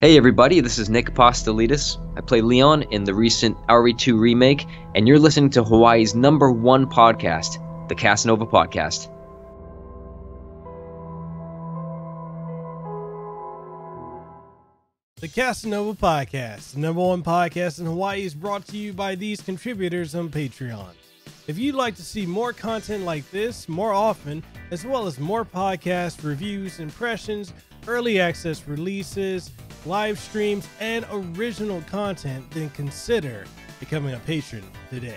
Hey everybody, this is Nick Apostolidis. I play Leon in the recent RE2 remake, and you're listening to Hawaii's #1 podcast, the Kasanova Podcast. The Kasanova Podcast, the #1 podcast in Hawaii, is brought to you by these contributors on Patreon. If you'd like to see more content like this more often, as well as more podcast reviews, impressions, early access releases, live streams, and original content, then consider becoming a patron today.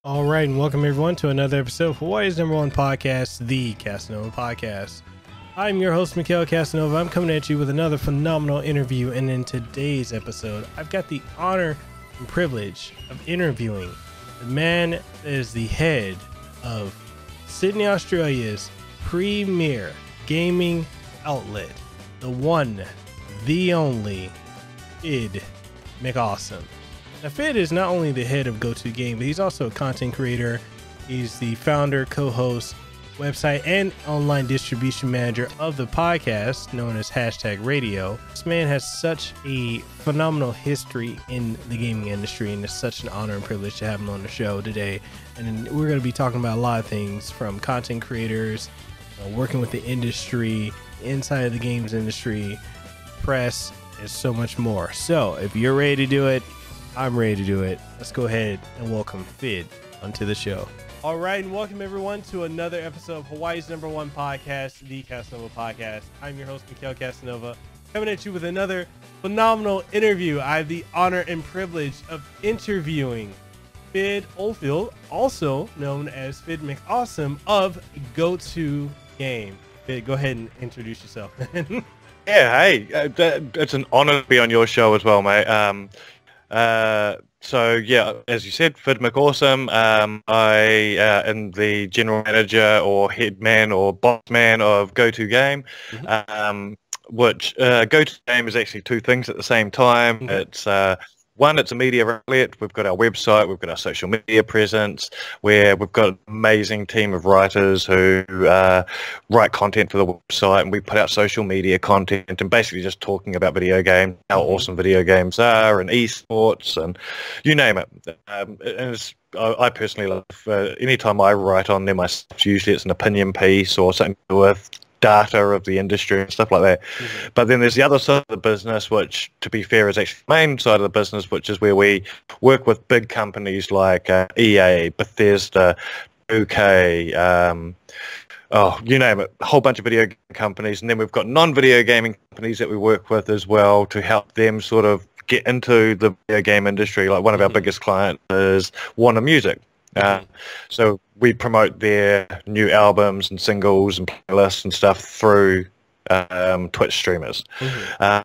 All right, and welcome everyone to another episode of Hawaii's #1 podcast, the Kasanova Podcast. I'm your host, Mekel Kasanova. I'm coming at you with another phenomenal interview, and in today's episode, I've got the honor and privilege of interviewing the man that is the head of Sydney, Australia's premier gaming outlet, the one, the only, Phid McAwesome. Now, Phid is not only the head of GoTo Game, but he's also a content creator. He's the founder, co-host, website, and online distribution manager of the podcast known as #Radio. This man has such a phenomenal history in the gaming industry, and it's such an honor and privilege to have him on the show today. And we're going to be talking about a lot of things, from content creators, working with the industry, inside of the games industry, press, and so much more. So if you're ready to do it, I'm ready to do it. Let's go ahead and welcome Phid onto the show. All right, and welcome everyone to another episode of Hawaii's #1 podcast, the Kasanova Podcast. I'm your host, Mekel Kasanova, coming at you with another phenomenal interview. I have the honor and privilege of interviewing Phid Oldfield, also known as Phid McAwesome of GoTo Game. Phid, go ahead and introduce yourself. Yeah, hey, it's an honor to be on your show as well, mate. So yeah, as you said, Phid McAwesome. I am the general manager or head man or boss man of GoTo Game, which GoTo Game is actually two things at the same time. It's one, it's a media outlet. We've got our website, we've got our social media presence, where we've got an amazing team of writers who write content for the website, and we put out social media content and basically just talking about video games, how awesome video games are, and esports, and you name it. And I personally love anytime I write on them myself. Usually it's an opinion piece or something to do with data of the industry and stuff like that. But then there's the other side of the business, which, to be fair, is actually the main side of the business, which is where we work with big companies like EA, Bethesda, 2K, you name it, a whole bunch of video game companies. And then we've got non-video gaming companies that we work with as well to help them sort of get into the video game industry. Like one of our biggest clients is Warner Music. So we promote their new albums and singles and playlists and stuff through Twitch streamers. So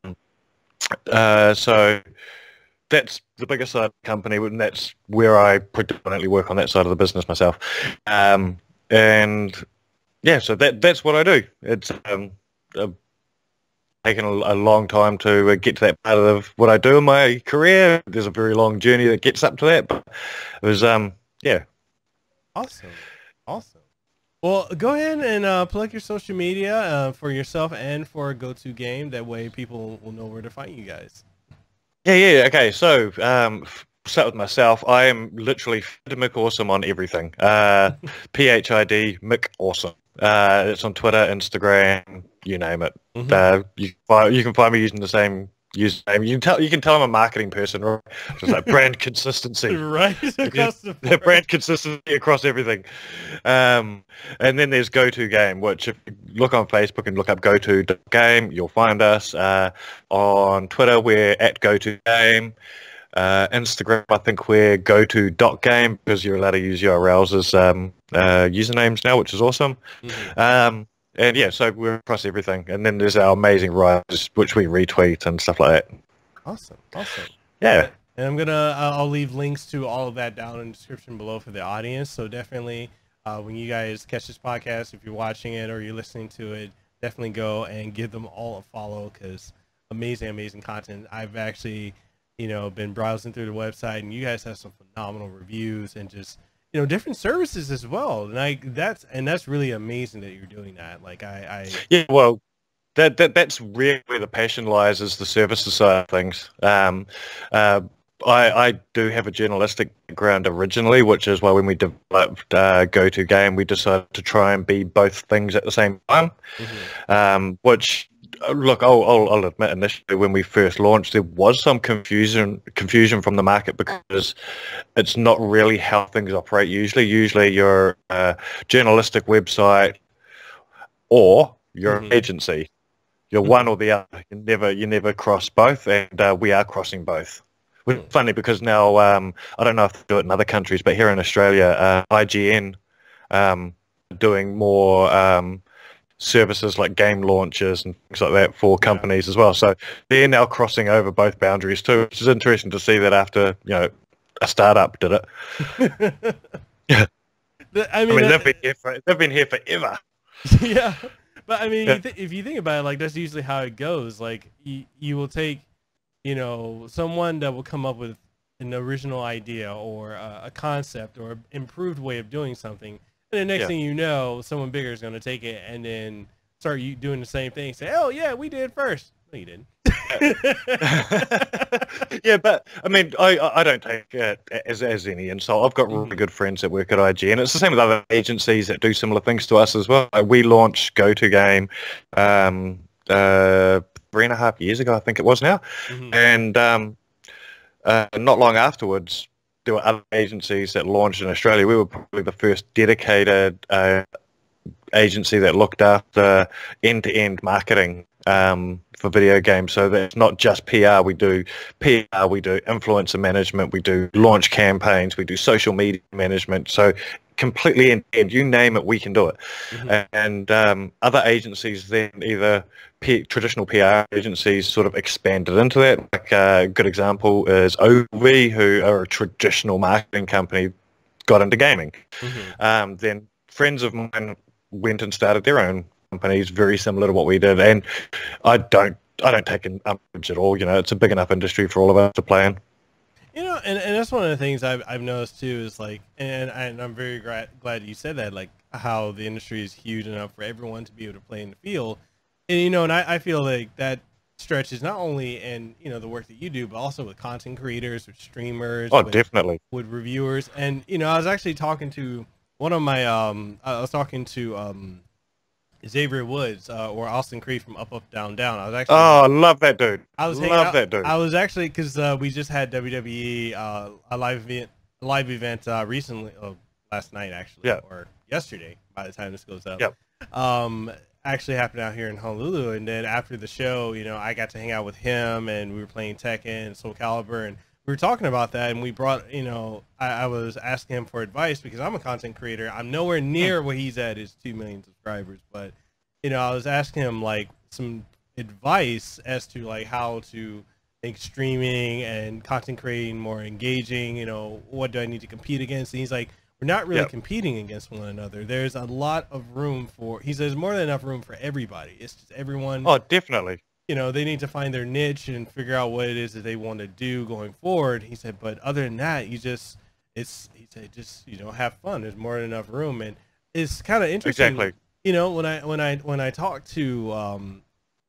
that's the biggest side of the company, and that's where I predominantly work on that side of the business myself. And yeah, so that's what I do. It's taken a long time to get to that part of what I do in my career. There's a very long journey that gets up to that, but it was yeah. Awesome. Well, go ahead and plug your social media for yourself and for GoTo Game. That way people will know where to find you guys. Yeah. Okay, so start with myself. I am literally Phid McAwesome on everything. PHID McAwesome. It's on Twitter, Instagram, you name it. You can find me using the same username. You can tell I'm a marketing person, right? Just like brand consistency, right? The brand consistency across everything. And then there's GoTo Game, which if you look on Facebook and look up GoTo Game, you'll find us. On Twitter, we're at GoTo Game. Instagram, I think we're GoTo.game, because you're allowed to use URLs as usernames now, which is awesome. And yeah, so we're across everything. And then there's our amazing writers, which we retweet and stuff like that. Awesome. Yeah. And I'll leave links to all of that down in the description below for the audience. So definitely, when you guys catch this podcast, if you're watching it or you're listening to it, definitely go and give them all a follow, because amazing content. I've actually, been browsing through the website, and you guys have some phenomenal reviews and just, different services as well. And that's really amazing that you're doing that. Like yeah, well, that's really where the passion lies, is the services side of things. I do have a journalistic background originally, which is why when we developed GoTo Game, we decided to try and be both things at the same time. Which, look, I'll admit, initially when we first launched, there was some confusion from the market, because it's not really how things operate usually. Usually you're a journalistic website or you're an agency. You're one or the other. You never cross both, and we are crossing both. Which is funny, because now, I don't know if they do it in other countries, but here in Australia, IGN doing more services like game launches and things like that for companies as well. So they're now crossing over both boundaries too, which is interesting to see that after, a startup did it. I mean they've been here forever. Yeah. But I mean, if you think about it, like, that's usually how it goes. Like, you will take, someone that will come up with an original idea or a concept or an improved way of doing something, and the next thing you know, someone bigger is going to take it and then start doing the same thing. Say, "Oh yeah, we did first." No, you didn't. Yeah, but I mean, I don't take it as any insult. I've got really good friends that work at IGN. It's the same with other agencies that do similar things to us as well. We launched GoTo Game 3.5 years ago, I think it was now, and not long afterwards, there were other agencies that launched in Australia. We were probably the first dedicated agency that looked after end-to-end marketing for video games. So that's not just PR. We do PR, we do influencer management, we do launch campaigns, we do social media management. So completely end-to-end. You name it, we can do it. And other agencies then, either traditional PR agencies, sort of expanded into that. Like a good example is OV, who are a traditional marketing company, got into gaming. Then friends of mine went and started their own companies very similar to what we did, and I don't take an umbrage at all. It's a big enough industry for all of us to play in. And that's one of the things I've noticed too, is like, and I'm very glad you said that, like, how the industry is huge enough for everyone to be able to play in the field. And and I feel like that stretches not only in the work that you do, but also with content creators, with streamers, Definitely with reviewers. And I was actually talking to one of my Xavier Woods or Austin Creed from Up Up Down Down. I was actually I love that dude. I was actually, because we just had WWE a live event recently, last night actually, or yesterday by the time this goes up. Actually happened out here in Honolulu, and then after the show, I got to hang out with him, and we were playing Tekken and Soul Calibur, and we were talking about that, and we brought, I was asking him for advice, because I'm a content creator. I'm nowhere near what he's at, his 2 million subscribers, but I was asking him like some advice as to like how to make streaming and content creating more engaging. What do I need to compete against? And he's like, we're not really competing against one another. There's a lot of room for, he says, more than enough room for everybody. It's just everyone. Oh, definitely. They need to find their niche and figure out what it is that they want to do going forward. He said, but other than that, he said, have fun. There's more than enough room. And it's kind of interesting. Exactly. When I talk to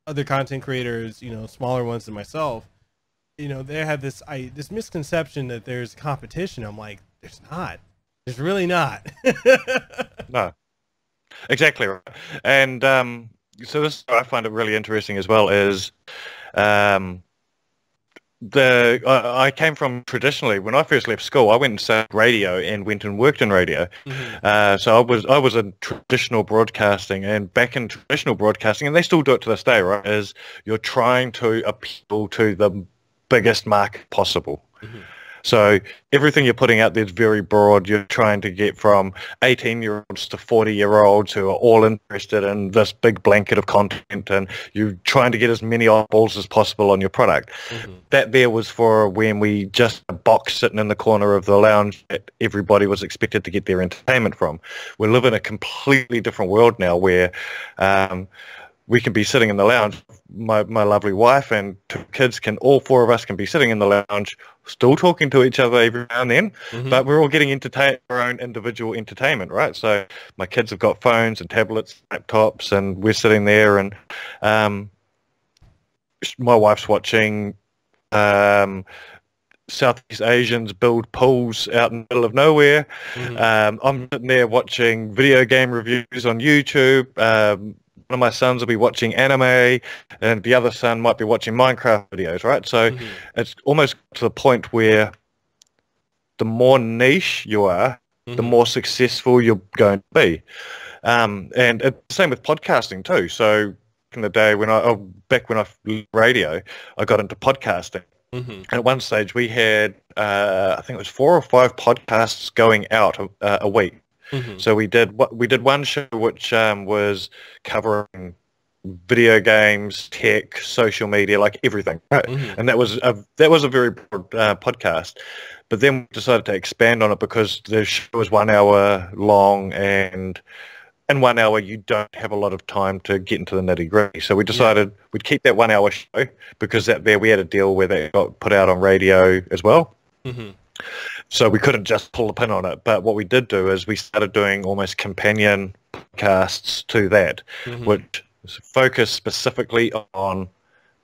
other content creators, smaller ones than myself, they have this misconception that there's competition. I'm like, there's not. There's really not. No, exactly right. And so this, I find it really interesting as well, is I came from, traditionally, when I first left school, I went and studied radio and went and worked in radio. So I was in traditional broadcasting, and back in traditional broadcasting, and they still do it to this day, right, is you're trying to appeal to the biggest market possible. So everything you're putting out there is very broad. You're trying to get from 18-year-olds to 40-year-olds who are all interested in this big blanket of content, and you're trying to get as many eyeballs as possible on your product. That there was for when we just a box sitting in the corner of the lounge that everybody was expected to get their entertainment from. We live in a completely different world now where we can be sitting in the lounge. My lovely wife and 2 kids all 4 of us can be sitting in the lounge, still talking to each other every now and then, but we're all getting our own individual entertainment, right? So my kids have got phones and tablets, laptops, and we're sitting there, and my wife's watching Southeast Asians build pools out in the middle of nowhere. I'm sitting there watching video game reviews on YouTube. One of my sons will be watching anime, and the other son might be watching Minecraft videos, right? So it's almost to the point where the more niche you are, the more successful you're going to be. And it's the same with podcasting too. So back in the day when I radio, I got into podcasting. And at one stage we had, I think it was 4 or 5 podcasts going out a week. So we did one show which was covering video games, tech, social media, like everything, right? And that was a very broad podcast. But then we decided to expand on it because the show was 1 hour long, and in 1 hour you don't have a lot of time to get into the nitty gritty. So we decided we'd keep that 1 hour show because we had a deal where they got put out on radio as well. So we couldn't just pull the pin on it. But what we did do is we started doing almost companion podcasts to that, which focus specifically on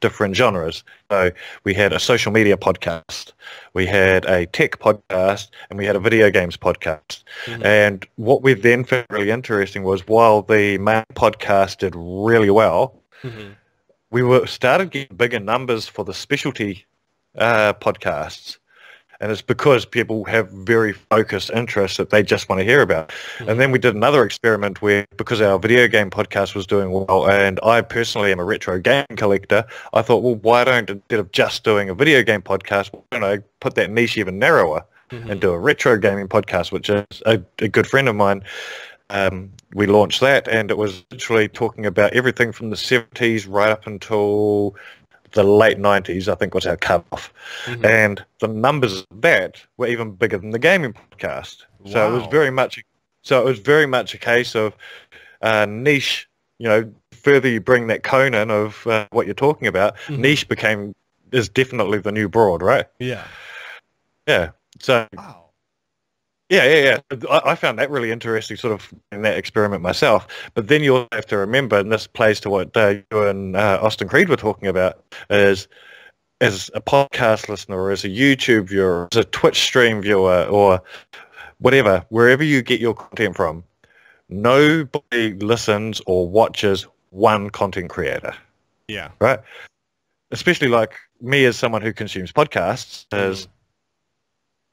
different genres. So we had a social media podcast, we had a tech podcast, and we had a video games podcast. And what we then found really interesting was while the main podcast did really well, we started getting bigger numbers for the specialty podcasts. And it's because people have very focused interests that they just want to hear about. And then we did another experiment where, because our video game podcast was doing well, and I personally am a retro game collector, I thought, well, why don't, instead of just doing a video game podcast, why don't I put that niche even narrower and do a retro gaming podcast, which is a good friend of mine. We launched that, and it was literally talking about everything from the 70s right up until the late 90s, I think, was our cutoff. And the numbers of that were even bigger than the gaming podcast. So it was very much a case of niche. Further you bring that cone in of what you're talking about, niche is definitely the new broad, right? Yeah. So Yeah. I found that really interesting, sort of in that experiment myself. But then you'll have to remember, and this plays to what you and Austin Creed were talking about, is as a podcast listener or as a YouTube viewer, as a Twitch stream viewer or whatever, wherever you get your content from, nobody listens or watches one content creator. Yeah. Right? Especially like me as someone who consumes podcasts, is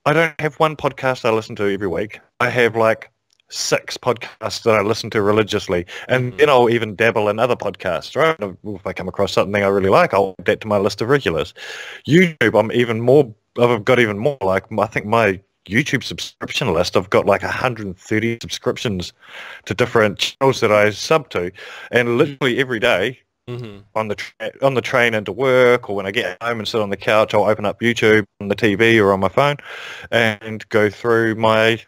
I don't have one podcast I listen to every week. I have like 6 podcasts that I listen to religiously, and then I'll even dabble in other podcasts, right? If I come across something I really like, I'll add that to my list of regulars. YouTube, I've got even more. Like, I think my YouTube subscription list, I've got like 130 subscriptions to different channels that I sub to, and literally every day, on the train into work, or when I get home and sit on the couch, I'll open up YouTube on the TV or on my phone and go through my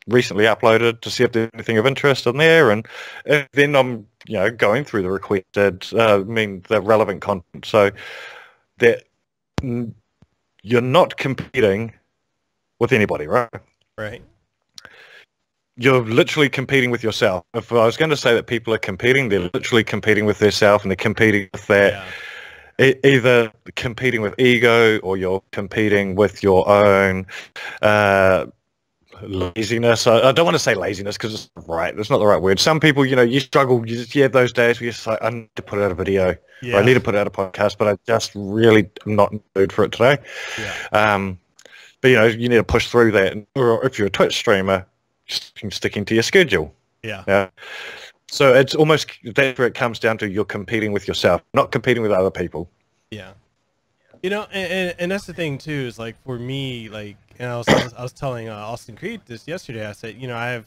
recently uploaded to see if there's anything of interest on there, and then I'm going through the requested, the relevant content, so that you're not competing with anybody, right? Right. You're literally competing with yourself. If I was going to say that people are competing, they're literally competing with themselves, and they're competing with that. Yeah. Either competing with ego, or you're competing with your own laziness. I don't want to say laziness because it's not the right word. Some people, you struggle. You have those days where you're just like, I need to put out a video, or I need to put out a podcast, but I just really am not in the mood for it today. Yeah. But you need to push through that. Or if you're a Twitch streamer, sticking to your schedule. Yeah. So it's almost, that's where it comes down to, you're competing with yourself, not competing with other people. Yeah. You know, and that's the thing too. Is like for me, like, and I was telling Austin Creed this yesterday. I said, you know, I have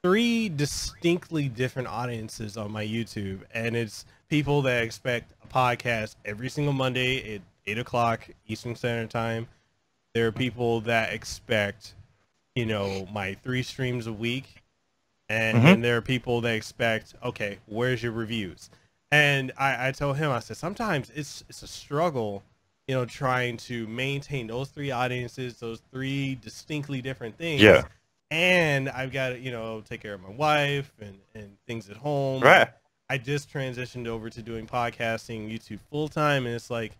three distinctly different audiences on my YouTube, and it's people that expect a podcast every single Monday at 8 o'clock Eastern Standard Time. There are people that expect, you know, my 3 streams a week, and then there are people that expect, okay, where's your reviews? And I told him, I said, sometimes it's a struggle, you know, trying to maintain those three audiences, those three distinctly different things. Yeah. And I've got to, you know, take care of my wife and things at home. Right. I just transitioned over to doing podcasting, YouTube full time, and it's like,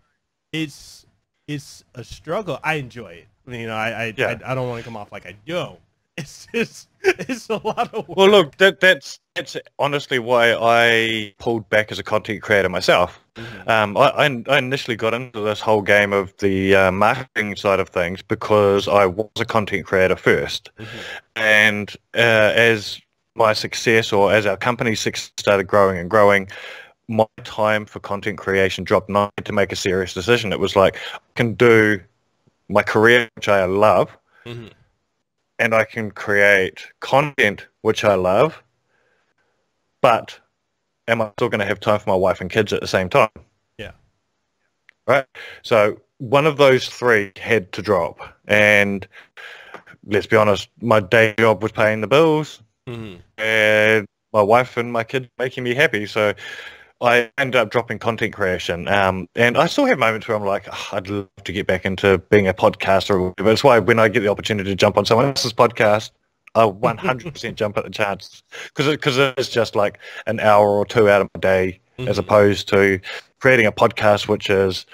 it's a struggle. I enjoy it. You know, I don't want to come off like I don't. It's just, it's a lot of work. Well, look, that's honestly why I pulled back as a content creator myself. I initially got into this whole game of the marketing side of things because I was a content creator first. And as my success, or as our company's success started growing and growing, my time for content creation dropped. And I had to make a serious decision. It was like, I can do my career, which I love, and I can create content, which I love, but am I still going to have time for my wife and kids at the same time? Yeah. Right? So one of those three had to drop. And let's be honest, my day job was paying the bills, and my wife and my kids making me happy. So I ended up dropping content creation. And I still have moments where I'm like, oh, I'd love to get back into being a podcaster or whatever. That's why when I get the opportunity to jump on someone else's podcast, I 100% jump at the chance. Because it's just like an hour or two out of my day, as opposed to creating a podcast, which is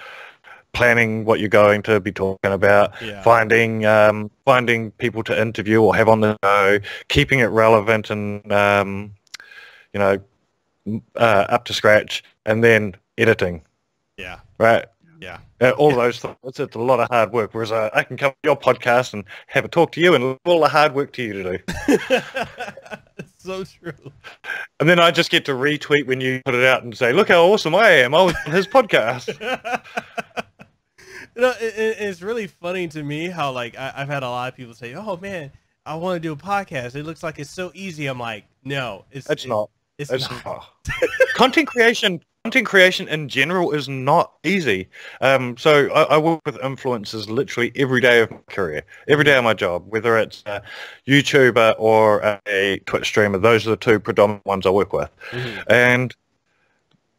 planning what you're going to be talking about, finding people to interview or have on the show, keeping it relevant and, you know, up to scratch, and then editing. Yeah. Right? Yeah. All those things. It's a lot of hard work, whereas I can come to your podcast and have a talk to you and leave all the hard work to you to do. It's so true. And then I just get to retweet when you put it out and say, look how awesome I am. I was on his podcast. You know, it's really funny to me how, like, I've had a lot of people say, oh, man, I want to do a podcast. It looks like it's so easy. I'm like, no, it's not. It's not. Content creation in general is not easy. So I work with influencers literally every day of my career, every day of my job, whether it's a YouTuber or a Twitch streamer. Those are the two predominant ones I work with. And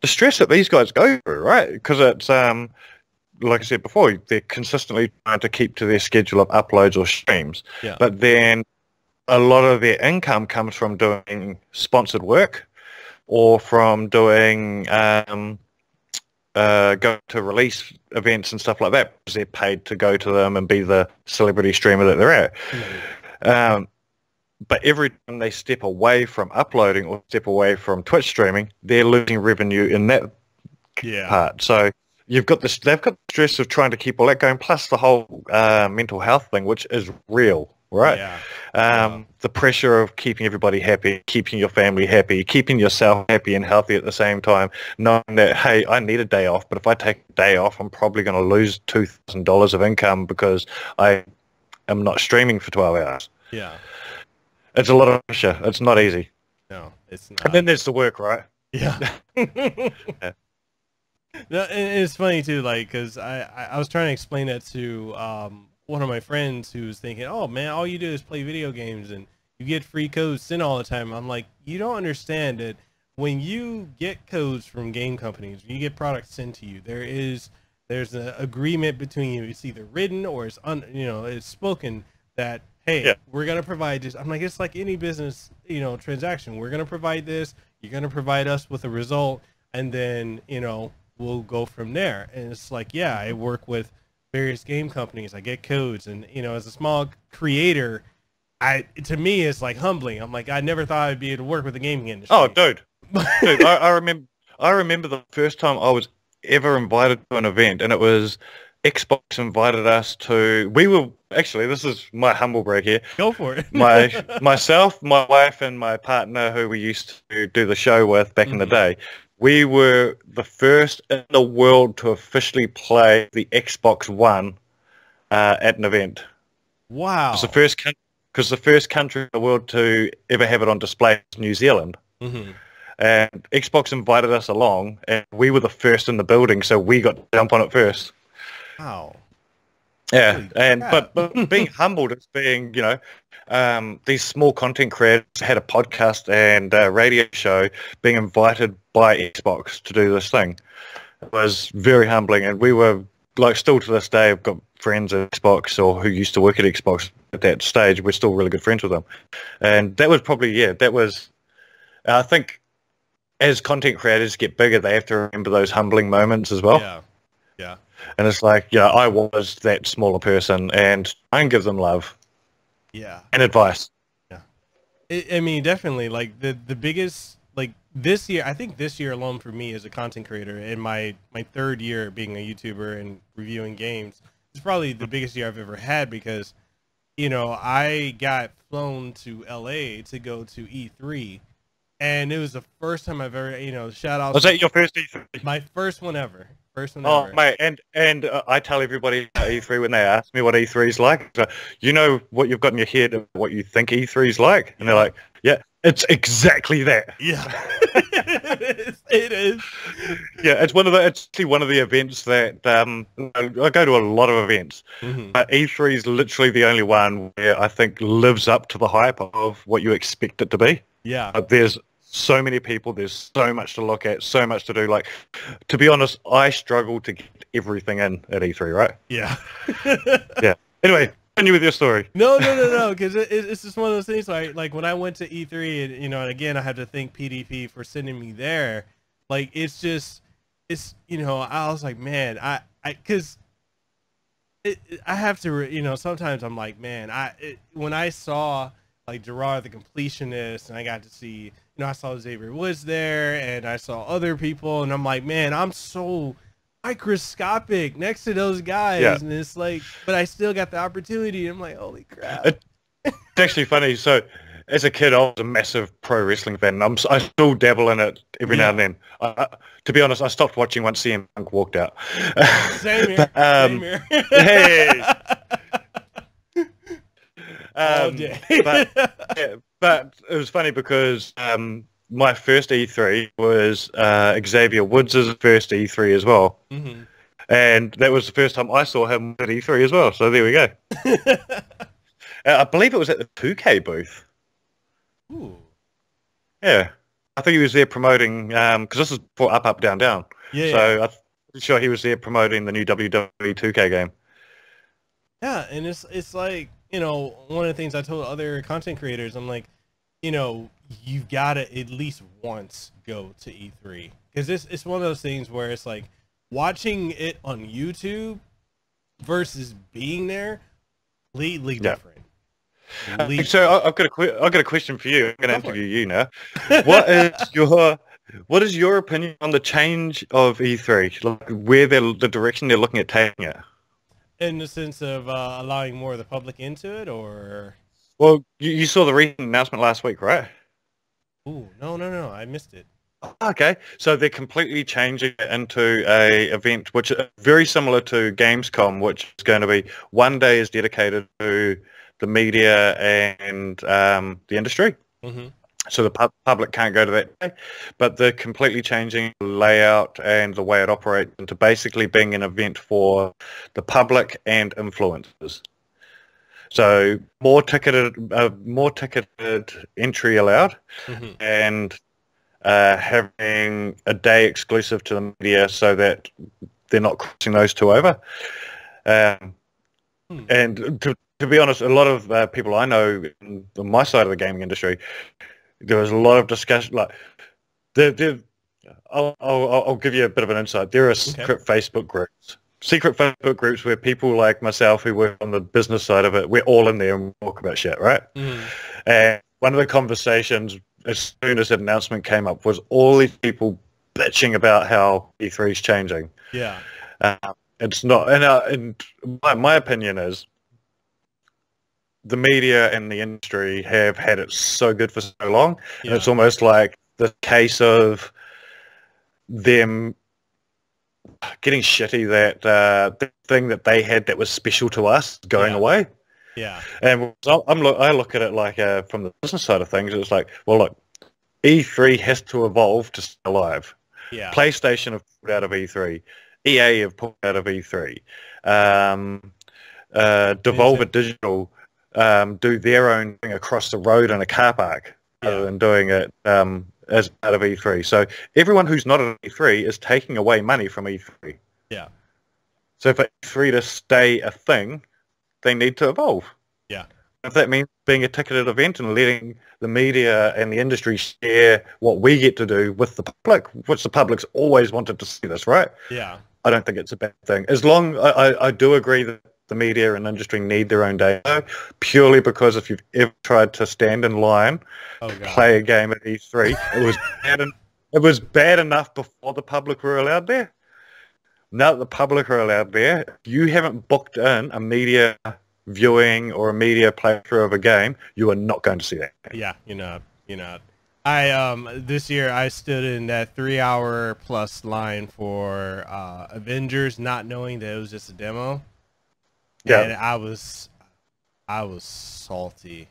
the stress that these guys go through, right? Because it's, like I said before, they're consistently trying to keep to their schedule of uploads or streams. Yeah. But then a lot of their income comes from doing sponsored work or from doing go to release events and stuff like that, because they're paid to go to them and be the celebrity streamer that they're at. But every time they step away from uploading or step away from Twitch streaming, they're losing revenue in that part. So they've got the stress of trying to keep all that going, plus the whole mental health thing, which is real. Right. The pressure of keeping everybody happy, keeping your family happy, keeping yourself happy and healthy at the same time, knowing that, hey, I need a day off, but if I take a day off, I'm probably going to lose $2,000 of income because I am not streaming for 12 hours. Yeah. It's a lot of pressure. It's not easy. No, it's not. And then there's the work, right? Yeah. No, and it's funny too, like, because I was trying to explain that to one of my friends who was thinking, oh man, all you do is play video games and you get free codes sent all the time. I'm like, you don't understand that when you get codes from game companies, you get products sent to you, there's an agreement between you. It's either written or it's it's spoken that, hey, we're gonna provide this. I'm like, it's like any business, transaction. We're gonna provide this. You're gonna provide us with a result, and then we'll go from there. And it's like, yeah, I work with various game companies. I get codes, and as a small creator, to me it's like humbling. I'm like, I never thought I'd be able to work with the gaming industry. Oh, dude, I remember the first time I was ever invited to an event, and it was Xbox invited us to. We were actually. This is my humble brag here. Go for it. Myself, my wife, and my partner, who we used to do the show with back in the day, we were the first in the world to officially play the Xbox One at an event. Wow. Because the first country in the world to ever have it on display is New Zealand. Mm-hmm. And Xbox invited us along, and we were the first in the building, so we got to jump on it first. Wow. Yeah, Holy and crap. but being humbled as being, these small content creators had a podcast and a radio show, being invited by Xbox to do this thing. It was very humbling, and we were, like, still to this day, I've got friends at Xbox or who used to work at Xbox at that stage. We're still really good friends with them. And that was probably, I think as content creators get bigger, they have to remember those humbling moments as well. Yeah. Yeah. And it's like, I was that smaller person, and I can give them love. Yeah. And advice. Yeah. I mean, definitely, like, the biggest, like, this year, I think this year alone for me as a content creator, in my third year being a YouTuber and reviewing games, it's probably the biggest year I've ever had, because, I got flown to LA to go to E3, and it was the first time I've ever, shout out. Was that your first E3? My first one ever. Oh, mate, and I tell everybody about E3 when they ask me what E3 is like. So, you know what you've got in your head of what you think E3 is like? And they're like, yeah, it's exactly that. Yeah. It is. Yeah, it's actually one of the events that I go to a lot of events. Mm-hmm. E3 is literally the only one where I think lives up to the hype of what you expect it to be. Yeah. There's so many people, there's so much to look at, so much to do. Like, to be honest, I struggle to get everything in at E3, right? Yeah. Yeah. Anyway, continue with your story. No, because it's just one of those things. Like when I went to E3, and and again, I have to thank PDP for sending me there. Like, I was like, man, because I have to, sometimes I'm like, man, when I saw like Gerard the Completionist, and I got to see, I saw Xavier Woods there, and I saw other people, and I'm like, man, I'm so microscopic next to those guys, and it's like, but I still got the opportunity. I'm like, holy crap. It's actually funny. So, as a kid, I was a massive pro wrestling fan. I still dabble in it every now and then. To be honest, I stopped watching once CM Punk walked out. Same here. Same here. Hey. All day. But it was funny because my first E3 was Xavier Woods' first E3 as well. Mm-hmm. And that was the first time I saw him at E3 as well. So there we go. I believe it was at the 2K booth. Ooh. Yeah. I think he was there promoting, because this is for Up, Up, Down, Down. Yeah. So I'm pretty sure he was there promoting the new WWE 2K game. Yeah, and it's like, one of the things I told other content creators, I'm like, you've got to at least once go to E3. Because it's one of those things where it's like watching it on YouTube versus being there, completely different. So I've got a question for you. I'm going to interview you now. What is your opinion on the change of E3? Like, where the direction they're looking at taking it? In the sense of allowing more of the public into it, or? Well, you saw the recent announcement last week, right? Ooh, no, I missed it. Okay, so they're completely changing it into a event which is very similar to Gamescom, which is going to be one day is dedicated to the media and the industry. Mm-hmm. So the public can't go to that day, but they're completely changing the layout and the way it operates into basically being an event for the public and influencers. So more ticketed entry allowed, and having a day exclusive to the media so that they're not crossing those two over. And to be honest, a lot of people I know on my side of the gaming industry, there was a lot of discussion. Like, I'll give you a bit of an insight. There are secret Facebook groups where people like myself who work on the business side of it, we're all in there and talk about shit, right? And one of the conversations, as soon as that announcement came up, was all these people bitching about how E3 is changing. Yeah. It's not, and my opinion is, the media and the industry have had it so good for so long, and it's almost like the case of them getting shitty that the thing that they had that was special to us going away. Yeah. And I look at it like from the business side of things, it's like, well, look, E3 has to evolve to stay alive. Yeah. PlayStation have pulled out of E3. EA have pulled out of E3. Devolver Digital do their own thing across the road in a car park rather than doing it as part of E3. So everyone who's not at E3 is taking away money from E3. Yeah. So for E3 to stay a thing, they need to evolve. Yeah. If that means being a ticketed event and letting the media and the industry share what we get to do with the public, which the public's always wanted to see this, right? Yeah. I don't think it's a bad thing. As long, I do agree that the media and industry need their own data, purely because if you've ever tried to stand in line, play a game at E3, it was bad enough before the public were allowed there. Now that the public are allowed there, if you haven't booked in a media viewing or a media playthrough of a game, you are not going to see that. Yeah, you're not. I this year I stood in that 3-hour plus line for Avengers, not knowing that it was just a demo. Yeah, and I was salty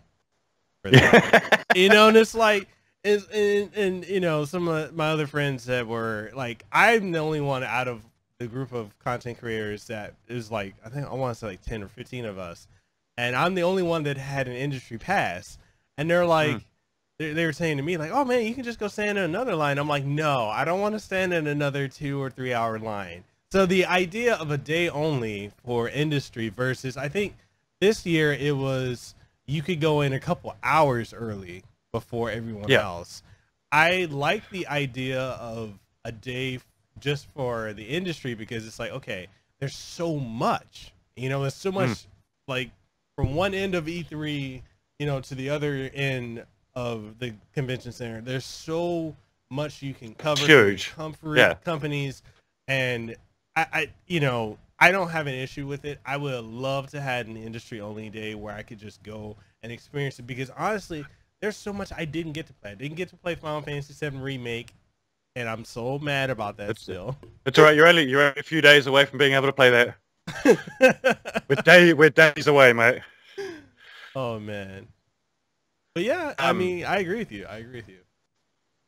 for that. And it's like, and some of my other friends that were like, I'm the only one out of the group of content creators that is like, I think I want to say like 10 or 15 of us, and I'm the only one that had an industry pass, and they're like, they were saying to me like, oh man, you can just go stand in another line. I'm like, no, I don't want to stand in another 2 or 3 hour line. So the idea of a day only for industry versus, I think this year it was, you could go in a couple hours early before everyone else. I like the idea of a day just for the industry, because it's like, okay, there's so much, there's so much, like from one end of E3, to the other end of the convention center, there's so much you can cover. Huge. Companies, and I don't have an issue with it. I would love to have an industry only day where I could just go and experience it, because honestly, there's so much I didn't get to play. I didn't get to play Final Fantasy VII Remake, and I'm so mad about that still. It's all right. You're only a few days away from being able to play that. we're days away, mate. Oh man. But yeah, I mean, I agree with you.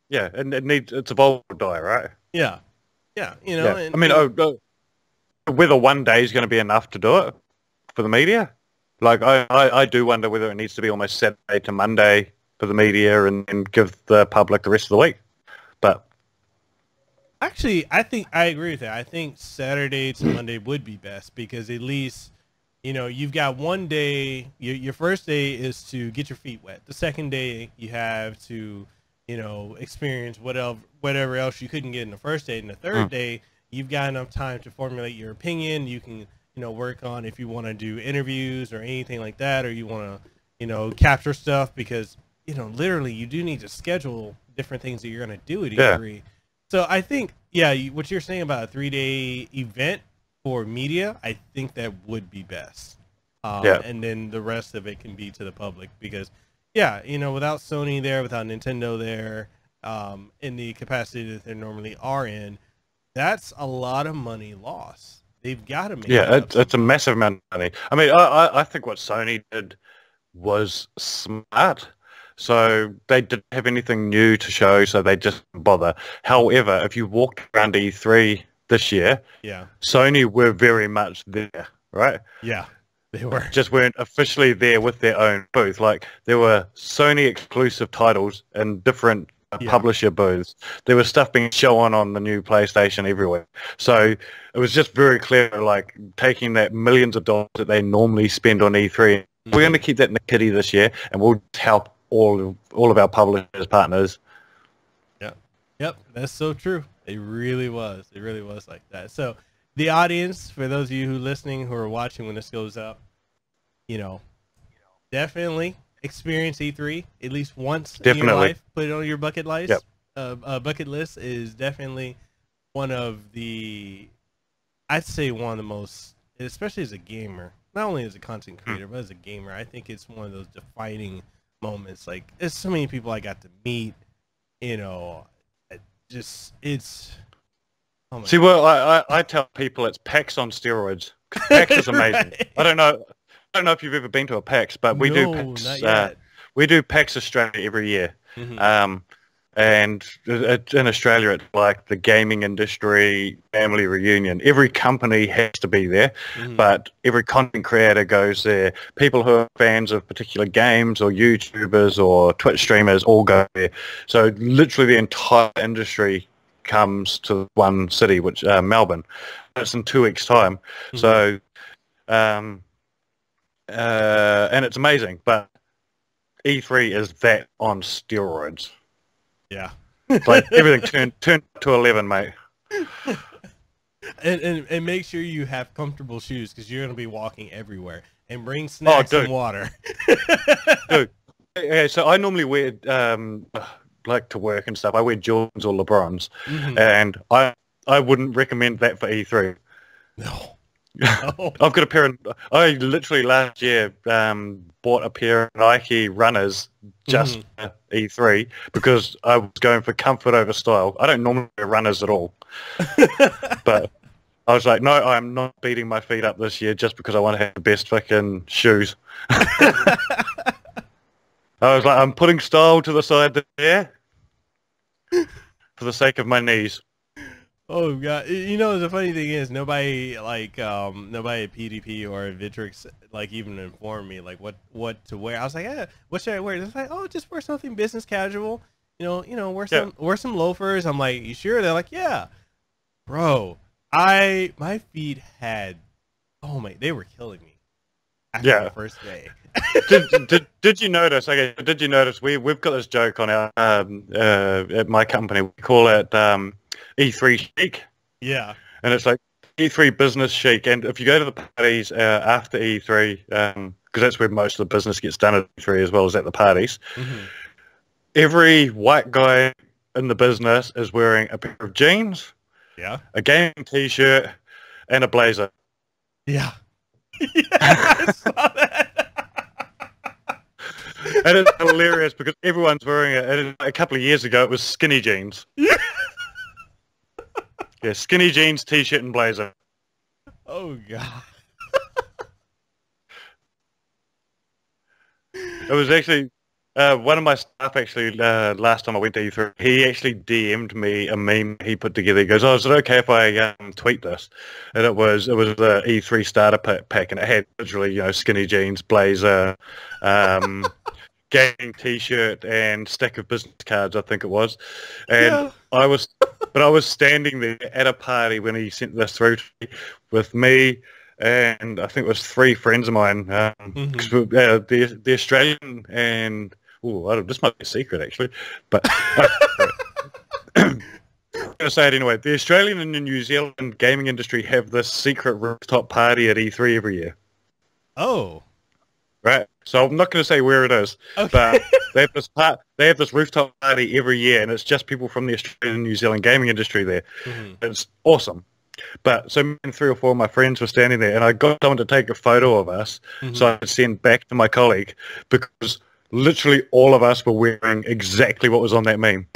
Yeah, and it's evolved to die, right? Yeah. Yeah, And, I mean, whether one day is going to be enough to do it for the media. Like, I do wonder whether it needs to be almost Saturday to Monday for the media and give the public the rest of the week. But actually, I think I agree with that. I think Saturday to Monday would be best, because at least, you've got one day. Your first day is to get your feet wet. The second day you have to, experience whatever else you couldn't get in the first day. And the third day, you've got enough time to formulate your opinion. You can, work on if you want to do interviews or anything like that, or you want to, capture stuff, because, literally you do need to schedule different things that you're going to do at E3. So I think, what you're saying about a 3-day event for media, I think that would be best. And then the rest of it can be to the public, because, without Sony there, without Nintendo there, in the capacity that they normally are in, that's a lot of money lost. They've got to make it's a massive amount of money. I mean, I think what Sony did was smart. So they didn't have anything new to show, so they just didn't bother. However, if you walked around E3 this year, Sony were very much there, right? Yeah, they were. Just weren't officially there with their own booth. Like, there were Sony exclusive titles in different publisher booths. There was stuff being shown on the new PlayStation everywhere. So it was just very clear, like, taking that millions of dollars that they normally spend on E3. We're going to keep that in the kitty this year, and we'll help all of our publishers partners. Yep, that's so true. It really was like that. So the audience, for those of you who are listening, who are watching when this goes up, definitely experience E3 at least once in your life. Put it on your bucket list. Bucket list is definitely one of the, I'd say one of the most, especially as a gamer, not only as a content creator, but as a gamer, I think it's one of those defining moments. Like, there's so many people I got to meet, it's Oh my See, well, I tell people it's PAX on steroids. PAX is amazing. Right. I don't know if you've ever been to a PAX, but we do No, PAX. not yet. We do PAX Australia every year. Mhm. And in Australia, it's like the gaming industry family reunion. Every company has to be there, Mhm. but every content creator goes there. People who are fans of particular games or YouTubers or Twitch streamers all go there. So literally the entire industry comes to one city, which Melbourne. It's in 2 weeks' time. Mhm. So, and it's amazing, but E3 is that on steroids. Yeah. It's like everything turned to 11, mate. And make sure you have comfortable shoes because you're gonna be walking everywhere. And bring snacks and water. Dude. Yeah, so I normally wear like to work and stuff. I wear Jordans or LeBrons, and I wouldn't recommend that for E3. No. I've got a pair of. I literally last year bought a pair of Nike runners just for E3 because I was going for comfort over style. I don't normally wear runners at all, but I was like, no, I'm not beating my feet up this year just because I want to have the best fucking shoes. I was like, I'm putting style to the side there for the sake of my knees. Oh god! You know the funny thing is nobody like nobody at PDP or Vitrix like even informed me like what to wear. I was like, yeah, what should I wear? It's like, oh, just wear something business casual. Wear some loafers. I'm like, you sure? They're like, yeah, bro. My feet had, they were killing me after the first day. did you notice? Okay, did you notice we've got this joke on our at my company. We call it E3 chic. Yeah. And it's like E3 business chic. And if you go to the parties after E3, because that's where most of the business gets done at E3 as well as at the parties, every white guy in the business is wearing a pair of jeans, a gaming t-shirt, and a blazer. Yeah. I saw that. And it's hilarious because everyone's wearing it. And a couple of years ago, it was skinny jeans. Yeah, skinny jeans, t-shirt, and blazer. Oh god. It was actually one of my staff. Actually, last time I went to E3, he actually DM'd me a meme he put together. He goes, "Oh, is it okay if I tweet this?" And it was the E3 starter pack, and it had literally skinny jeans, blazer, gaming t-shirt, and stack of business cards. I think it was, and I was standing there at a party when he sent this through to me with me, and I think it was 3 friends of mine. The Australian and this might be a secret actually, but I'm going to say it anyway. The Australian and the New Zealand gaming industry have this secret rooftop party at E3 every year. Oh. Right, so I'm not going to say where it is, but they have this rooftop party every year, and it's just people from the Australian and New Zealand gaming industry there. It's awesome. But so me and 3 or 4 of my friends were standing there, and I got someone to take a photo of us so I could send back to my colleague because literally all of us were wearing exactly what was on that meme.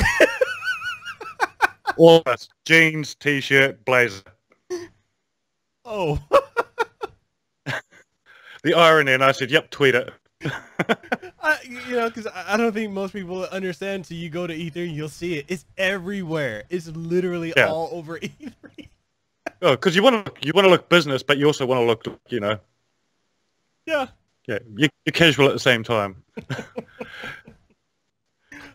All of us, jeans, t-shirt, blazer. Oh. The irony, and I said, yep, tweet it. Because I don't think most people understand until you go to E3, you'll see it. It's everywhere. It's literally all over E3. Oh, because you want to look business, but you also want to look, Yeah. Yeah, you're casual at the same time.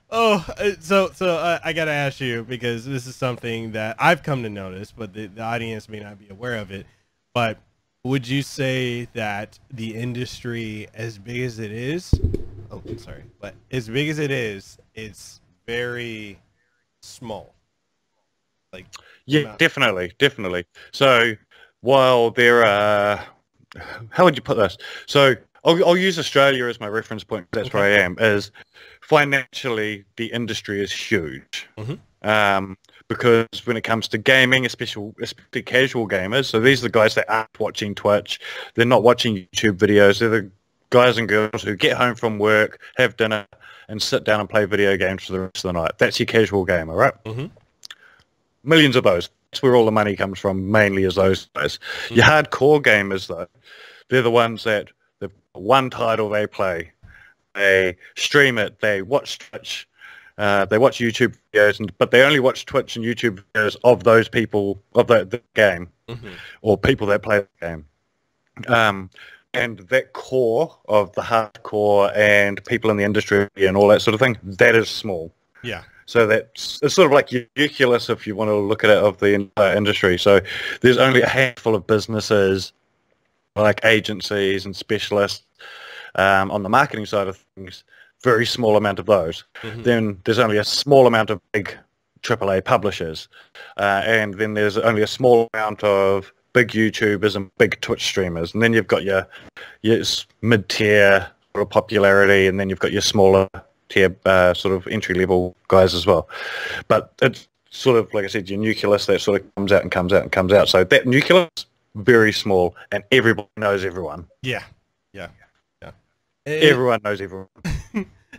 So I got to ask you, because this is something that I've come to notice, but the audience may not be aware of it, but would you say that the industry, as big as it is, but as big as it is, it's very small? Like, yeah, definitely. So while there are, how would you put this? So I'll use Australia as my reference point. That's where I am. Is financially the industry is huge. Because when it comes to gaming, especially casual gamers, so these are the guys that aren't watching Twitch, they're not watching YouTube videos, they're the guys and girls who get home from work, have dinner, and sit down and play video games for the rest of the night. That's your casual gamer, right? Millions of those. that's where all the money comes from, mainly is those guys. Your hardcore gamers, though, they're the ones that the one title they play, they stream it, they watch Twitch, they watch YouTube videos, but they only watch Twitch and YouTube videos of those people, of the game, or people that play the game. And that core of the hardcore and people in the industry and all that sort of thing, that is small. Yeah. So it's sort of like your nucleus, if you want to look at it, of the entire industry. So there's only a handful of businesses, like agencies and specialists, on the marketing side of things, very small amount of those. Then there's only a small amount of big AAA publishers. And then there's only a small amount of big YouTubers and big Twitch streamers, and then you've got your mid-tier sort of popularity, and then you've got your smaller tier sort of entry-level guys as well. But it's sort of, like I said, your nucleus that sort of comes out and comes out and comes out. So that nucleus, very small, and everybody knows everyone. Yeah. Everyone knows everyone.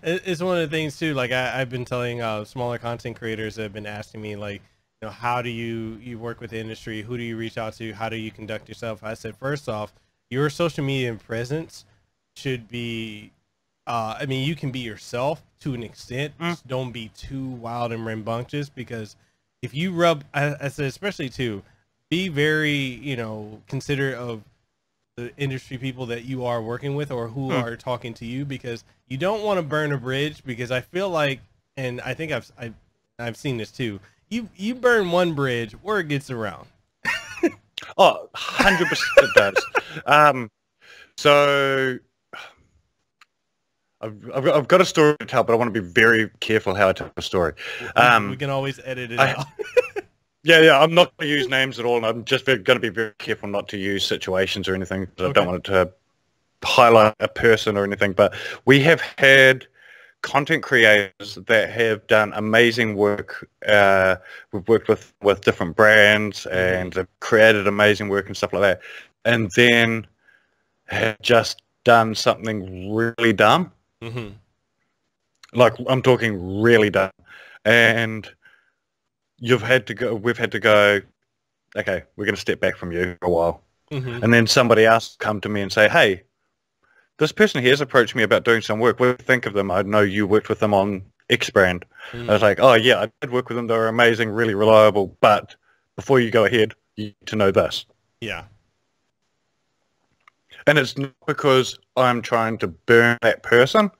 It's one of the things too. Like I've been telling smaller content creators that have been asking me, like, you know, how do you work with the industry? Who do you reach out to? How do you conduct yourself? I said, first off, your social media presence should be, I mean, you can be yourself to an extent. Just don't be too wild and rambunctious, because if you rub, I said, especially too, be very, you know, considerate of the industry people that you are working with or who are talking to you, because you don't want to burn a bridge. Because I feel like, and I think I've seen this too, you burn one bridge, word gets around. Oh, 100% it does. So I've got a story to tell, but I want to be very careful how I tell the story. We can always edit it out. Yeah, I'm not going to use names at all, and I'm just going to be very careful not to use situations or anything, because I don't want it to highlight a person or anything. But we have had content creators that have done amazing work. We've worked with different brands and have created amazing work and stuff like that, and then have just done something really dumb. Like, I'm talking really dumb, and we've had to go, okay, we're going to step back from you for a while. And then somebody else come to me and say, hey, this person here has approached me about doing some work. What do you think of them? I know you worked with them on X brand. I was like, oh yeah, I did work with them. They were amazing, really reliable. But before you go ahead, you need to know this. Yeah. And it's not because I'm trying to burn that person.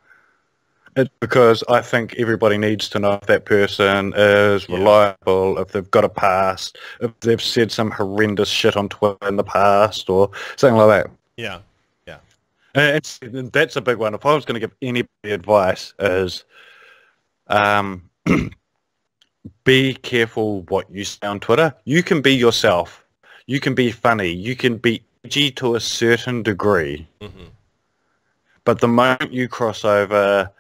It's because I think everybody needs to know if that person is reliable, if they've got a past, if they've said some horrendous shit on Twitter in the past or something like that. Yeah. And that's a big one. If I was going to give anybody advice, is be careful what you say on Twitter. You can be yourself. You can be funny. You can be edgy to a certain degree. But the moment you cross over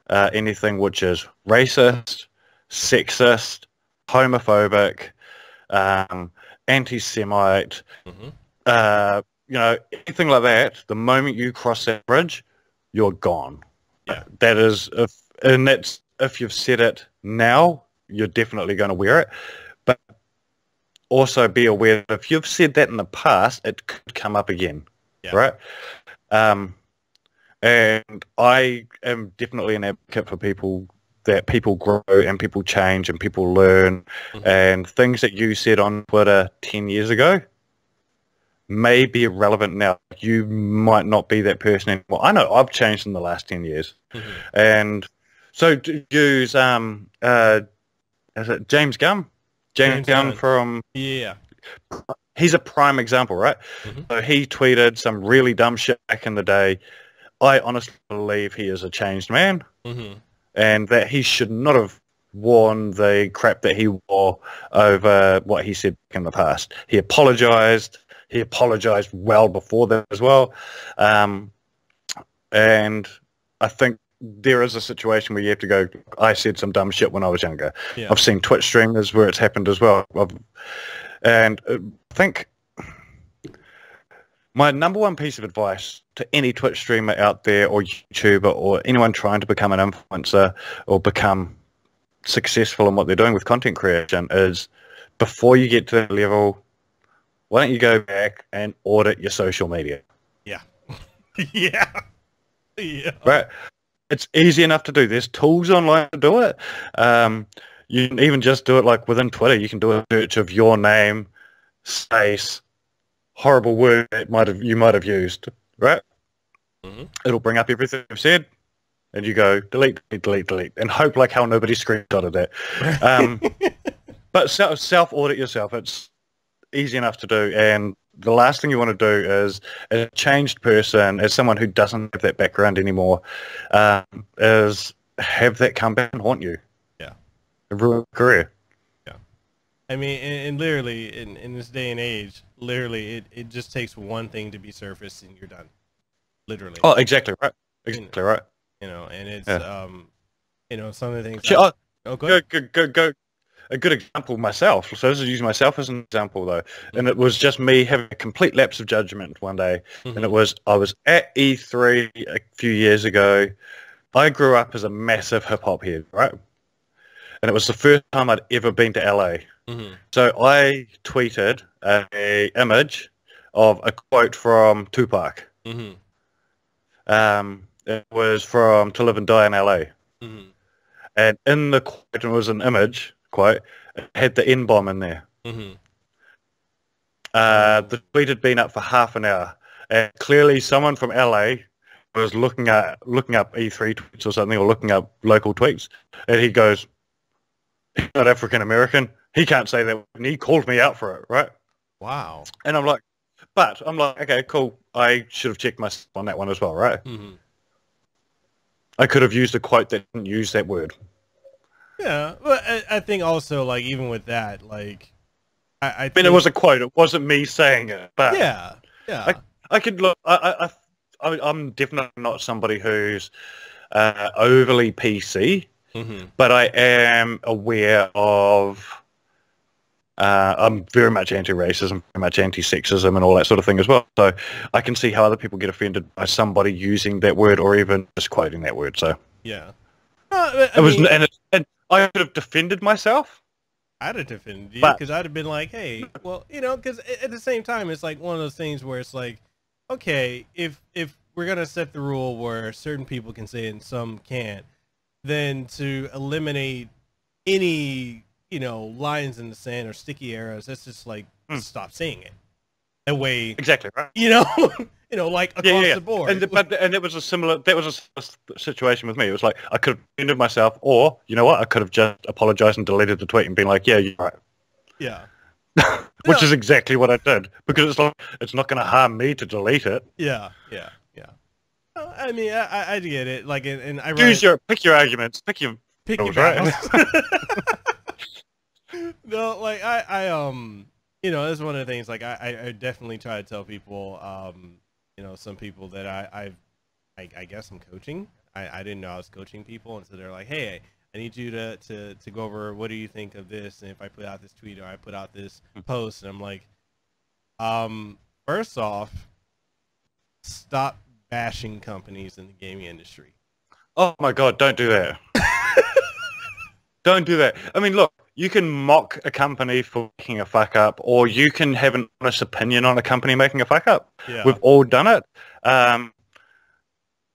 anything which is racist, sexist, homophobic, anti-Semite, you know, anything like that, the moment you cross that bridge, you're gone. Yeah. That is, if you've said it now, you're definitely going to wear it. But also be aware that if you've said that in the past, it could come up again, right? And I am definitely an advocate for people, that people grow and people change and people learn, and things that you said on Twitter 10 years ago may be irrelevant now. You might not be that person anymore. I know I've changed in the last 10 years. And so to use, is it James Gunn? James Gunn from... Yeah. He's a prime example, right? So he tweeted some really dumb shit back in the day. I honestly believe he is a changed man, and that he should not have worn the crap that he wore over what he said back in the past. He apologized. He apologized well before that as well. And I think there is a situation where you have to go, I said some dumb shit when I was younger. I've seen Twitch streamers where it's happened as well. And I think my number one piece of advice to any Twitch streamer out there, or YouTuber, or anyone trying to become an influencer or become successful in what they're doing with content creation, is before you get to that level, why don't you go back and audit your social media? Yeah. Yeah. Yeah. Right. It's easy enough to do. There's tools online to do it. You can even just do it like within Twitter. You can do a search of your name, space, horrible word that you might have used, right? Mm-hmm. It'll bring up everything you've said, and you go delete, delete, delete, delete, and hope like hell nobody screenshotted that. But self-audit yourself. It's easy enough to do, and the last thing you want to do is, as a changed person, as someone who doesn't have that background anymore, is have that come back and haunt you. Yeah. Ruin your career. Yeah. I mean, and literally, in this day and age, literally, it just takes one thing to be surfaced and you're done. Literally. Oh, exactly right. Exactly right. You know, and it's, Yeah. you know, some of the things... Go. Go. A good example myself. So this is using myself as an example though, and it was just me having a complete lapse of judgment one day, and I was at E3 a few years ago. I grew up as a massive hip hop head, right? And it was the first time I'd ever been to LA. So I tweeted a image of a quote from Tupac. It was from To Live and Die in LA, and in the quote, it was an image quote, it had the N-bomb in there. The tweet had been up for half an hour, and clearly someone from LA was looking up E3 tweets or something, or looking up local tweets, and he goes, he's not African American, he can't say that, and he called me out for it, right? Wow. And I'm like, okay, cool, I should have checked myself on that one as well, right? I could have used a quote that didn't use that word. Yeah, but I think also, like, even with that, like, I think... mean, it was a quote. It wasn't me saying it. But yeah. I could look. I'm definitely not somebody who's overly PC, but I am aware of. I'm very much anti-racism, very much anti-sexism, and all that sort of thing as well. So I can see how other people get offended by somebody using that word or even just quoting that word. So yeah. I could have defended myself. I'd have defended you because I'd have been like, hey, well, you know, because at the same time, it's like one of those things where it's like, okay, if we're going to set the rule where certain people can say it and some can't, then to eliminate any, you know, lines in the sand or sticky arrows, that's just like, stop saying it. That way. Exactly right. You know? You know, like across the board. And it was that was a situation with me. It was like, I could have defended myself, or, you know what, I could have just apologized and deleted the tweet and been like, yeah, you're right. Yeah. Which is exactly what I did, because it's not going to harm me to delete it. Yeah. I mean, I get it. Like, and I pick your arguments, pick your battles. No, like I you know, that's one of the things. Like I definitely try to tell people, you know, some people that I guess I'm coaching. I didn't know I was coaching people, and so they're like, hey, I need you to go over, what do you think of this? And if I put out this tweet or I put out this post, and I'm like, first off, stop bashing companies in the gaming industry. Oh my God, don't do that. Don't do that. I mean, look, you can mock a company for making a fuck up, or you can have an honest opinion on a company making a fuck up. Yeah. We've all done it.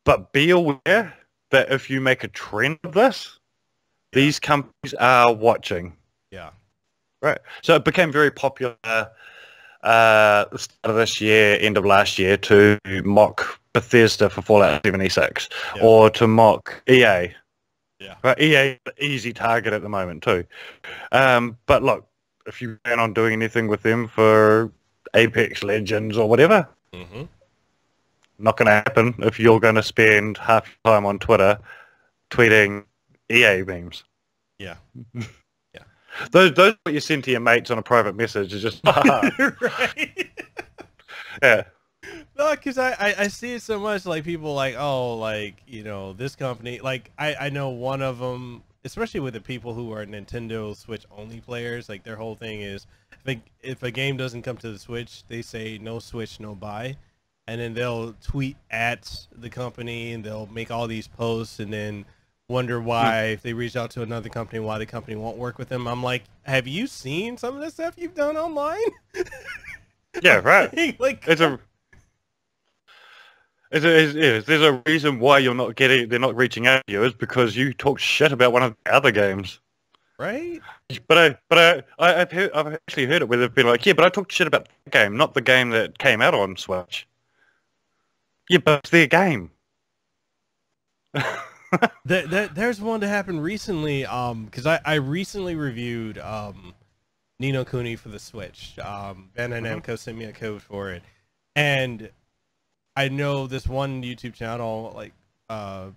But be aware that if you make a trend of this, these companies are watching. Yeah. Right. So it became very popular the start of this year, end of last year, to mock Bethesda for Fallout 76, or to mock EA. Yeah. Right, EA, easy target at the moment too. But look, if you plan on doing anything with them for Apex Legends or whatever, not going to happen if you're going to spend half your time on Twitter tweeting EA memes. Yeah. Those are what you send to your mates on a private message is just right. Yeah. No, because I see it so much, like people like, oh, like, you know, this company, like I know one of them, especially with the people who are Nintendo Switch only players, like their whole thing is if a game doesn't come to the Switch, they say no Switch, no buy, and then they'll tweet at the company and they'll make all these posts, and then wonder why if they reach out to another company, why the company won't work with them. I'm like, have you seen some of the stuff you've done online? Yeah, right. Like, there's a reason why they're not reaching out to you, is because you talk shit about one of the other games. right? I've actually heard it where they've been like, yeah, but I talked shit about the game, not the game that came out on Switch. Yeah, but it's their game. There's one that happened recently, because I recently reviewed Ni no Kuni for the Switch. Bandai Namco sent me a code for it, and I know this one YouTube channel, like, I'm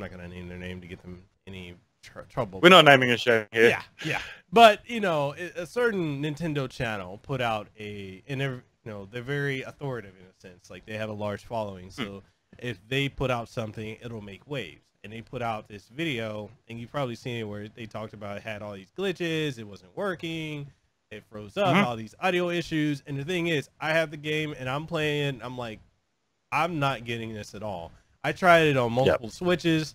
not gonna name their name to get them any trouble. We're not naming a show here. Yeah. But you know, a certain Nintendo channel put out they're very authoritative in a sense. Like, they have a large following, so if they put out something, it'll make waves. And they put out this video, and you've probably seen it, where they talked about it had all these glitches, it wasn't working, it froze up, all these audio issues. And the thing is, I have the game and I'm playing, I'm like, I'm not getting this at all. I tried it on multiple Switches.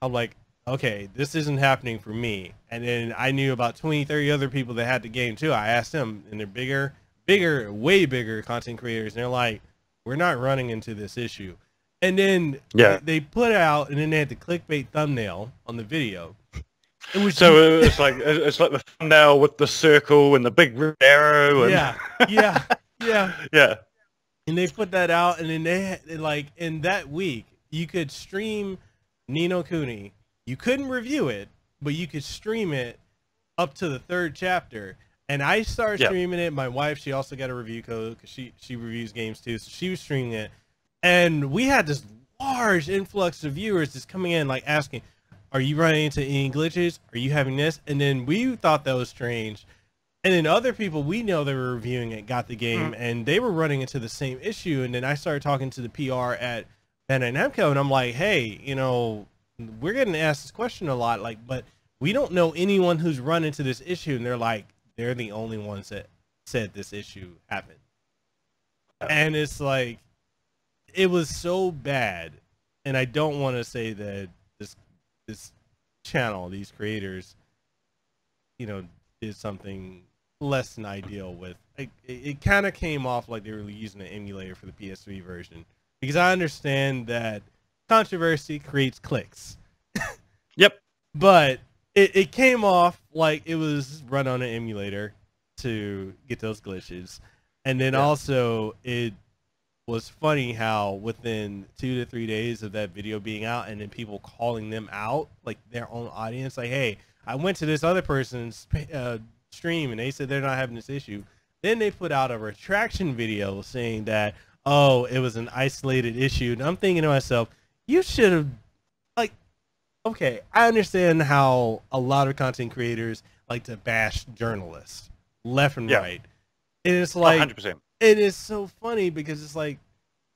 I'm like, okay, this isn't happening for me. And then I knew about 20, 30 other people that had the game too. I asked them, and they're way bigger content creators. And they're like, we're not running into this issue. And then they put out, and then they had the clickbait thumbnail on the video. It's like the thumbnail with the circle and the big red arrow. And... yeah. And they put that out, and then they like, in that week, you could stream Ni no Kuni. You couldn't review it, but you could stream it up to the 3rd chapter. And I started streaming it. My wife, she also got a review code because she reviews games too, so she was streaming it. And we had this large influx of viewers just coming in, like, asking, are you running into any glitches? Are you having this? And then we thought that was strange. And then other people we know that were reviewing it got the game, and they were running into the same issue. And then I started talking to the PR at Bandai Namco, and I'm like, hey, you know, we're getting asked this question a lot, like, but we don't know anyone who's run into this issue. And they're like, they're the only ones that said this issue happened. And it's like, it was so bad. And I don't want to say that this channel, these creators, you know, did something less than ideal with it kind of came off like they were using an emulator for the PS3 version, because I understand that controversy creates clicks. Yep. But it came off like it was run on an emulator to get those glitches. And then also it was funny how within 2 to 3 days of that video being out, and then people calling them out, like their own audience, like, hey, I went to this other person's stream and they said they're not having this issue. Then they put out a retraction video saying that, oh, it was an isolated issue. And I'm thinking to myself, you should have, like, okay, I understand how a lot of content creators like to bash journalists left and right. And it's like, 100%. It is so funny because it's like,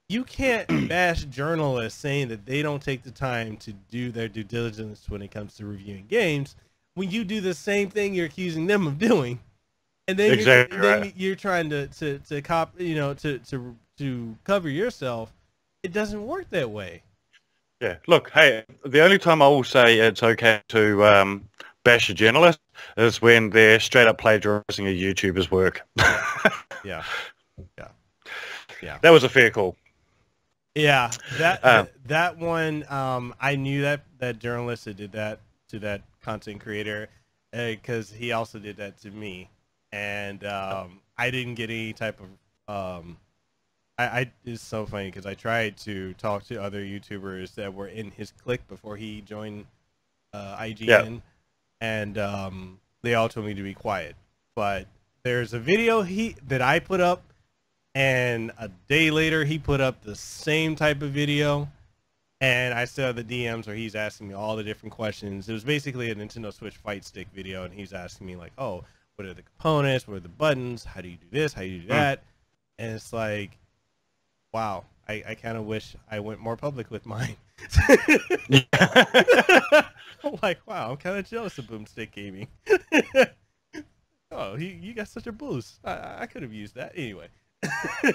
you can't bash journalists saying that they don't take the time to do their due diligence when it comes to reviewing games, when you do the same thing you're accusing them of doing. And then you're trying to cover yourself. It doesn't work that way. Yeah, look, hey, the only time I will say it's okay to bash a journalist is when they're straight up plagiarizing a YouTuber's work. Yeah. That was a fair call. Yeah, that one, I knew that journalist that did that to that content creator, because he also did that to me, and I didn't get any type of it's so funny because I tried to talk to other YouTubers that were in his clique before he joined IGN, and they all told me to be quiet. But there's a video that I put up, and a day later he put up the same type of video, and I still have the DMs where he's asking me all the different questions. It was basically a Nintendo Switch fight stick video, and he's asking me like, oh, what are the components, what are the buttons, how do you do this, how do you do that? And it's like, wow, I kind of wish I went more public with mine. I'm like, wow, I'm kind of jealous of Boomstick Gaming. Oh, you got such a boost. I could have used that anyway.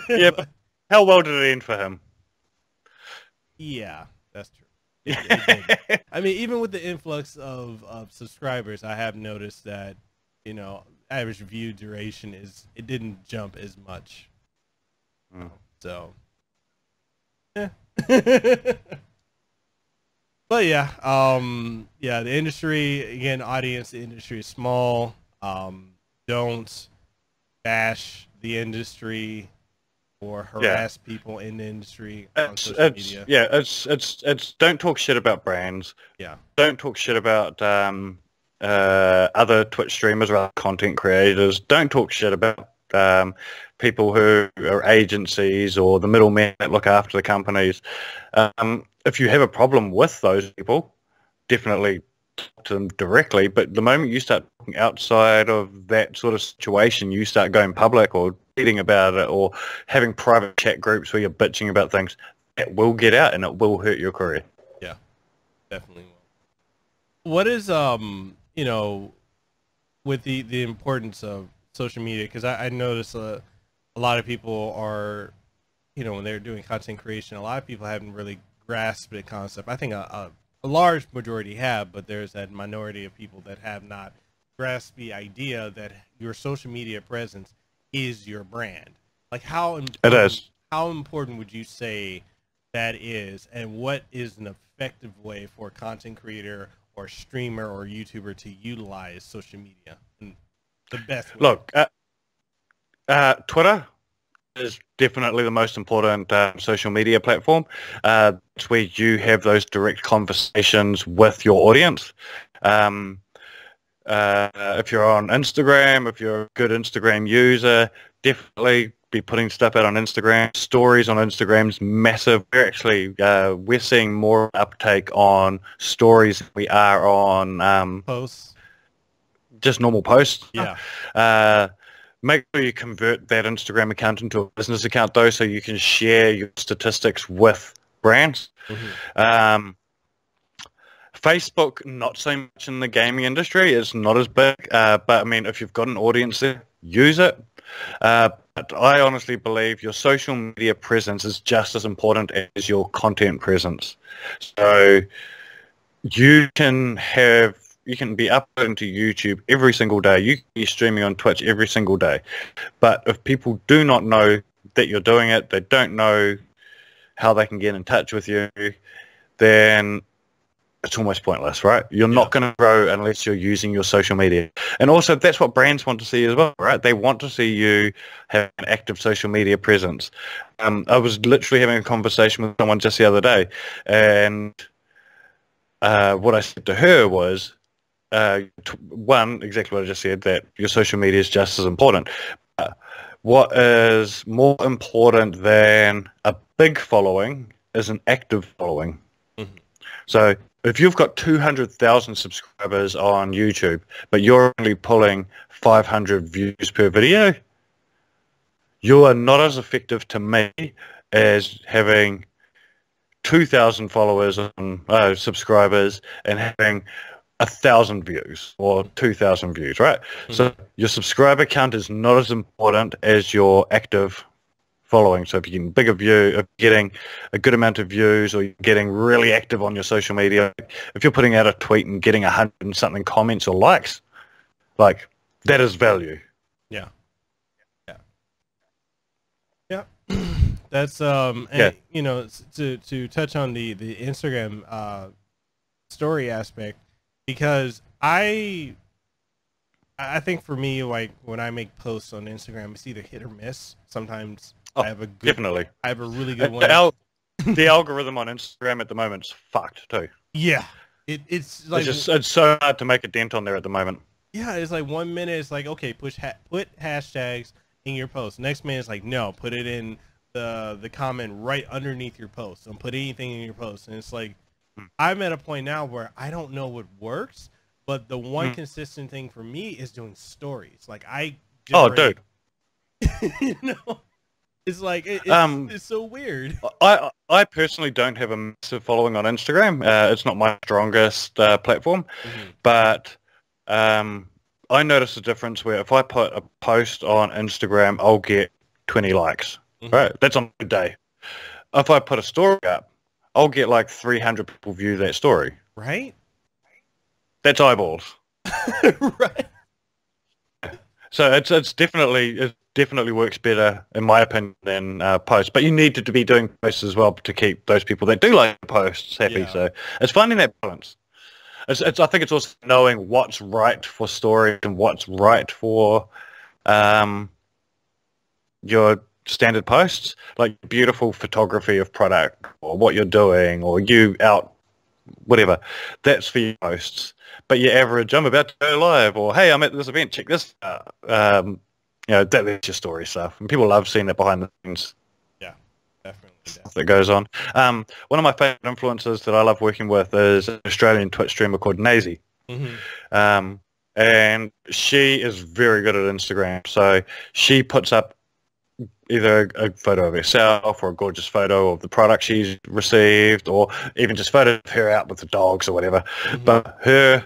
Yeah, but how well did it end for him? Yeah, that's true. It did. I mean, even with the influx of subscribers, I have noticed that, average view duration it didn't jump as much. So, yeah. But yeah, the industry, again, the industry is small. Don't bash the industry or harass people in the industry on social media. Yeah, it's don't talk shit about brands. Yeah. Don't talk shit about other Twitch streamers or other content creators. Don't talk shit about people who are agencies or the middlemen that look after the companies. If you have a problem with those people, definitely talk to them directly. But the moment you start talking outside of that sort of situation, you start going public or tweeting about it or having private chat groups where you're bitching about things, it will get out and it will hurt your career. Yeah, definitely will. What is, with the importance of social media, because I notice a lot of people are, when they're doing content creation, a lot of people haven't really grasped the concept. I think a large majority have, but there's that minority of people that have not grasped the idea that your social media presence is your brand. Like how important would you say that is, and what is an effective way for a content creator or streamer or YouTuber to utilize social media? The best way. Look, Twitter is definitely the most important social media platform. It's where you have those direct conversations with your audience. If you're on Instagram, if you're a good Instagram user, definitely be putting stuff out on Instagram. Stories on Instagram's massive. We're seeing more uptake on stories than we are on Posts. Just normal posts. Yeah. Make sure you convert that Instagram account into a business account, though, so you can share your statistics with brands. Mm-hmm. Facebook, not so much in the gaming industry. It's not as big. But, I mean, if you've got an audience there, use it. But I honestly believe your social media presence is just as important as your content presence. So you can be uploading to YouTube every single day. You can be streaming on Twitch every single day. But if people do not know that you're doing it, they don't know how they can get in touch with you, then it's almost pointless, right? You're not going to grow unless you're using your social media. And also, that's what brands want to see as well, right? They want to see you have an active social media presence. I was literally having a conversation with someone just the other day, and what I said to her was, one, exactly what I just said, that your social media is just as important. What is more important than a big following is an active following. Mm-hmm. So if you've got 200,000 subscribers on YouTube, but you're only pulling 500 views per video, you are not as effective to me as having 2,000 followers on subscribers and having 1,000 views or 2,000 views, right? Mm-hmm. So your subscriber count is not as important as your active following. So if you're getting bigger view, if you're getting a good amount of views, or you're getting really active on your social media, if you're putting out a tweet and getting 100 and something comments or likes, like, that is value. Yeah. That's and, to touch on the Instagram story aspect, because I think for me, like, when I make posts on Instagram, it's either hit or miss. Sometimes I have a really good one. The algorithm on Instagram at the moment is fucked too. Yeah, it's like it's so hard to make a dent on there at the moment. Yeah, it's like 1 minute it's like, okay, put hashtags in your post. Next minute it's like, no, put it in the comment right underneath your post. Don't put anything in your post. And it's like, I'm at a point now where I don't know what works, but the one consistent thing for me is doing stories. Like, dude. It's like it's so weird. I personally don't have a massive following on Instagram. It's not my strongest platform, but I notice a difference where if I put a post on Instagram, I'll get 20 likes. Right, that's on a good day. If I put a story up, I'll get like 300 people view that story. Right? That's eyeballs. Right. So it definitely works better in my opinion than posts. But you need to be doing posts as well to keep those people that do like posts happy. Yeah. So it's finding that balance. I think it's also knowing what's right for stories and what's right for your standard posts, like beautiful photography of product or what you're doing or you out, whatever. That's for your posts. But your average, I'm about to go live, or hey, I'm at this event, check this out. That's your story stuff. And people love seeing that behind the scenes. Yeah, definitely. That goes on. One of my favorite influencers that I love working with is an Australian Twitch streamer called Nazy. Mm-hmm. And she is very good at Instagram. So she puts up either a photo of herself or a gorgeous photo of the product she's received, or even just photos of her out with the dogs or whatever. Mm-hmm. But her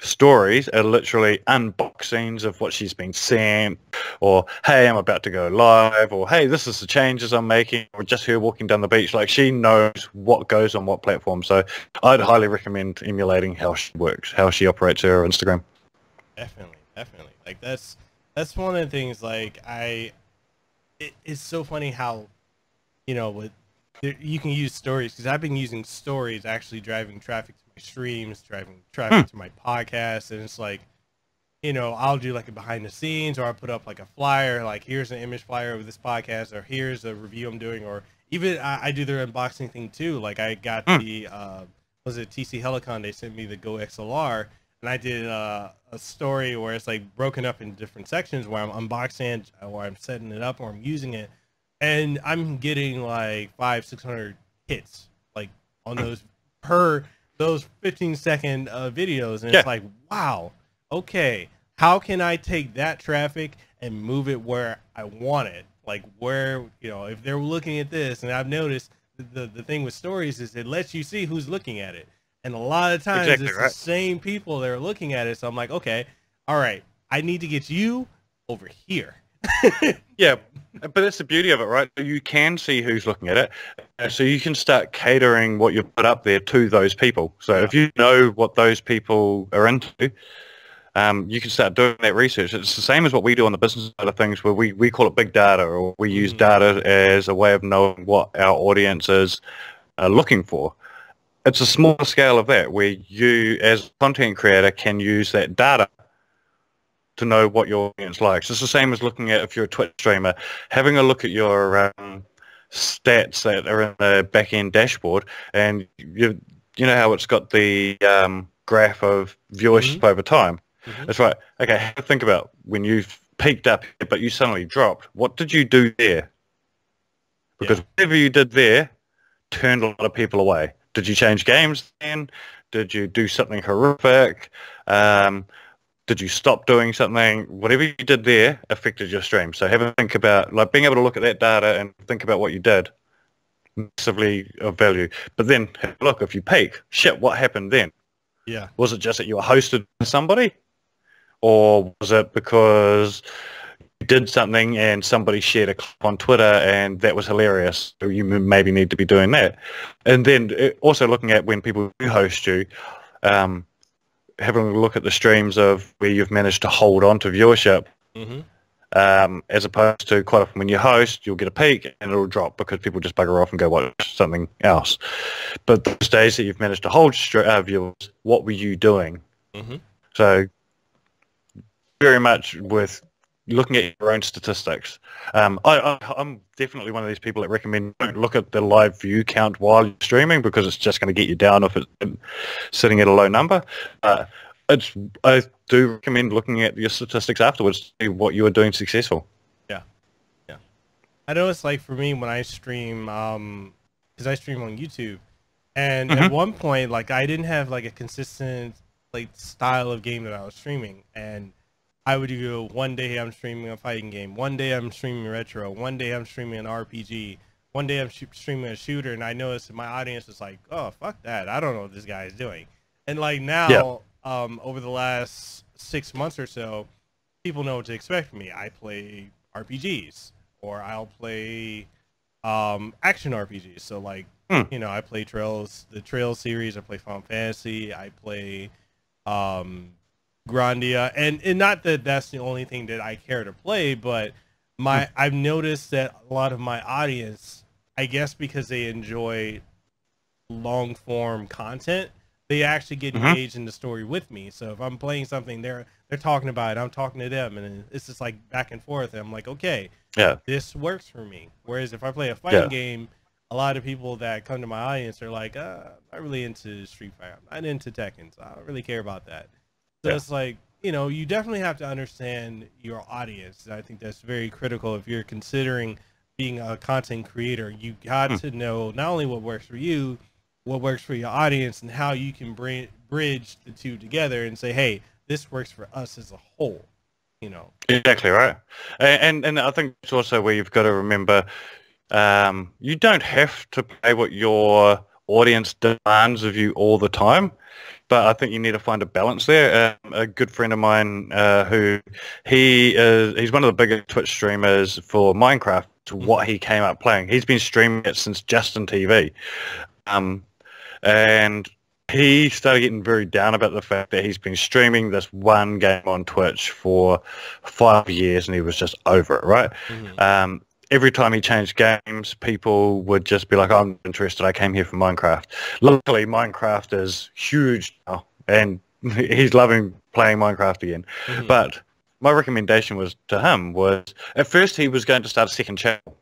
stories are literally unboxings of what she's been sent, or hey, I'm about to go live, or hey, this is the changes I'm making, or just her walking down the beach. Like, she knows what goes on what platform. So I'd highly recommend emulating how she works, how she operates her Instagram. Definitely. Like that's one of the things. Like it's so funny how, you can use stories, because I've been using stories actually driving traffic to my streams, driving traffic to my podcast, and it's like, I'll do like a behind the scenes, or I'll put up like a flyer, like here's an image flyer of this podcast, or here's a review I'm doing, or even I do their unboxing thing too. Like I got the was it TC Helicon? They sent me the Go XLR, and I did a story where it's like broken up in different sections where I'm unboxing, or I'm setting it up, or I'm using it, and I'm getting like 500-600 hits like on those 15-second videos, and it's like, wow, okay, how can I take that traffic and move it where I want it? Like where, if they're looking at this, and I've noticed the thing with stories is it lets you see who's looking at it. And a lot of times it's the same people that are looking at it. So I'm like, okay, all right, I need to get you over here. Yeah, but that's the beauty of it, right? You can see who's looking at it. So you can start catering what you put up there to those people. So if you know what those people are into, you can start doing that research. It's the same as what we do on the business side of things, where we call it big data, or we use data as a way of knowing what our audiences are looking for. It's a small scale of that, where you, as a content creator, can use that data to know what your audience likes. It's the same as looking at, if you're a Twitch streamer, having a look at your stats that are in the back-end dashboard, and you know how it's got the graph of viewership over time. It's right. Okay, think about when you've peaked up, but you suddenly dropped. What did you do there? Because whatever you did there turned a lot of people away. Did you change games then? Did you do something horrific? Did you stop doing something? Whatever you did there affected your stream. So have a think about, like, being able to look at that data and think about what you did. Massively of value. But then, look, if you peak, shit, what happened then? Yeah. Was it just that you were hosted by somebody? Or was it because you did something and somebody shared a clip on Twitter and that was hilarious? So you maybe need to be doing that. And then also looking at when people do host you, having a look at the streams of where you've managed to hold on to viewership, as opposed to quite often when you host, you'll get a peak and it'll drop because people just bugger off and go watch something else. But those days that you've managed to hold viewers, what were you doing? So very much with looking at your own statistics. I'm definitely one of these people that recommend don't look at the live view count while you're streaming, because it's just going to get you down if it's sitting at a low number. I do recommend looking at your statistics afterwards to see what you are doing successful. Yeah. I know it's like for me when I stream, because I stream on YouTube, and at one point, like, I didn't have like a consistent like style of game that I was streaming, and I would go, one day I'm streaming a fighting game, one day I'm streaming retro, one day I'm streaming an RPG, one day I'm streaming a shooter, and I noticed my audience is like, oh, fuck that, I don't know what this guy is doing. And like now, over the last 6 months or so, people know what to expect from me. I play RPGs, or I'll play action RPGs. So like You know, I play the Trails series. I play Final Fantasy. I play Grandia, and not that that's the only thing that I care to play, but I've noticed that a lot of my audience, I guess because they enjoy long form content, they actually get engaged in the story with me. So if I'm playing something, they're talking about it, I'm talking to them, and it's just like back and forth. And I'm like, okay, this works for me. Whereas if I play a fighting game, a lot of people that come to my audience are like, I'm not really into Street Fighter, I'm not into Tekken, so I don't really care about that. So it's like, you know, you definitely have to understand your audience. And I think that's very critical if you're considering being a content creator. You got to know not only what works for you, what works for your audience, and how you can bridge the two together and say, hey, this works for us as a whole. You know, exactly right. And I think it's also where you've got to remember, you don't have to play what your audience demands of you all the time, but I think you need to find a balance there. A good friend of mine, he's one of the biggest Twitch streamers for Minecraft. To what he came up playing, he's been streaming it since Justin TV, and he started getting very down about the fact that he's been streaming this one game on Twitch for 5 years, and he was just over it. Right. Every time he changed games, people would just be like, I'm interested, I came here for Minecraft. Luckily, Minecraft is huge now, and he's loving playing Minecraft again. But my recommendation to him was, at first he was going to start a second channel,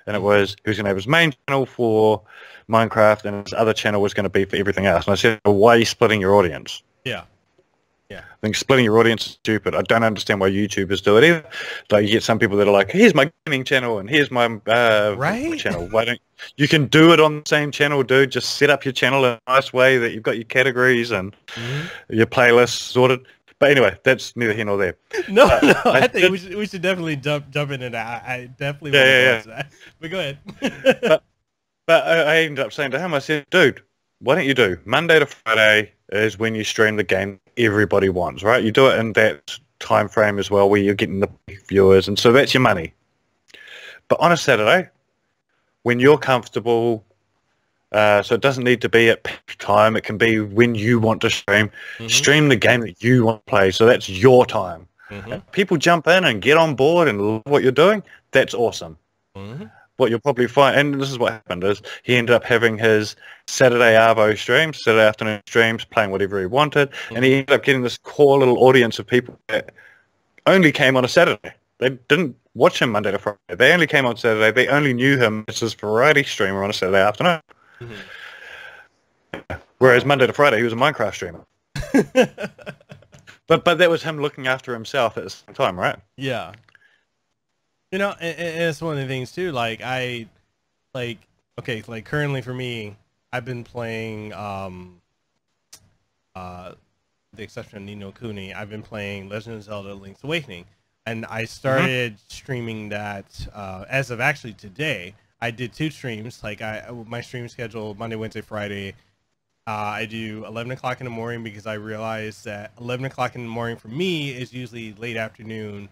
and he was going to have his main channel for Minecraft, and his other channel was going to be for everything else. And I said, well, why are you splitting your audience? I think splitting your audience is stupid. I don't understand why YouTubers do it either. Like, you get some people that are like, here's my gaming channel and here's my channel. Why don't you can do it on the same channel, dude? Just set up your channel in a nice way that you've got your categories and your playlists sorted. But anyway, that's neither here nor there. No, I think we should definitely jump into that. I definitely want to watch that. But go ahead. but I ended up saying to him, I said, dude, why don't you do Monday to Friday is when you stream the game everybody wants, right? You do it in that time frame as well where you're getting the viewers, and so that's your money. But on a Saturday, when you're comfortable, so it doesn't need to be at peak time, it can be when you want to stream the game that you want to play, so that's your time. People jump in and get on board and love what you're doing, that's awesome. What you'll probably find, and this is what happened, is he ended up having his Saturday Arvo streams, Saturday afternoon streams, playing whatever he wanted, and he ended up getting this core little audience of people that only came on a Saturday. They didn't watch him Monday to Friday. They only came on Saturday. They only knew him as his variety streamer on a Saturday afternoon. Whereas Monday to Friday, he was a Minecraft streamer. But that was him looking after himself at the same time, right? Yeah. You know, and it's one of the things too, like currently for me, I've been playing, the exception of Ni no Kuni, I've been playing Legend of Zelda Link's Awakening, and I started streaming that, as of actually today. I did 2 streams, like my stream schedule, Monday, Wednesday, Friday, I do 11 o'clock in the morning because I realized that 11 o'clock in the morning for me is usually late afternoon,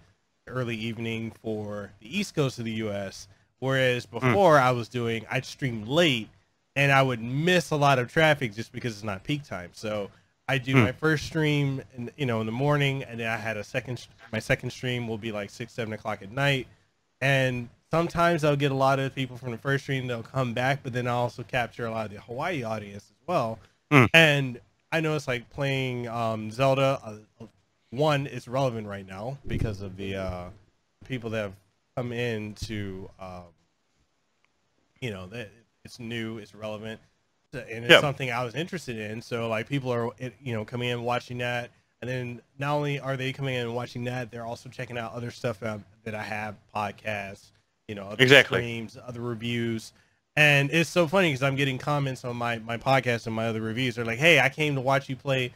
early evening for the East Coast of the US, whereas before I'd stream late and I would miss a lot of traffic just because it's not peak time. So I do my first stream in the morning, and then I had my second stream will be like 6-7 o'clock at night, and sometimes I'll get a lot of people from the first stream, they'll come back, but then I also capture a lot of the Hawaii audience as well. And I know it's like playing Zelda, one, it's relevant right now because of the people that have come in to, that it's new, it's relevant, and it's something I was interested in. So like people are, coming in watching that, and then not only are they coming in and watching that, they're also checking out other stuff that I have, podcasts, other streams, other reviews. And it's so funny because I'm getting comments on my podcast and my other reviews. They're like, hey, I came to watch you play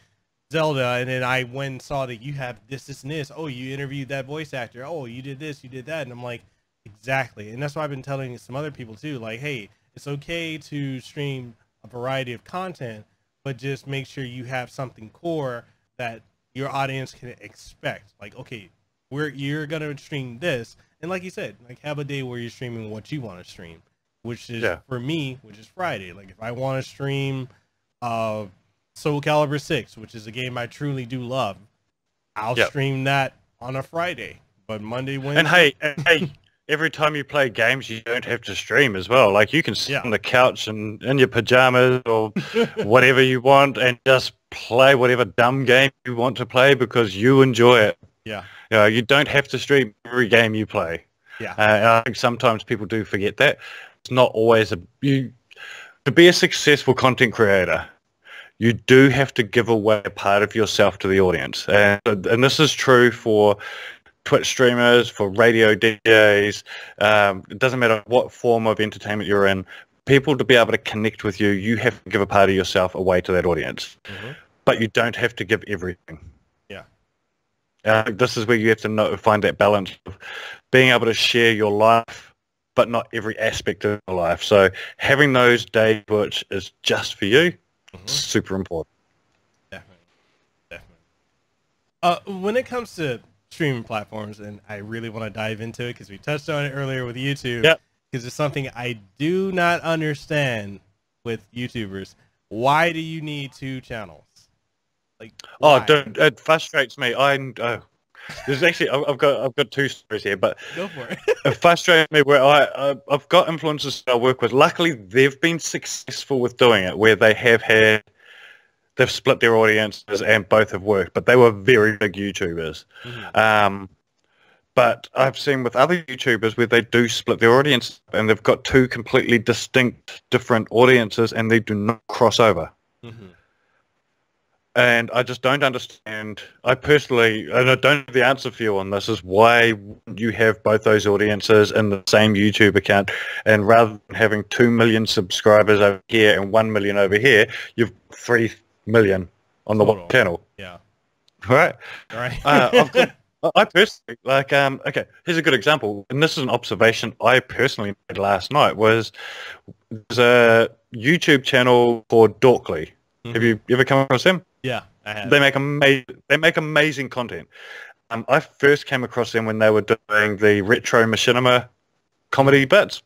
Zelda, and then I went and saw that you have this, and this. Oh, you interviewed that voice actor. Oh, you did this, you did that. And I'm like, exactly. And that's why I've been telling some other people too, like, hey, it's okay to stream a variety of content, but just make sure you have something core that your audience can expect. Like, okay, you're gonna stream this, and like you said, like have a day where you're streaming what you want to stream. which is for me, which is Friday. Like if I want to stream Soul Calibur 6, which is a game I truly do love, I'll stream that on a Friday. But Monday, Wednesday... And hey, every time you play games, you don't have to stream as well. Like you can sit on the couch and in your pajamas or whatever you want and just play whatever dumb game you want to play because you enjoy it. Yeah. You know, you don't have to stream every game you play. Yeah. I think sometimes people do forget that. It's not always to be a successful content creator, you do have to give away a part of yourself to the audience. And this is true for Twitch streamers, for radio DJs. It doesn't matter what form of entertainment you're in. People to be able to connect with you, you have to give a part of yourself away to that audience. But you don't have to give everything. Yeah. This is where you have to find that balance of being able to share your life, but not every aspect of your life. So having those days which is just for you, super important. Definitely. When it comes to streaming platforms, and I really want to dive into it because we touched on it earlier with YouTube, because it's something I do not understand with YouTubers. Why do you need 2 channels? Like, dude, it frustrates me. There's actually I've got 2 stories here, but go for it. It frustrates me where I've got influencers that I work with. Luckily, they've been successful with doing it, where they've split their audiences and both have worked, but they were very big YouTubers. But I've seen with other YouTubers where they do split their audience and they've got 2 completely distinct, different audiences and they do not cross over. And I just don't understand. I personally, and I don't have the answer for you on this, is why you have both those audiences in the same YouTube account, and rather than having 2 million subscribers over here and 1 million over here, you've 3 million on the one channel. Yeah. Right? Right. I personally, like, okay, here's a good example, and this is an observation I personally made last night, was there's a YouTube channel called Dorkly. Have you ever come across them? Yeah, I have. They make amazing content. I first came across them when they were doing the retro machinima comedy bits,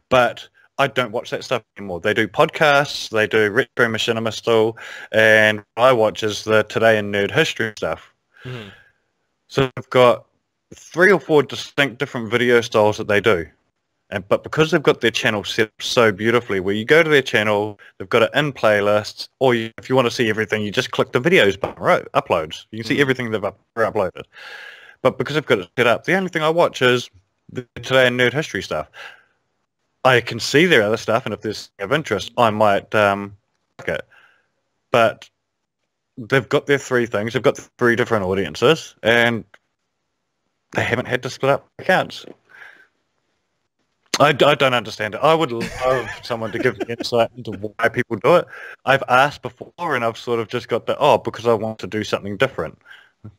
but I don't watch that stuff anymore. They do podcasts, they do retro machinima still, and what I watch is the today in nerd history stuff. So they've got 3 or 4 distinct different video styles that they do. But because they've got their channel set up so beautifully, where you go to their channel, they've got it in playlists, or if you want to see everything, you just click the videos button, right? Uploads. You can see everything they've uploaded. But because I've got it set up, the only thing I watch is the Today in Nerd History stuff. I can see their other stuff, and if there's of interest, I might look it. But they've got their 3 things. They've got 3 different audiences, and they haven't had to split up accounts. I don't understand it. I would love someone to give me insight into why people do it. I've asked before, and I've sort of just got the, because I want to do something different.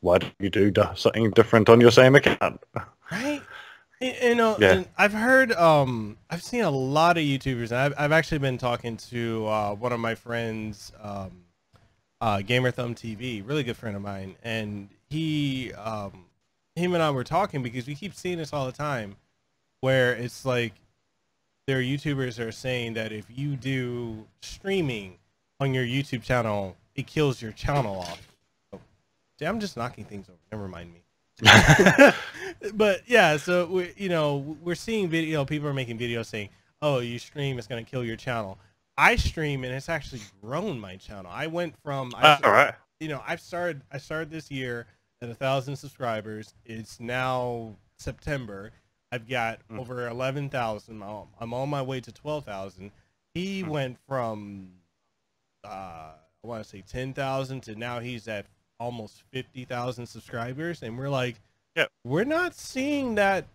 Why do you do something different on your same account? Right? You know, and I've heard, I've seen a lot of YouTubers, and I've actually been talking to one of my friends, Gamer Thumb TV, really good friend of mine, and him and I were talking because we keep seeing this all the time, where it's like there are YouTubers that are saying that if you do streaming on your YouTube channel, it kills your channel off. Oh, see, I'm just knocking things over. Never mind me. But yeah, so we're seeing video. People are making videos saying, "Oh, you stream, it's gonna kill your channel." I stream, and it's actually grown my channel. I went from all right. I started this year at 1,000 subscribers. It's now September. I've got over 11,000. I'm on my way to 12,000. He went from, I want to say 10,000 to now he's at almost 50,000 subscribers. And we're like, we're not seeing that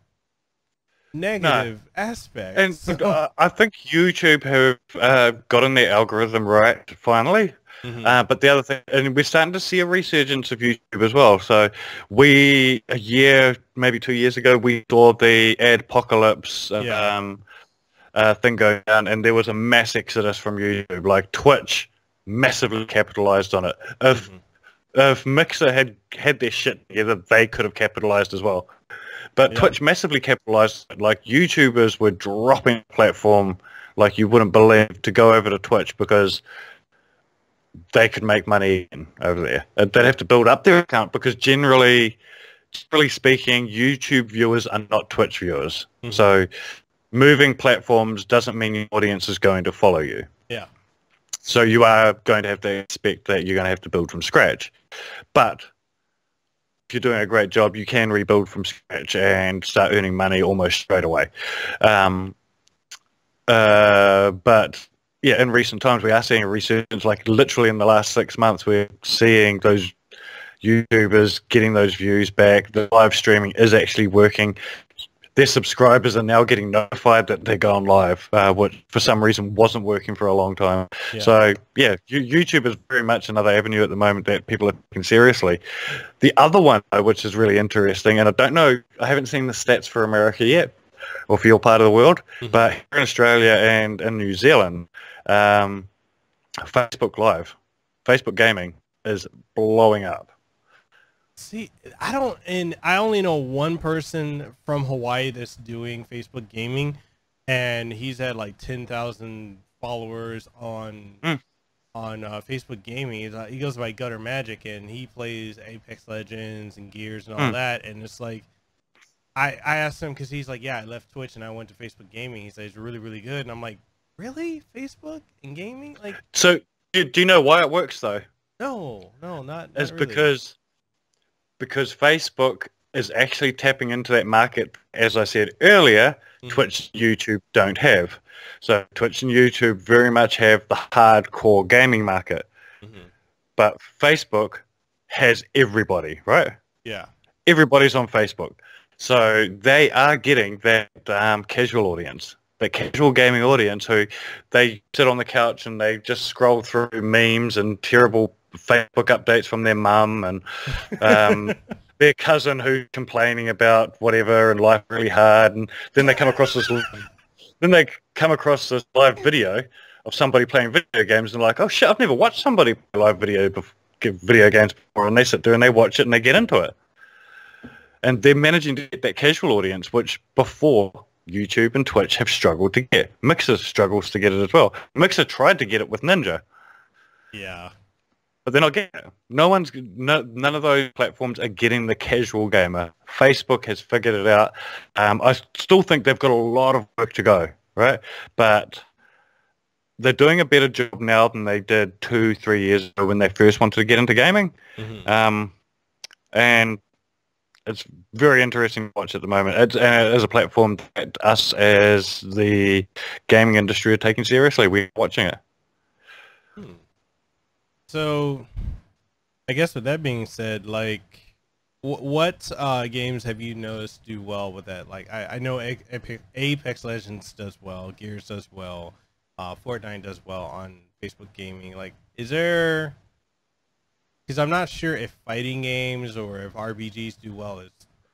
negative aspect. And so, I think YouTube have gotten their algorithm right finally. But the other thing, and we're starting to see a resurgence of YouTube as well. So a year, maybe 2 years ago, we saw the adpocalypse thing go down, and there was a mass exodus from YouTube. Like Twitch massively capitalized on it. If Mixer had their shit together, they could have capitalized as well. But Twitch massively capitalized. Like YouTubers were dropping the platform like you wouldn't believe to go over to Twitch because they could make money over there. They'd have to build up their account because generally speaking, YouTube viewers are not Twitch viewers. Mm-hmm. So moving platforms doesn't mean your audience is going to follow you. Yeah. So you are going to have to expect that you're going to have to build from scratch. But if you're doing a great job, you can rebuild from scratch and start earning money almost straight away. But yeah, in recent times, we are seeing a resurgence. Like literally in the last 6 months, we're seeing those YouTubers getting those views back. The live streaming is actually working. Their subscribers are now getting notified that they're going live, which for some reason wasn't working for a long time. Yeah. So yeah, YouTube is very much another avenue at the moment that people are taking seriously. The other one, which is really interesting, and I don't know, I haven't seen the stats for America yet, or for your part of the world, but here in Australia and in New Zealand, Facebook Live, Facebook Gaming is blowing up. See, I only know one person from Hawaii that's doing Facebook Gaming, and he's had like 10,000 followers on Facebook Gaming. He goes by Gutter Magic, and he plays Apex Legends and Gears and all that. And it's like, I asked him because he's like, yeah, I left Twitch and I went to Facebook Gaming. He says it's really, really good, and I'm like, really, Facebook and gaming? Like, so do you know why it works though? No, not it's really. Because Facebook is actually tapping into that market, as I said earlier, Twitch and YouTube don't have. So Twitch and YouTube very much have the hardcore gaming market. But Facebook has everybody, right? Yeah. Everybody's on Facebook. So they are getting that casual audience, that casual gaming audience who they sit on the couch and they just scroll through memes and terrible Facebook updates from their mum and their cousin who's complaining about whatever and life really hard, and then they come across this live video of somebody playing video games and like, oh shit, I've never watched somebody play live video games before, and they sit there and they watch it and they get into it, and they're managing to get that casual audience, which before YouTube and Twitch have struggled to get. Mixer struggles to get it as well. Mixer tried to get it with Ninja. Yeah. But they're not getting it. None of those platforms are getting the casual gamer. Facebook has figured it out. I still think they've got a lot of work to go, right? But they're doing a better job now than they did 2-3 years ago when they first wanted to get into gaming. And it's very interesting to watch at the moment. It's as a platform that us as the gaming industry are taking seriously. We're watching it. So, I guess with that being said, like, what games have you noticed do well with that? Like, I know Apex Legends does well, Gears does well, Fortnite does well on Facebook Gaming. Like, is there... Because I'm not sure if fighting games or if RPGs do well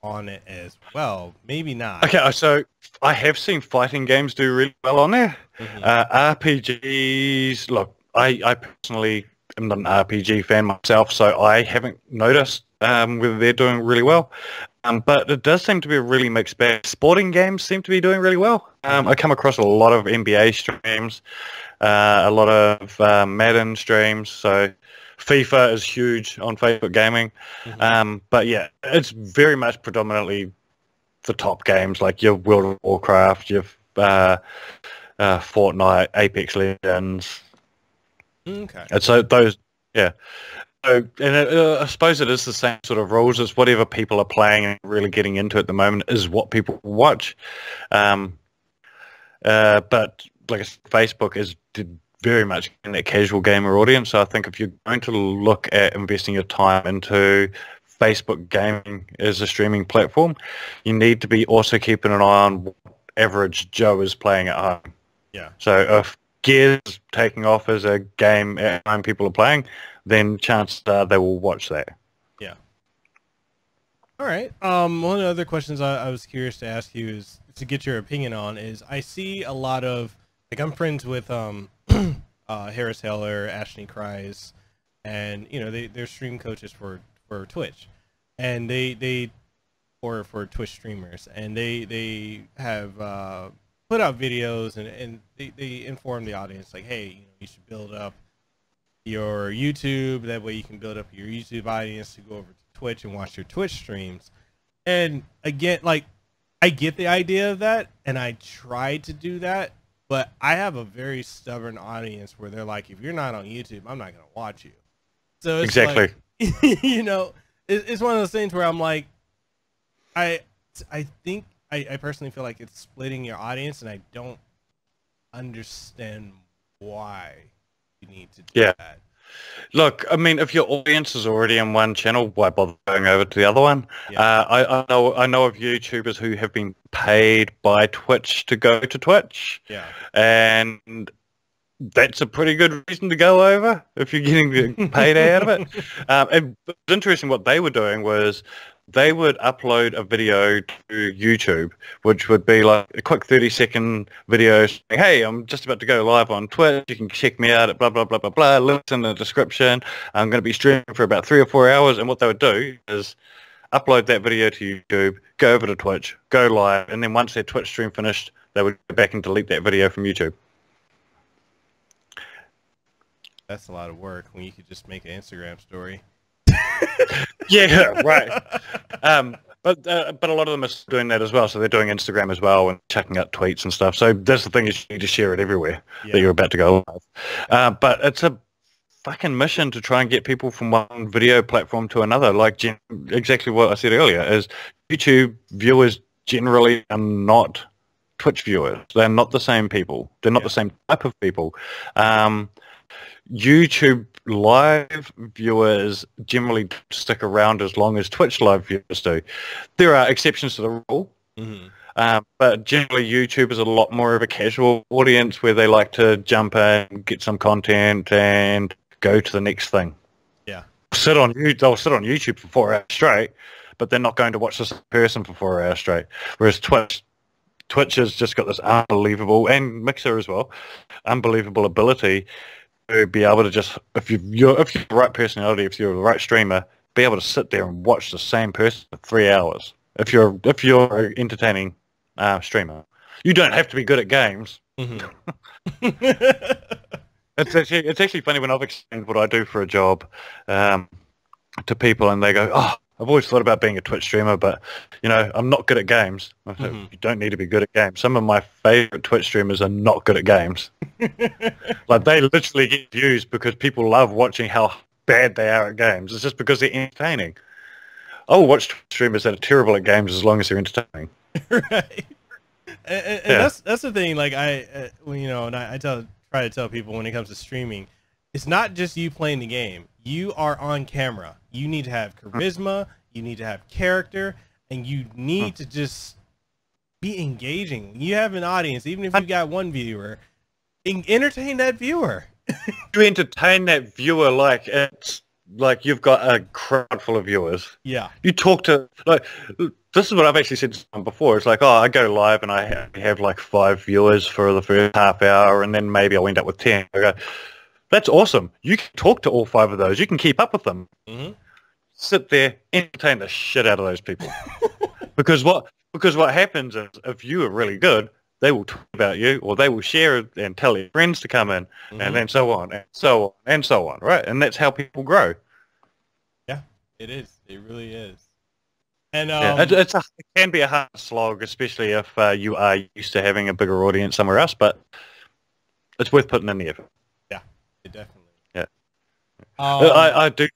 on it as well. Maybe not. Okay, so I have seen fighting games do really well on there. RPGs, look, I personally... I'm not an RPG fan myself, so I haven't noticed whether they're doing really well. But it does seem to be a really mixed bag. Sporting games seem to be doing really well. I come across a lot of NBA streams, a lot of Madden streams, so FIFA is huge on Facebook Gaming. But yeah, it's very much predominantly the top games, like your World of Warcraft, your Fortnite, Apex Legends. Okay. And so those, yeah. So, and I suppose it is the same sort of rules as whatever people are playing and really getting into at the moment is what people watch. But like I said, Facebook is very much in that casual gamer audience. So I think if you're going to look at investing your time into Facebook Gaming as a streaming platform, you need to be also keeping an eye on what average Joe is playing at home. Yeah. So if Gears is taking off as a game at home people are playing, then chances are they will watch that. Yeah. All right. One of the other questions I was curious to ask you is to get your opinion on is I see a lot of, like, I'm friends with Harris Heller, Ashley Cries, and you know they're stream coaches for Twitch, and they for Twitch streamers, and they have put out videos and they inform the audience like, hey, you know, you should build up your YouTube. That way you can build up your YouTube audience to go over to Twitch and watch your Twitch streams. And again, like, I get the idea of that, and I try to do that, but I have a very stubborn audience where they're like, if you're not on YouTube, I'm not going to watch you. So it's Exactly. like, you know, it's one of those things where I'm like, I think I personally feel like it's splitting your audience, and I don't understand why you need to do that. Look, I mean, if your audience is already in one channel, why bother going over to the other one? Yeah. I know of YouTubers who have been paid by Twitch to go to Twitch. Yeah. And that's a pretty good reason to go over if you're getting paid out of it. And it was interesting what they were doing was they would upload a video to YouTube, which would be like a quick 30-second video saying, hey, I'm just about to go live on Twitch. You can check me out at blah, blah, blah, blah, blah. Links in the description. I'm going to be streaming for about 3 or 4 hours. And what they would do is upload that video to YouTube, go over to Twitch, go live, and then once their Twitch stream finished, they would go back and delete that video from YouTube. That's a lot of work when you could just make an Instagram story. Yeah, right. But a lot of them are doing that as well. So they're doing Instagram as well and checking out tweets and stuff. So that's the thing, is you need to share it everywhere that you're about to go live. But it's a fucking mission to try and get people from one video platform to another. Like exactly what I said earlier is YouTube viewers generally are not Twitch viewers. They're not the same people. They're not the same type of people. YouTube live viewers generally stick around as long as Twitch live viewers do. There are exceptions to the rule, but generally YouTube is a lot more of a casual audience where they like to jump in, get some content, and go to the next thing. Yeah, they'll sit on YouTube for 4 hours straight, but they're not going to watch this person for 4 hours straight. Whereas Twitch has just got this unbelievable, and Mixer as well, unbelievable ability to be able to just, if you're the right personality, if you're the right streamer, be able to sit there and watch the same person for 3 hours. If you're an entertaining streamer, you don't have to be good at games. It's actually funny when I've explained what I do for a job to people, and they go, "Oh, I've always thought about being a Twitch streamer, but you know, I'm not good at games." I said, you don't need to be good at games. Some of my favorite Twitch streamers are not good at games. Like, they literally get views because people love watching how bad they are at games. It's just because they're entertaining. I will watch Twitch streamers that are terrible at games as long as they're entertaining. Right. And that's the thing. Like, you know, and I try to tell people when it comes to streaming, it's not just you playing the game. You are on camera. You need to have charisma. You need to have character, and you need to just be engaging. When you have an audience, even if you got one viewer, entertain that viewer. You entertain that viewer like it's like you've got a crowd full of viewers. Yeah. You talk to, like, this is what I've actually said to someone before. It's like, oh, I go live and I have like 5 viewers for the first half hour, and then maybe I'll end up with 10. I go, that's awesome. You can talk to all 5 of those. You can keep up with them. Sit there, entertain the shit out of those people. Because what happens is, if you are really good, they will talk about you, or they will share it and tell their friends to come in, and then so on, and so on, and so on, right? And that's how people grow. Yeah, it is. It really is. And it can be a hard slog, especially if you are used to having a bigger audience somewhere else, but it's worth putting in the effort. Yeah, it definitely. Yeah. I do.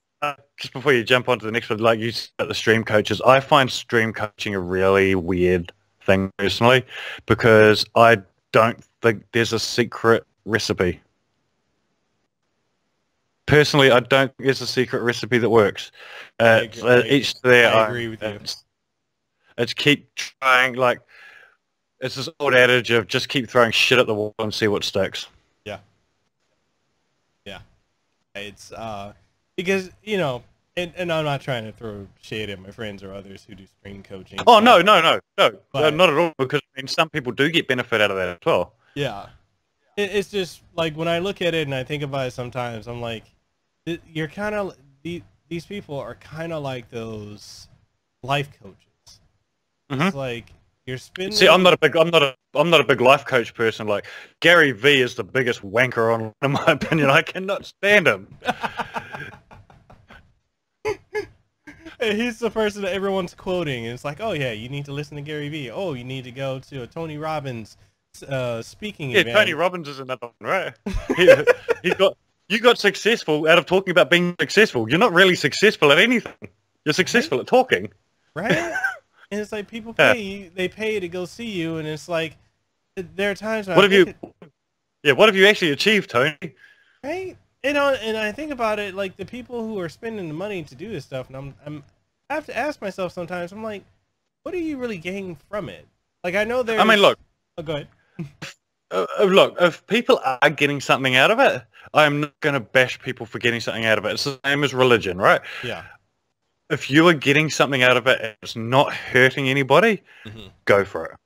Just before you jump onto the next one, like you said about the stream coaches, I find stream coaching a really weird thing personally, because I don't think there's a secret recipe. Personally, I don't think there's a secret recipe that works. Each to their own. I agree with you. It's keep trying, like, it's this old adage of just keep throwing shit at the wall and see what sticks. Yeah. Yeah. It's because, you know, and I'm not trying to throw shade at my friends or others who do stream coaching. Oh, no, not at all, because I mean, some people do get benefit out of that as well. Yeah. It's just, like, when I look at it and I think about it sometimes, I'm like, you're kind of, these people are kind of like those life coaches. It's like you're spending. See, I'm not a big life coach person. Like Gary V is the biggest wanker on, in my opinion. I cannot stand him. And he's the person that everyone's quoting, and it's like, oh yeah, you need to listen to Gary V. Oh, you need to go to a Tony Robbins speaking event. Tony Robbins is another one, right? You got successful out of talking about being successful. You're not really successful at anything. You're successful at talking. Right? And it's like people pay you, they pay to go see you, and it's like there are times when what have you actually achieved, Tony? Right? And I think about it, like the people who are spending the money to do this stuff, and I have to ask myself sometimes, I'm like, what are you really getting from it? Like I know there's... I mean, look. Oh, go ahead. Look, if people are getting something out of it, I'm not going to bash people for getting something out of it. It's the same as religion, right? Yeah. If you are getting something out of it and it's not hurting anybody, go for it.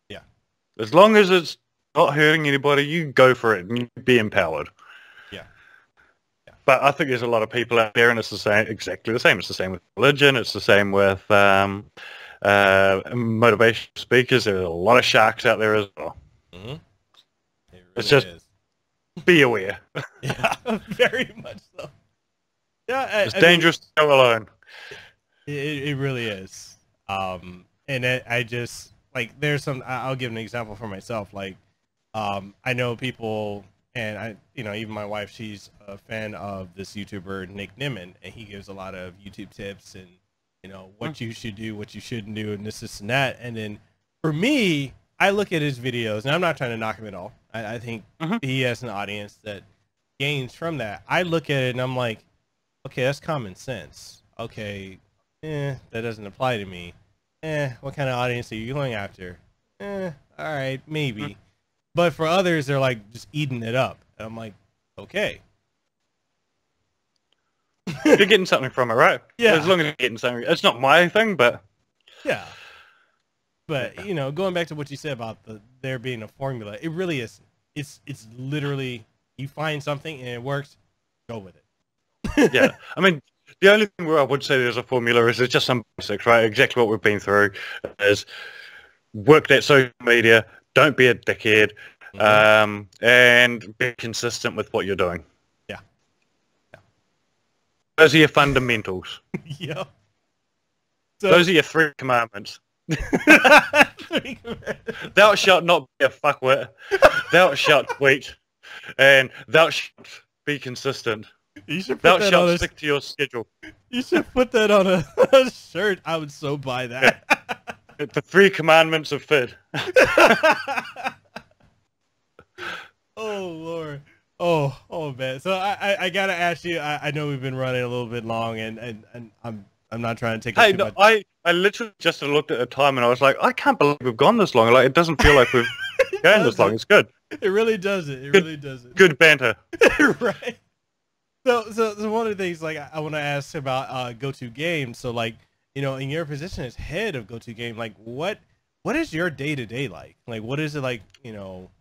Yeah. As long as it's not hurting anybody, you go for it and you be empowered. Yeah. But I think there's a lot of people out there, and it's the same, exactly the same. It's the same with religion. It's the same with motivational speakers. There's a lot of sharks out there as well. It really it's just be aware. Yeah, very much so. Yeah, it's dangerous to go alone. It really is. And I just like there's some. I'll give an example for myself. Like, I know people. And even my wife, she's a fan of this YouTuber, Nick Nimmin, and he gives a lot of YouTube tips and, what you should do, what you shouldn't do, and this and that. And then for me, I look at his videos, and I'm not trying to knock him at all. I think he has an audience that gains from that. I look at it and I'm like, okay, that's common sense. Okay, that doesn't apply to me. What kind of audience are you going after? All right, maybe. But for others, they're like just eating it up. And I'm like, okay. You're getting something from it, right? Yeah. As long as you're getting something. It's not my thing, but... Yeah. But, going back to what you said about there being a formula, it really is. It's literally, you find something and it works, go with it. Yeah. I mean, the only thing where I would say there's a formula is it's just some basics, right? Exactly what we've been through is work that social media, don't be a dickhead, and be consistent with what you're doing. Yeah. Those are your fundamentals. Yeah. So, those are your 3 commandments. Thou shalt not be a fuckwit. Thou shalt tweet. And thou shalt be consistent. Thou shalt stick to your schedule. You should put that on a shirt. I would so buy that. The 3 commandments of Phid. Oh Lord. Oh man. So I gotta ask you. I know we've been running a little bit long, and I'm not trying to take. Hey, no, I literally just looked at the time and I was like, I can't believe we've gone this long. Like, it doesn't feel like we've gone this long. It's good. It really doesn't. It really doesn't. Good banter. Right. So one of the things like I want to ask about GoTo Game. So like, in your position as head of GoTo Game, like what is your day-to-day like? Like what is it like, in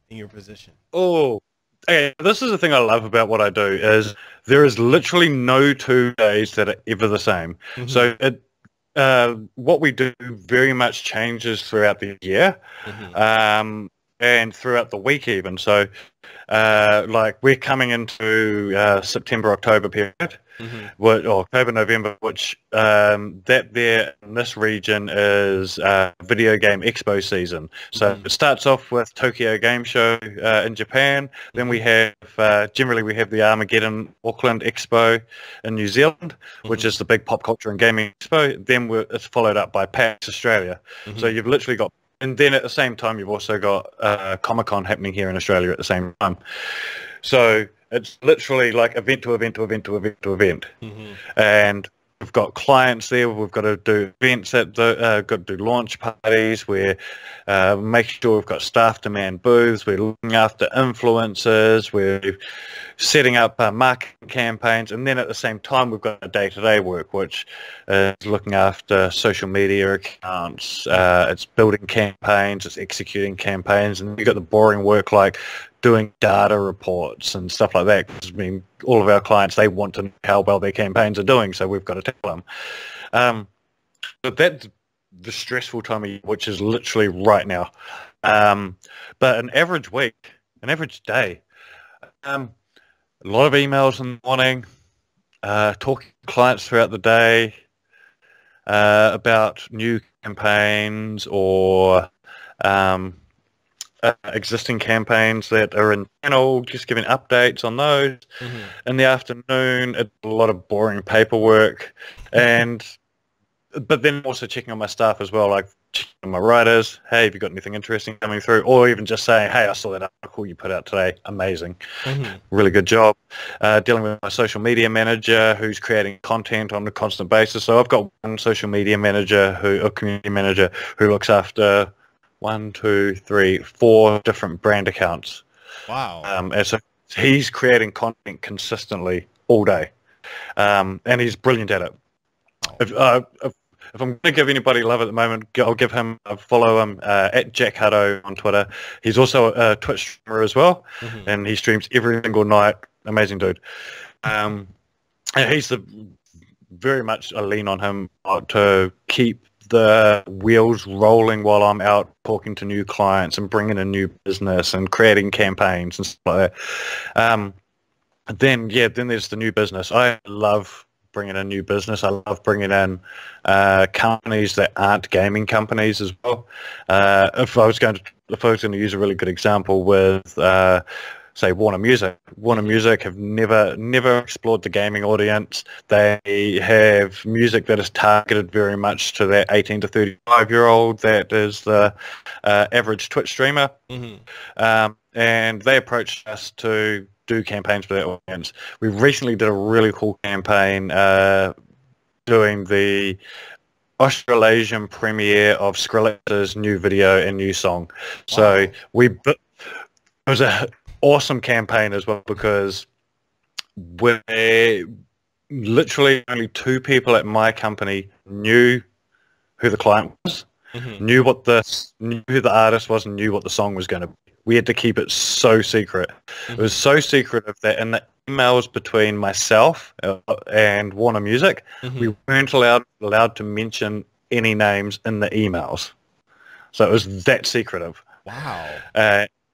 your position? Oh, okay. This is the thing I love about what I do is there is literally no 2 days that are ever the same. So what we do very much changes throughout the year, and throughout the week even. So like we're coming into September, October period, or October, November, which that there in this region is video game expo season. So it starts off with Tokyo Game Show in Japan. Then we have, generally we have the Armageddon Auckland Expo in New Zealand, which is the big pop culture and gaming expo. Then it's followed up by PAX Australia. So you've literally got, and then at the same time, you've also got Comic-Con happening here in Australia at the same time. So it's literally like event to event to event to event to event. And we've got clients there. We've got to do events at got to do launch parties. We're making sure we've got staff to man booths. We're looking after influencers. We're setting up marketing campaigns. And then at the same time, we've got a day-to-day work, which is looking after social media accounts. It's building campaigns. It's executing campaigns. And you've got the boring work like doing data reports and stuff like that. Because, I mean, all of our clients, they want to know how well their campaigns are doing, so we've got to tell them. But that's the stressful time of year, which is literally right now. But an average week, an average day, a lot of emails in the morning, talking to clients throughout the day about new campaigns or existing campaigns that are in channel, just giving updates on those. In the afternoon, a lot of boring paperwork, but then also checking on my staff as well, like checking on my writers. Hey, have you got anything interesting coming through? Or even just saying, hey, I saw that article you put out today. Amazing. Really good job. Dealing with my social media manager who's creating content on a constant basis. So I've got one social media manager a community manager who looks after 4 different brand accounts. Wow. And so he's creating content consistently all day. And he's brilliant at it. If I'm going to give anybody love at the moment, I'll give him a follow him at Jack Hutto on Twitter. He's also a Twitch streamer as well, and he streams every single night. Amazing dude. And he's very much a lean on him to keep the wheels rolling while I'm out talking to new clients and bringing in new business and creating campaigns and stuff like that. Then there's the new business. I love bringing in new business. I love bringing in companies that aren't gaming companies as well. If I was going to use a really good example with say Warner Music. Warner Music have never explored the gaming audience. They have music that is targeted very much to that 18 to 35-year-old that is the average Twitch streamer. And they approached us to do campaigns for that audience. We recently did a really cool campaign doing the Australasian premiere of Skrillex's new video and new song. Wow. So it was an awesome campaign as well because we're literally only 2 people at my company knew who the client was, knew who the artist was, and knew what the song was going to be. We had to keep it so secret. It was so secretive that in the emails between myself and Warner Music, we weren't allowed to mention any names in the emails. So it was that secretive. Wow.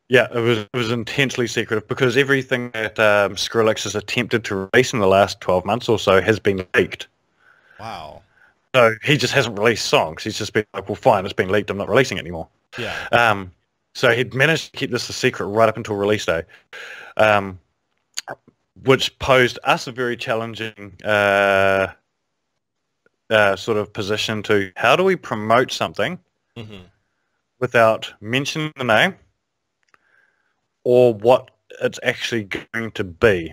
Yeah, it was intensely secretive because everything that Skrillex has attempted to release in the last 12 months or so has been leaked. Wow. So he just hasn't released songs. He's just been like, well, fine, it's been leaked. I'm not releasing it anymore. Yeah. So he'd managed to keep this a secret right up until release day, which posed us a very challenging sort of position to how do we promote something without mentioning the name or what it's actually going to be.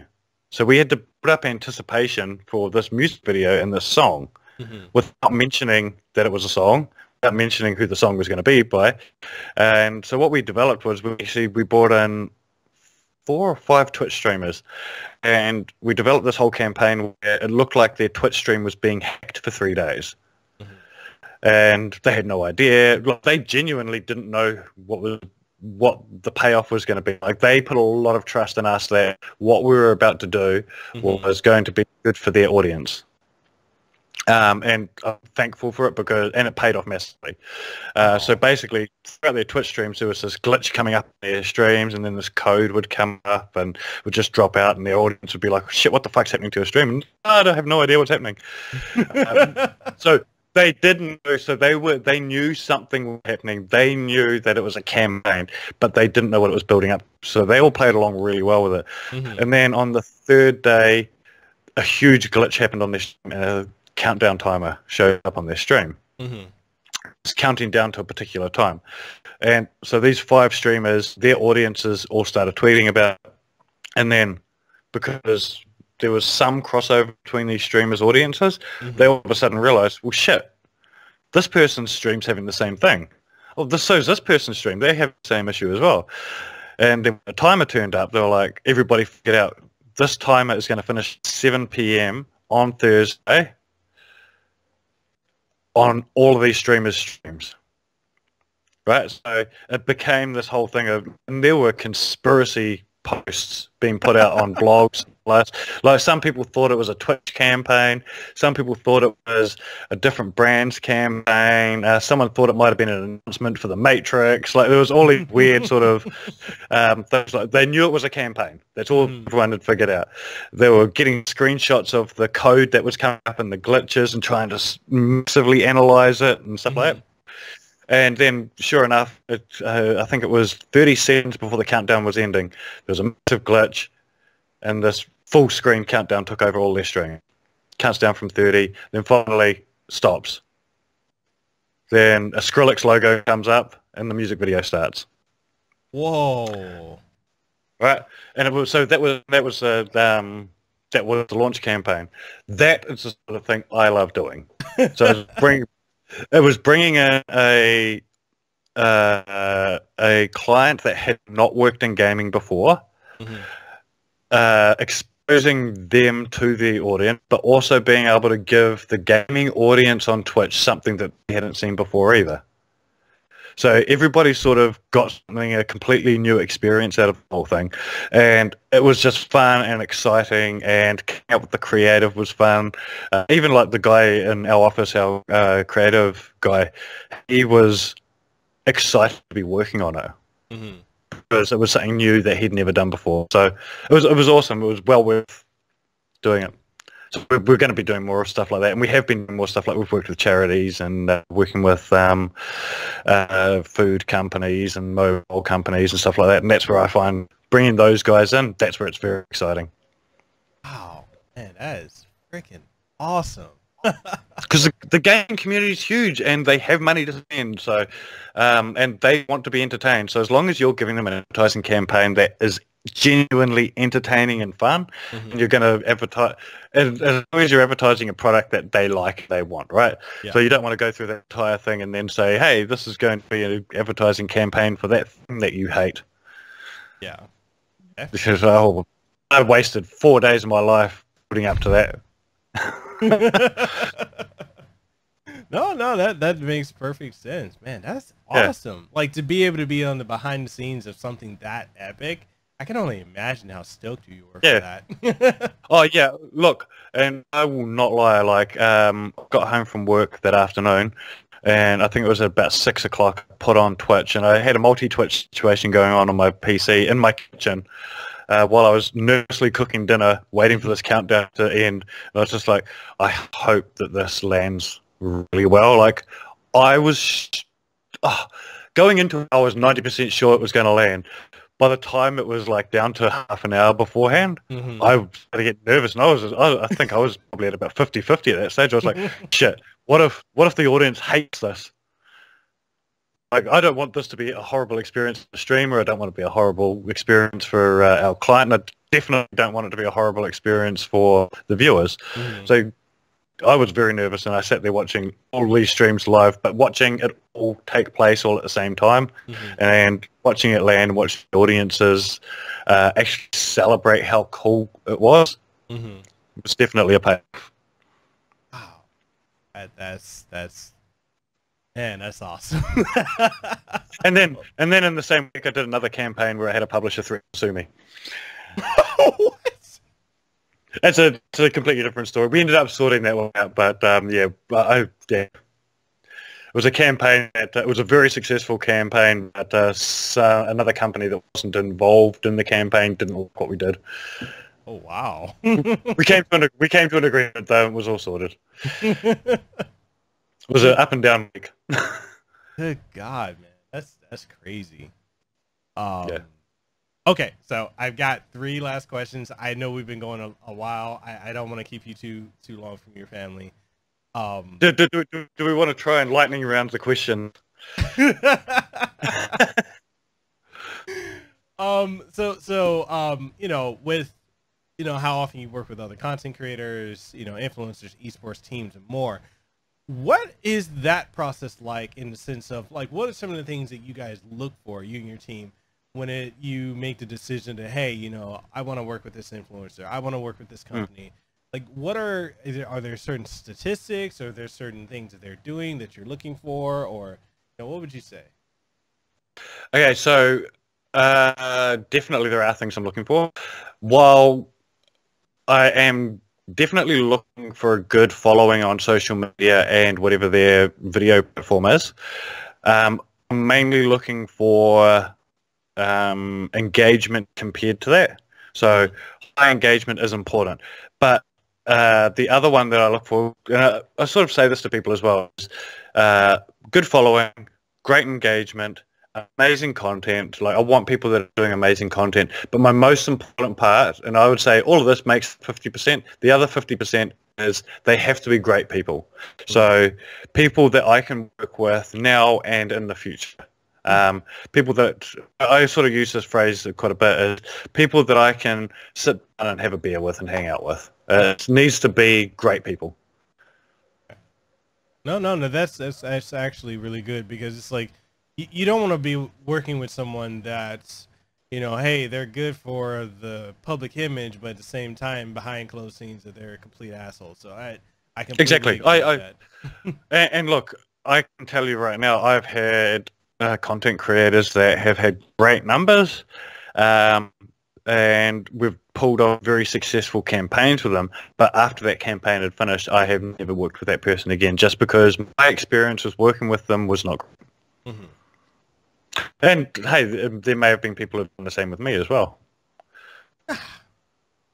So we had to put up anticipation for this music video and this song without mentioning that it was a song, without mentioning who the song was going to be by. And so what we developed was we brought in 4 or 5 Twitch streamers, and we developed this whole campaign where it looked like their Twitch stream was being hacked for 3 days. And they had no idea. They genuinely didn't know what the payoff was going to be. Like, they put a lot of trust in us that what we were about to do was going to be good for their audience. And I'm thankful for it and it paid off massively. So basically, throughout their Twitch streams, there was this glitch coming up in their streams, and then this code would come up and would just drop out, and their audience would be like, shit, what the fuck's happening to a stream? And I have no idea what's happening. So they didn't know. So they knew something was happening. They knew that it was a campaign, but they didn't know what it was building up. So they all played along really well with it. And then on the 3rd day, a huge glitch happened on this countdown timer showed up on their stream. It's counting down to a particular time. And so these 5 streamers, their audiences all started tweeting about it. And then because there was some crossover between these streamers' audiences, they all of a sudden realized, well, shit, this person's stream's having the same thing. Oh, so's this person's stream. They have the same issue as well. And then when the timer turned up, they were like, everybody figured out this timer is going to finish 7 p.m. on Thursday on all of these streamers' streams, right? So it became this whole thing of, and there were conspiracy posts being put out on blogs. Like some people thought it was a Twitch campaign. Some people thought it was a different brand's campaign. Someone thought it might have been an announcement for the Matrix. Like there was all these weird sort of things. Like they knew it was a campaign. That's all everyone had figured out. They were getting screenshots of the code that was coming up and the glitches and trying to massively analyze it and stuff like that. And then, sure enough, I think it was 30 seconds before the countdown was ending. There was a massive glitch, and this full screen countdown took over all their stream. Counts down from 30, then finally stops. Then a Skrillex logo comes up, and the music video starts. Whoa! Right, and it was that was the launch campaign. That is the sort of thing I love doing. So it was bringing a client that had not worked in gaming before, exposing them to the audience, but also being able to give the gaming audience on Twitch something that they hadn't seen before either. So everybody sort of got a completely new experience out of the whole thing. And it was just fun and exciting, and coming up with the creative was fun. Even like the guy in our office, our creative guy, he was excited to be working on it. Because it was something new that he'd never done before. So it was awesome. It was well worth doing it. So we're going to be doing more stuff like that, and we have been doing more stuff like we've worked with charities and working with food companies and mobile companies and stuff like that, and that's where I find bringing those guys in, that's where it's very exciting. Wow, man, that is freaking awesome. Because the gaming community is huge, and they have money to spend, so and they want to be entertained. So as long as you're giving them an advertising campaign that is genuinely entertaining and fun, and you're going to advertise, as long as you're advertising a product that they like, they want, right? So you don't want to go through that entire thing and then say, hey, this is going to be an advertising campaign for that thing that you hate. Because I wasted 4 days of my life putting up to that. No, that makes perfect sense, man. That's awesome. Like, to be able to be on the behind the scenes of something that epic, I can only imagine how stoked you were for that. Oh yeah, look, and I will not lie, like got home from work that afternoon, and I think it was about 6 o'clock, put on Twitch, and I had a multi-Twitch situation going on my PC in my kitchen while I was nervously cooking dinner, waiting for this countdown to end. And I was just like, I hope that this lands really well. Like, I was going into it, I was 90% sure it was going to land. By the time it was like down to half an hour beforehand, I started to get nervous, and I think I was probably at about 50-50 at that stage. I was like, shit, what if the audience hates this? Like, I don't want this to be a horrible experience for the streamer. I don't want it to be a horrible experience for our client. And I definitely don't want it to be a horrible experience for the viewers. So I was very nervous, and I sat there watching all these streams live, but watching it all take place all at the same time, and watching it land, and watching the audiences actually celebrate how cool it was. It was definitely a payoff. Wow, that's man, that's awesome. and then in the same week, I did another campaign where I had a publisher threaten to sue me. What? It's a completely different story. We ended up sorting that one out, but it was a campaign it was a very successful campaign, but another company that wasn't involved in the campaign didn't like what we did. Oh wow! we came to an agreement though. It was all sorted. It was an up and down week. Good God, man, that's crazy. Okay, so I've got 3 last questions. I know we've been going a while. I don't want to keep you too long from your family. Do we want to try and lightning round the question? You know, with how often you work with other content creators, influencers, esports teams, and more. What is that process like, in the sense of, like, what are some of the things that you guys look for, you and your team, when you make the decision to, hey, I want to work with this influencer, I want to work with this company? Like, are there certain statistics, or are there certain things that they're doing that you're looking for, or what would you say? Okay, so Definitely there are things I'm looking for. While I am definitely looking for a good following on social media and whatever their video platform is, I'm mainly looking for engagement compared to that. So high engagement is important. But the other one that I look for, I sort of say this to people as well, is good following, great engagement, amazing content. Like I want people that are doing amazing content. But my most important part, and I would say all of this makes 50%, the other 50% is they have to be great people. So people that I can work with now and in the future. People that I sort of use this phrase quite a bit is people that I can sit down and have a beer with and hang out with. It needs to be great people. No, that's actually really good, because it's like you don't want to be working with someone that's, you know, hey, they're good for the public image, but at the same time behind closed scenes that they're a complete asshole. So I completely Exactly. agree with that. And look, I can tell you right now, I've had content creators that have had great numbers, and we've pulled off very successful campaigns with them. But after that campaign had finished, I have never worked with that person again, just because my experience with working with them was not great. Mm-hmm. And hey, there may have been people who've done the same with me as well.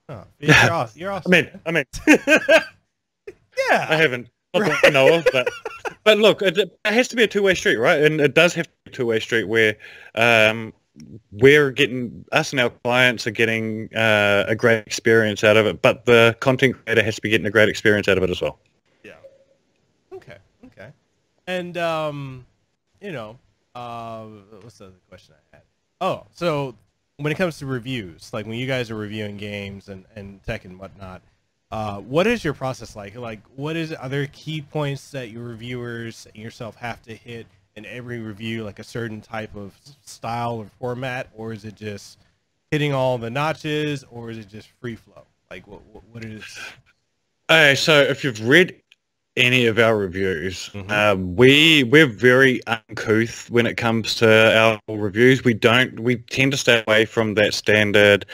Oh, you're awesome. I mean, yeah, I haven't. Not that I know of, but look, it has to be a two-way street, right? And it does have to be a two-way street where us and our clients are getting a great experience out of it, but the content creator has to be getting a great experience out of it as well. Yeah. Okay. And you know, what's the other question I had? Oh, so when it comes to reviews, like when you guys are reviewing games and tech and whatnot, what is your process like? Like, are there key points that your reviewers and yourself have to hit in every review, like a certain type of style or format, or is it just hitting all the notches, or is it just free flow? Like, what it is? So if you've read any of our reviews, we're very uncouth when it comes to our reviews. We tend to stay away from that standard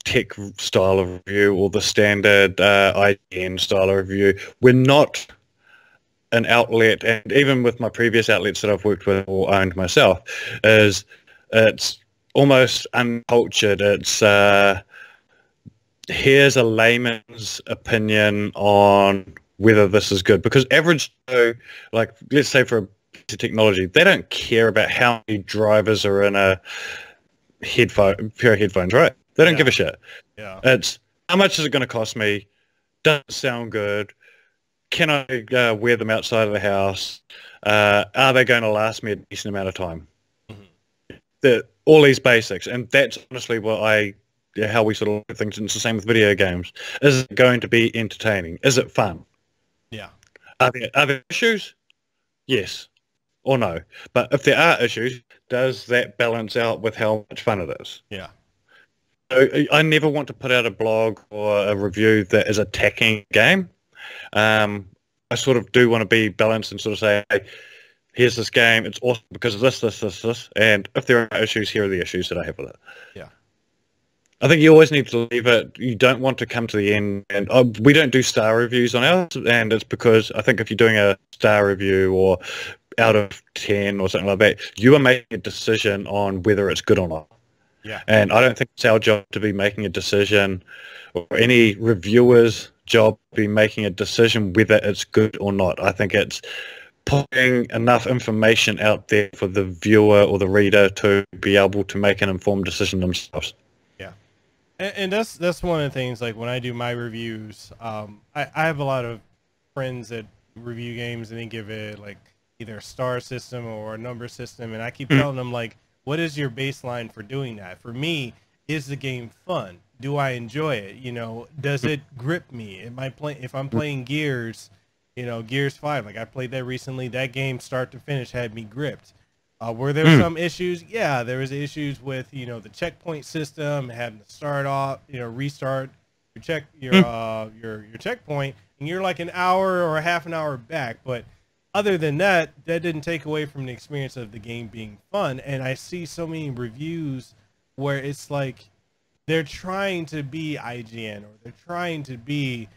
tech style of review or the standard IGN style of review. We're not an outlet, and even with my previous outlets that I've worked with or owned myself, it's almost uncultured. It's here's a layman's opinion on whether this is good, because average Joe, like let's say for a piece of technology, they don't care about how many drivers are in a pair of headphones, right? They don't give a shit. Yeah. It's how much is it going to cost me? Does it sound good? Can I wear them outside of the house? Are they going to last me a decent amount of time? Mm-hmm. All these basics, and that's honestly how we sort of look at things. And it's the same with video games. Is it going to be entertaining? Is it fun? Yeah. Are there issues? Yes or no. But if there are issues, does that balance out with how much fun it is? Yeah. So I never want to put out a blog or a review that is attacking a game. I sort of do want to be balanced and sort of say, hey, here's this game, it's awesome because of this, and if there are issues, here are the issues that I have with it. Yeah. I think you always need to leave it. You don't want to come to the end, and we don't do star reviews on ours, and it's because I think if you're doing a star review or out of 10 or something like that, you are making a decision on whether it's good or not. Yeah. And I don't think it's our job to be making a decision, or any reviewer's job to be making a decision whether it's good or not. I think it's putting enough information out there for the viewer or the reader to be able to make an informed decision themselves. Yeah. And that's one of the things, like when I do my reviews, I have a lot of friends that review games and they give it like either a star system or a number system, and I keep telling them, like, what is your baseline for doing that? For me, is the game fun? Do I enjoy it? You know, does it grip me? If I'm playing Gears, you know, Gears 5, like I played that recently, that game start to finish had me gripped. Were there some issues? Yeah, there was issues with, you know, the checkpoint system, having to start off, you know, restart your checkpoint, and you're like an hour or a half an hour back. But other than that, that didn't take away from the experience of the game being fun. And I see so many reviews where it's like they're trying to be IGN, or they're trying to be,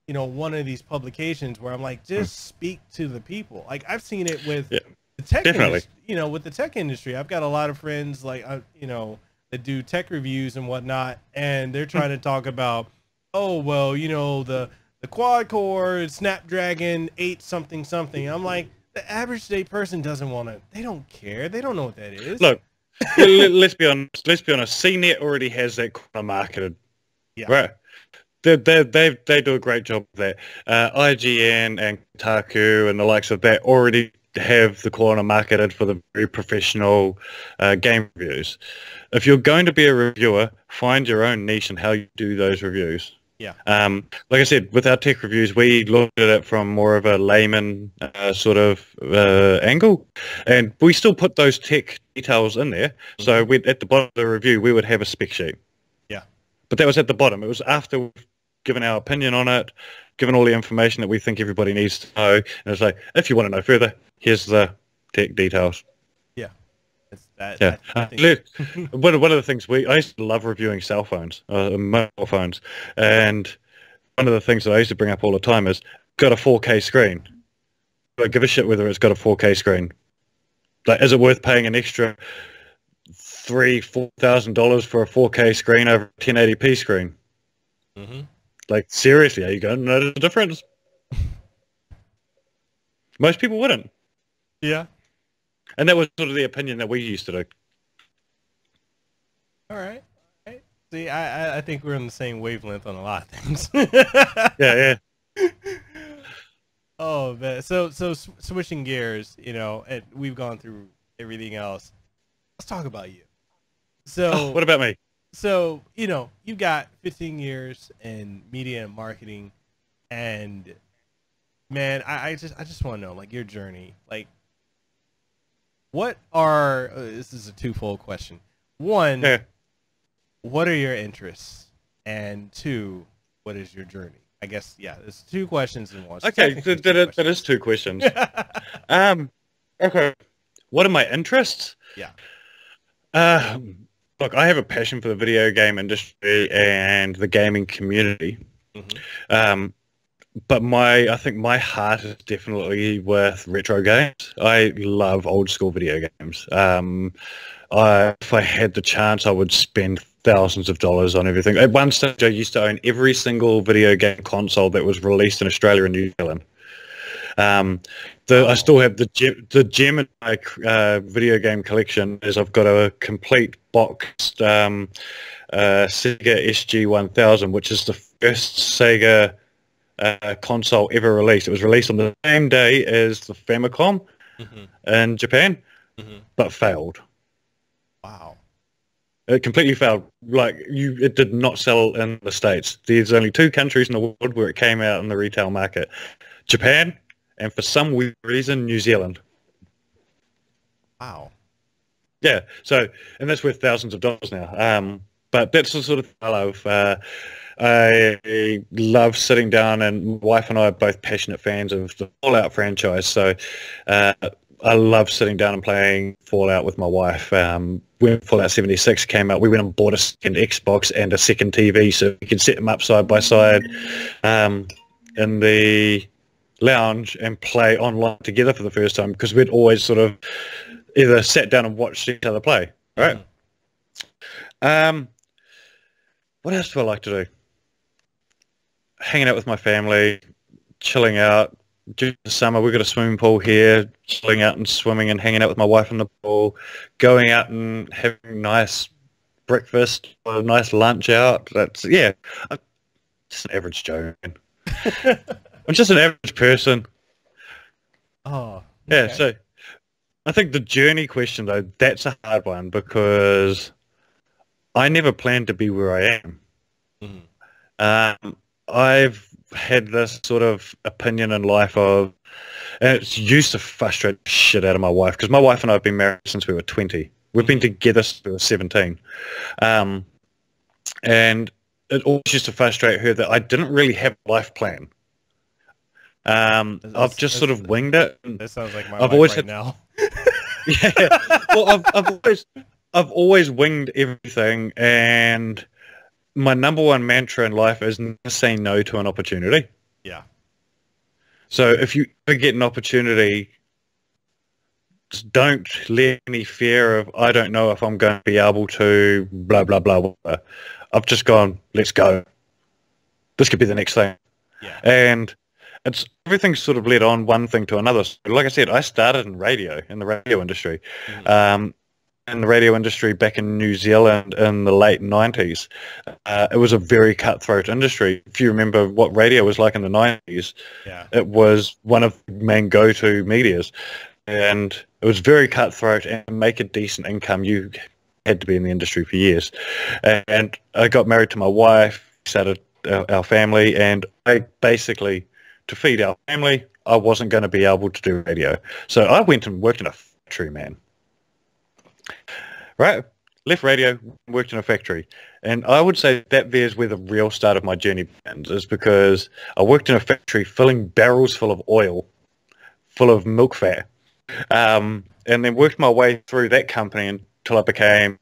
you know, one of these publications where I'm like, just speak to the people. Like I've seen it with the tech industry, you know, with the tech industry. I've got a lot of friends like, you know, that do tech reviews and whatnot, and they're trying to talk about, oh, well, you know, the quad core Snapdragon 8 something something. I'm like, the average day person doesn't want to, they don't care. They don't know what that is. Look, let's be honest. CNET already has that kind of marketed. Yeah. Right. They do a great job of that. IGN and Kotaku and the likes of that already have the corner marketed for the very professional game reviews. If you're going to be a reviewer, find your own niche and how you do those reviews. Yeah. Like I said, with our tech reviews, we looked at it from more of a layman sort of angle, and we still put those tech details in there. Mm-hmm. So at the bottom of the review, we would have a spec sheet. Yeah. But that was at the bottom. It was after we've given our opinion on it, given all the information that we think everybody needs to know, and it's like, if you want to know further, here's the tech details. Yeah. That, yeah. I think. One of the things I used to love reviewing cell phones, mobile phones, and one of the things that I used to bring up all the time is, got a 4K screen. I give a shit whether it's got a 4K screen. Like, is it worth paying an extra $3,000-$4,000 for a 4K screen over a 1080p screen? Mm-hmm. Like, seriously, are you going to notice the difference? Most people wouldn't. Yeah. And that was sort of the opinion that we used to do. All right. See, I think we're on the same wavelength on a lot of things. Yeah. Oh, man. So switching gears, you know, and we've gone through everything else. Let's talk about you. So what about me? So, you know, you've got 15 years in media and marketing, and man, I just want to know, like, your journey. Like, what are this is a twofold question. One, what are your interests? And two, what is your journey? I guess, yeah, there's two questions in one. Okay, that is two questions. Okay, what are my interests? Yeah. Look, I have a passion for the video game industry and the gaming community. Mm-hmm. But I think my heart is definitely with retro games. I love old school video games. If I had the chance, I would spend thousands of dollars on everything. At one stage, I used to own every single video game console that was released in Australia and New Zealand. I still have the gem in my video game collection is I've got a complete boxed Sega SG-1000, which is the first Sega console ever released. It was released on the same day as the Famicom in Japan, but failed. Wow. It completely failed. Like, it did not sell in the States. There's only two countries in the world where it came out in the retail market: Japan, and for some weird reason, New Zealand. Wow. Yeah. So, and that's worth thousands of dollars now. But that's the sort of thing I love. I love sitting down, and my wife and I are both passionate fans of the Fallout franchise. So I love sitting down and playing Fallout with my wife. When Fallout 76 came out, we went and bought a second Xbox and a second TV so we could set them up side by side in the lounge and play online together for the first time, because we'd always sort of either sat down and watched each other play. Right? What else do I like to do? Hanging out with my family, chilling out. During the summer, we've got a swimming pool here, chilling out and swimming and hanging out with my wife in the pool, going out and having nice breakfast or a nice lunch out. That's, yeah, I'm just an average Joe, man. I'm just an average person. Oh, okay. Yeah, so I think the journey question, though, that's a hard one, because I never planned to be where I am. I've had this sort of opinion in life of, and it's used to frustrate the shit out of my wife, because my wife and I have been married since we were 20. We've been together since we were 17. And it always used to frustrate her that I didn't really have a life plan. I've just sort of winged it. That sounds like my I've life always right now. Yeah. Well, I've always winged everything, and my number one mantra in life is never say no to an opportunity. Yeah. So if you ever get an opportunity, just don't let any fear of, I don't know if I'm going to be able to, blah, blah, blah, blah. I've just gone, let's go. This could be the next thing. Yeah. And everything's sort of led on one thing to another. So, like I said, I started in the radio industry. In the radio industry back in New Zealand in the late 90s. It was a very cutthroat industry. If you remember what radio was like in the 90s, it was one of the main go-to medias. And it was very cutthroat, and to make a decent income, you had to be in the industry for years. And I got married to my wife, started our family, and I basically, to feed our family, I wasn't going to be able to do radio. So I went and worked in a factory, man. Right, left radio, worked in a factory, and I would say that there's where the real start of my journey begins, is because I worked in a factory filling barrels full of oil, full of milk fat, and then worked my way through that company until I became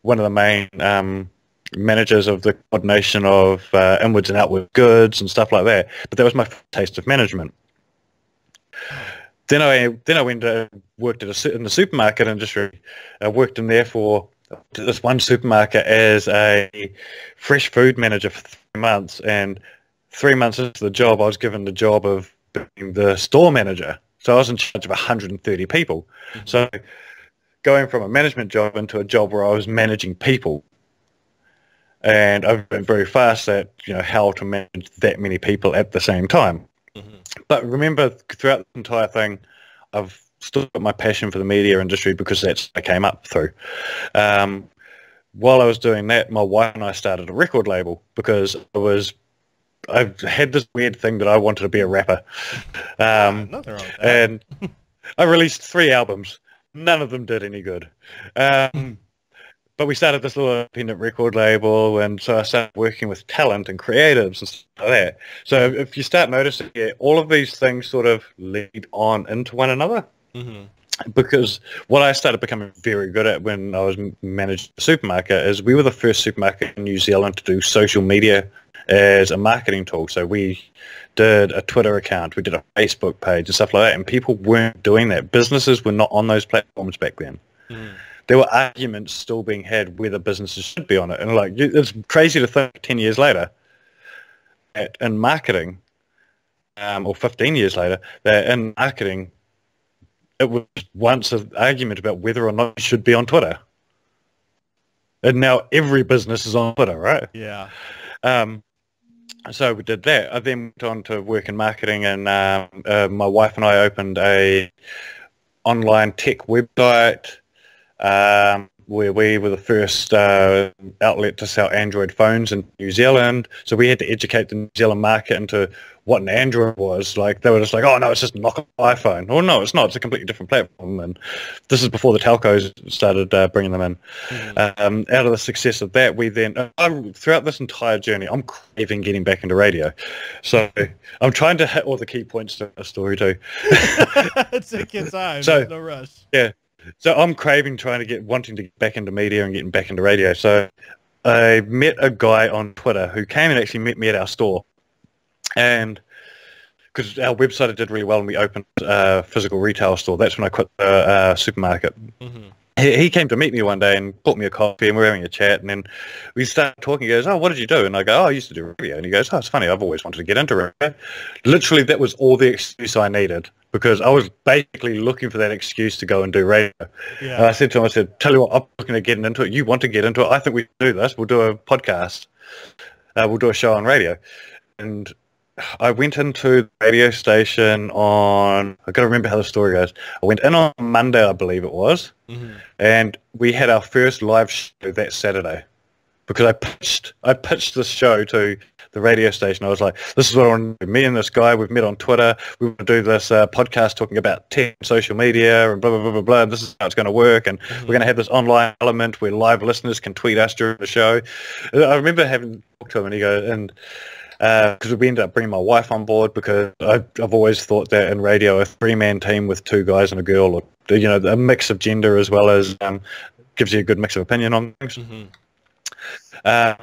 one of the main managers of the coordination of inwards and outward goods and stuff like that. But that was my first taste of management. Then I went and worked in the supermarket industry. I worked in there for this one supermarket as a fresh food manager for 3 months. And 3 months into the job, I was given the job of being the store manager. So I was in charge of 130 people. Mm-hmm. So going from a management job into a job where I was managing people. And I've been very fast at how to manage that many people at the same time. But remember, throughout the entire thing, I've still got my passion for the media industry because that's what I came up through. While I was doing that, my wife and I started a record label because I had this weird thing that I wanted to be a rapper. Nothing wrong with that. And I released 3 albums. None of them did any good. But we started this little independent record label, and so I started working with talent and creatives and stuff like that. So if you start noticing, all of these things sort of lead on into one another. Mm-hmm. Because what I started becoming very good at when I was managing the supermarket is we were the first supermarket in New Zealand to do social media as a marketing tool. So we did a Twitter account, we did a Facebook page and stuff like that, and people weren't doing that. Businesses were not on those platforms back then. Mm. There were arguments still being had whether businesses should be on it. And it's crazy to think 10 years later that in marketing, or 15 years later, that in marketing, it was once an argument about whether or not you should be on Twitter. And now every business is on Twitter, right? Yeah. So we did that. I then went on to work in marketing, and my wife and I opened a online tech website, where we were the first outlet to sell Android phones in New Zealand. So we had to educate the New Zealand market into what an Android was. Like, they were just like, oh no, it's just a knockoff iPhone. Oh no, it's not. It's a completely different platform. And this is before the telcos started bringing them in. Mm-hmm. Out of the success of that, we then, throughout this entire journey, I'm craving getting back into radio. So I'm trying to hit all the key points to the story too. Take your time. So, there's no rush. Yeah. So I'm craving wanting to get back into media and getting back into radio. So I met a guy on Twitter who came and actually met me at our store. And because our website did really well and we opened a physical retail store, that's when I quit the supermarket. Mm-hmm. He came to meet me one day and bought me a coffee, and we were having a chat, and then we started talking. He goes, oh, what did you do? And I go, oh, I used to do radio. And he goes, oh, it's funny, I've always wanted to get into radio. Literally, that was all the excuse I needed, because I was basically looking for that excuse to go and do radio. Yeah. And I said to him, tell you what, I'm looking at getting into it. You want to get into it? I think we should do this. We'll do a podcast. We'll do a show on radio. And I went into the radio station on, I've got to remember how the story goes. I went in on Monday, I believe it was, mm-hmm. and we had our first live show that Saturday, because I pitched this show to the radio station. I was like, this is what I want to do. Me and this guy, we've met on Twitter. We want to do this podcast talking about tech and social media and blah, blah, blah, blah, blah. This is how it's going to work. And mm-hmm. we're going to have this online element where live listeners can tweet us during the show. And I remember having talked to him, and he goes, and because we ended up bringing my wife on board because I've always thought that in radio, a 3-man team with 2 guys and a girl, or a mix of gender as well as gives you a good mix of opinion on things. So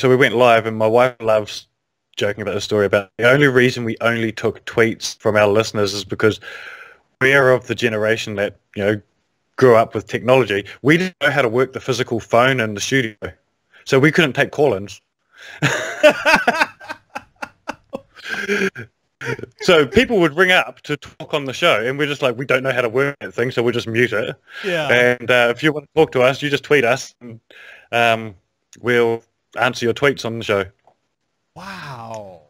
we went live, and my wife loves joking about the story about the only reason we only took tweets from our listeners is because we're of the generation that grew up with technology. We didn't know how to work the physical phone in the studio, so we couldn't take call-ins. So people would ring up to talk on the show, and we're just like, we don't know how to work that thing, so we'll just mute it. Yeah. And if you want to talk to us, you just tweet us, and we'll answer your tweets on the show. Wow.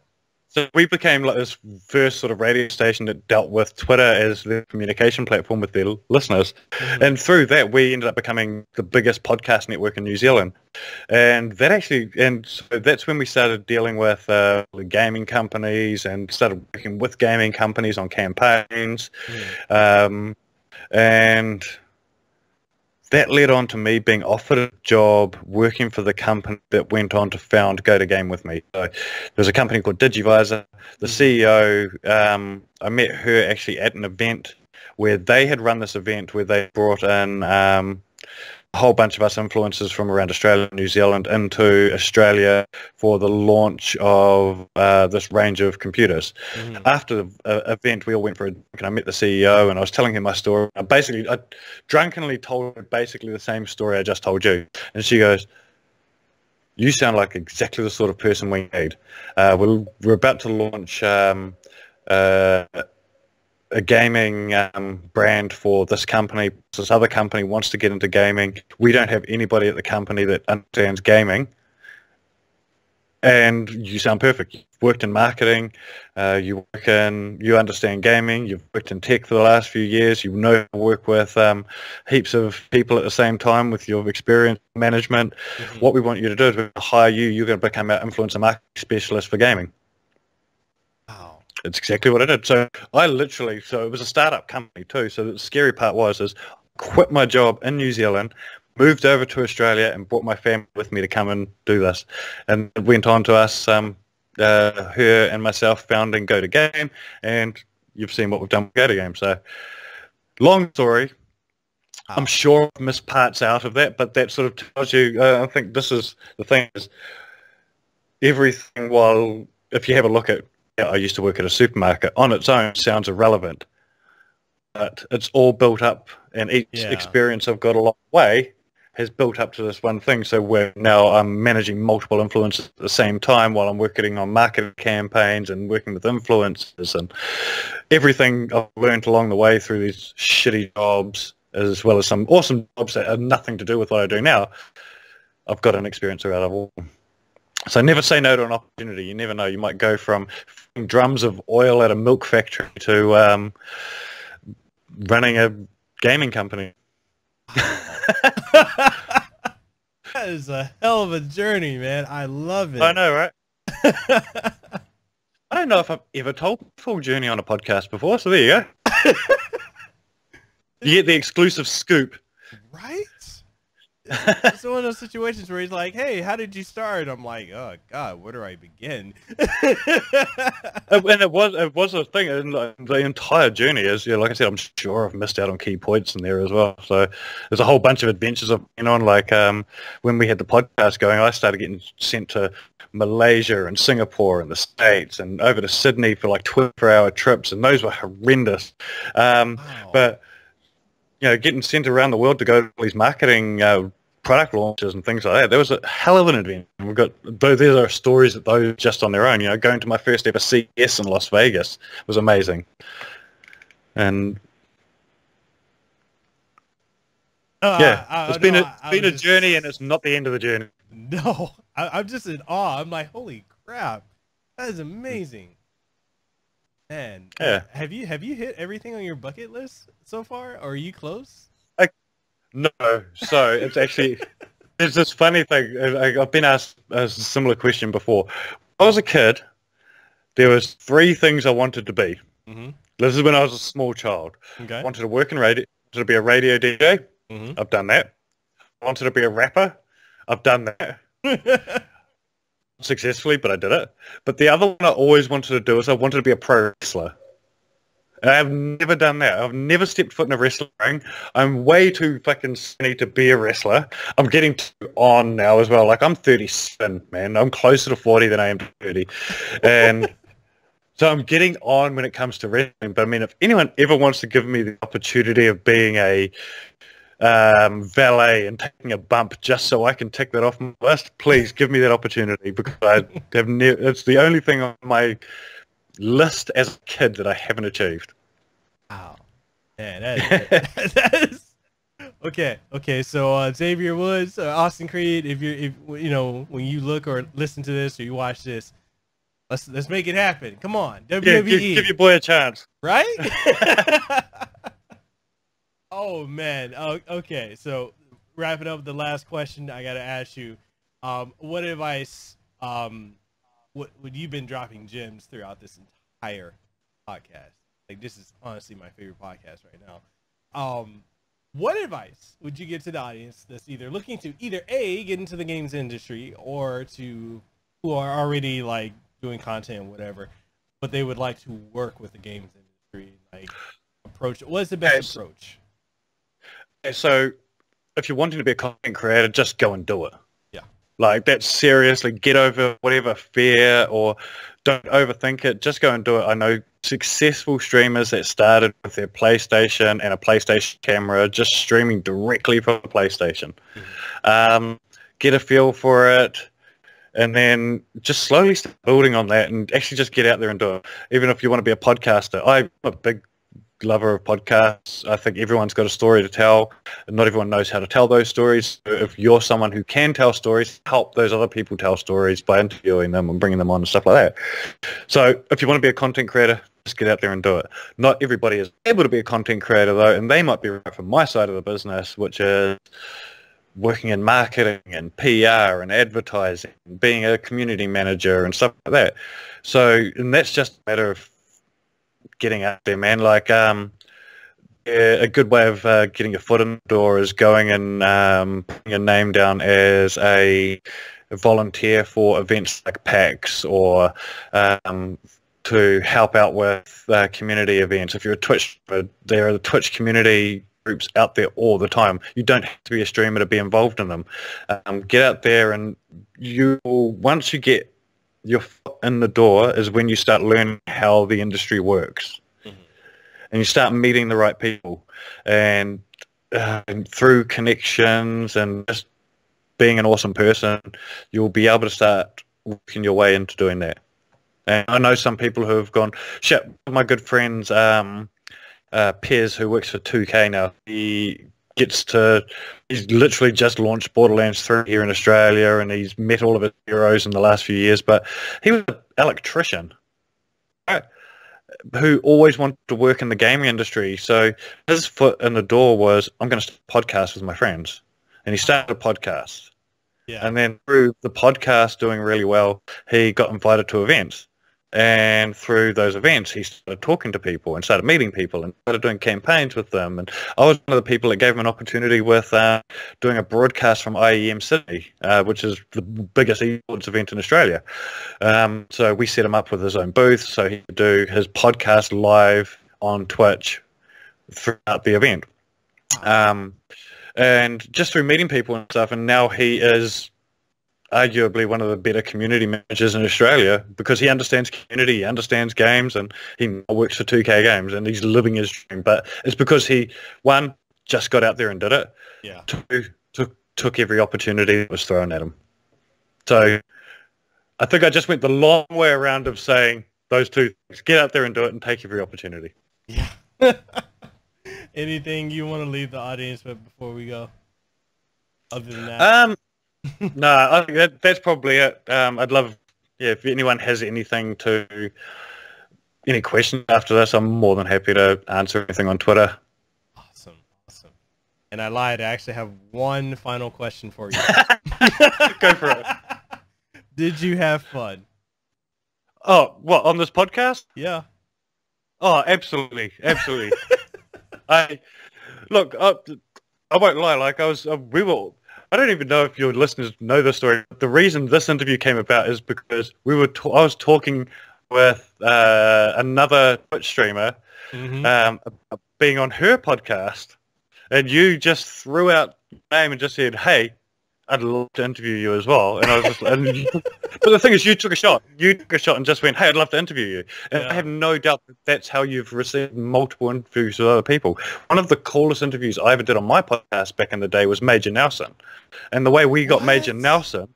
So we became like this first sort of radio station that dealt with Twitter as the communication platform with their listeners. And through that, we ended up becoming the biggest podcast network in New Zealand. And so that's when we started dealing with gaming companies and started working with gaming companies on campaigns. And that led on to me being offered a job working for the company that went on to found GoTo Game with me. So there's a company called Digivisor. The CEO, I met her actually at an event where they had run this event where they brought in a whole bunch of us influencers from around Australia and New Zealand into Australia for the launch of this range of computers. After the event, we all went for a drink, and I met the CEO, and I was telling him my story. I drunkenly told her basically the same story I just told you. And she goes, "You sound like exactly the sort of person we need. We're about to launch a gaming brand for this company. This other company wants to get into gaming. We don't have anybody at the company that understands gaming. And you sound perfect. You've worked in marketing. You understand gaming. You've worked in tech for the last few years. You know how to work with heaps of people at the same time with your experience management. What we want you to do is hire you. You're going to become our influencer marketing specialist for gaming." Wow. It's exactly what I did. So it was a startup company too. So the scary part was I quit my job in New Zealand, moved over to Australia, and brought my family with me to come and do this. And it went on to us, her and myself founding GoTo Game, and you've seen what we've done with GoTo Game. So long story. I'm sure I've missed parts out of that, but that sort of tells you, I think this is the thing is everything, if you have a look at, I used to work at a supermarket, on its own sounds irrelevant, but it's all built up, and each experience I've got along the way has built up to this one thing. So I'm managing multiple influencers at the same time while I'm working on marketing campaigns and working with influencers, and everything I've learned along the way through these shitty jobs, as well as some awesome jobs that have nothing to do with what I do now. I've got an experience out of all. So never say no to an opportunity. You never know. You might go from drums of oil at a milk factory to running a gaming company. That is a hell of a journey, man. I love it. I know, right? I don't know if I've ever told the full journey on a podcast before, so there you go. You get the exclusive scoop. Right? It's one of those situations where he's like, "Hey, how did you start?" I'm like, "Oh God, where do I begin?" And it was a thing, and the entire journey is, like I said, I'm sure I've missed out on key points in there as well. So there's a whole bunch of adventures I've been on. Like when we had the podcast going, I started getting sent to Malaysia and Singapore and the States and over to Sydney for like 24-hour trips, and those were horrendous. Wow. But getting sent around the world to go to all these marketing product launches and things like that, there was a hell of an adventure. There are stories of those just on their own. Going to my first ever CES in Las Vegas was amazing. And it's been a journey, and it's not the end of the journey. No, I'm just in awe. I'm like, holy crap, that is amazing. Man, have you hit everything on your bucket list so far, or are you close? No, so it's actually there's this funny thing. I've been asked a similar question before. When I was a kid, there was 3 things I wanted to be. This is when I was a small child. I wanted to work in radio. I wanted to be a radio DJ. I've done that. I wanted to be a rapper. I've done that. Successfully, but I did it. But the other one I always wanted to do is I wanted to be a pro wrestler. And I've never done that. I've never stepped foot in a wrestling ring. I'm way too fucking skinny to be a wrestler. I'm getting too on now as well. Like, I'm 37, man. I'm closer to 40 than I am to 30. And so I'm getting on when it comes to wrestling. But I mean, if anyone ever wants to give me the opportunity of being a valet and taking a bump just so I can tick that off my list, please give me that opportunity, because I have it's the only thing on my list as a kid that I haven't achieved. Wow, man, that is okay. So Xavier Woods, Austin Creed, if you know, when you look or listen to this or you watch this, let's make it happen. Come on, WWE. Yeah, give your boy a chance, right? Oh man. Okay. So wrapping up the last question, I gotta ask you, what advice? What you've been dropping gems throughout this entire podcast? Like, this is honestly my favorite podcast right now. What advice would you give to the audience that's either looking to either A, get into the games industry, or to who are already like doing content or whatever, but they would like to work with the games industry? Like, approach. What's the best approach? So if you're wanting to be a content creator, just go and do it. Yeah. Like, that's seriously, get over whatever fear or don't overthink it. Just go and do it. I know successful streamers that started with their PlayStation and a PlayStation camera, just streaming directly from the PlayStation. Get a feel for it, and then just slowly start building on that and actually just get out there and do it. Even if you want to be a podcaster, I'm a big lover of podcasts. I think everyone's got a story to tell, and not everyone knows how to tell those stories. So if you're someone who can tell stories, help those other people tell stories by interviewing them and bringing them on and stuff like that. So if you want to be a content creator, just get out there and do it. Not everybody is able to be a content creator though, and they might be right from my side of the business, which is working in marketing and PR and advertising, being a community manager and stuff like that. So, and that's just a matter of getting out there, man. Like, a good way of getting your foot in the door is going and putting your name down as a volunteer for events like PAX, or to help out with community events. If you're a Twitch, there are the Twitch community groups out there all the time. You don't have to be a streamer to be involved in them. Get out there, and once you get your foot in the door is when you start learning how the industry works. Mm-hmm. And you start meeting the right people, and through connections and just being an awesome person, you'll be able to start working your way into doing that. And I know some people who have gone, shit, my good friends, Pez, who works for 2K now, he's literally just launched Borderlands 3 here in Australia, and he's met all of his heroes in the last few years, but he was an electrician, right, who always wanted to work in the gaming industry. So his foot in the door was, I'm going to start a podcast with my friends. And he started a podcast. Yeah. And then through the podcast doing really well, he got invited to events. And through those events, he started talking to people and started meeting people and started doing campaigns with them. And I was one of the people that gave him an opportunity with doing a broadcast from IEM Sydney, which is the biggest esports event in Australia. So we set him up with his own booth so he could do his podcast live on Twitch throughout the event. And just through meeting people and stuff, and now he is arguably one of the better community managers in Australia, because he understands community, he understands games, and he now works for 2K Games, and he's living his dream. But it's because he, one, just got out there and did it. Yeah. Two, took every opportunity that was thrown at him. So I think I just went the long way around of saying those two things: get out there and do it, and take every opportunity. Yeah. Anything you want to leave the audience with before we go? Other than that? No, I think that's probably it. I'd love, if anyone has any questions after this, I'm more than happy to answer anything on Twitter. Awesome. And I lied. I actually have one final question for you. Go for it. Did you have fun? Oh, what, on this podcast? Yeah. Oh, absolutely. I won't lie. Like, I don't even know if your listeners know the story. The reason this interview came about is because I was talking with another Twitch streamer about being on her podcast, and you just threw out your name and just said, "Hey, I'd love to interview you as well." And I was just, but the thing is, you took a shot. You took a shot and just went, "Hey, I'd love to interview you." And I have no doubt that that's how you've received multiple interviews with other people. One of the coolest interviews I ever did on my podcast back in the day was Major Nelson. And the way we got Major Nelson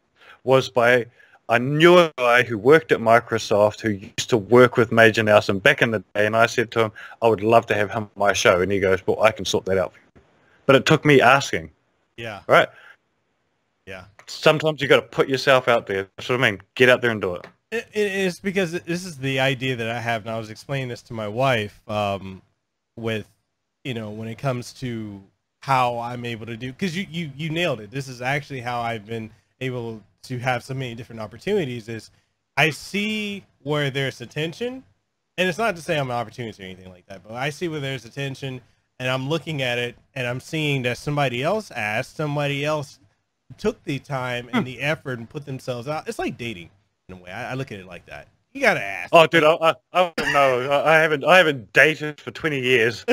was I knew a guy who worked at Microsoft who used to work with Major Nelson back in the day. And I said to him, I would love to have him on my show. And he goes, well, I can sort that out for you. But it took me asking. Yeah. Right? Yeah. Sometimes you got to put yourself out there. That's what I mean. Get out there and do it. It's because this is the idea that I have, and I was explaining this to my wife with, when it comes to how I'm able to do, because you nailed it. This is actually how I've been able to have so many different opportunities. Is I see where there's attention, and it's not to say I'm an opportunity or anything like that, but I see where there's attention, and I'm looking at it, and I'm seeing that somebody else asked, somebody else took the time and the effort and put themselves out. It's like dating in a way. I look at it like that. You gotta ask. Oh, dude, I don't know. I haven't dated for 20 years.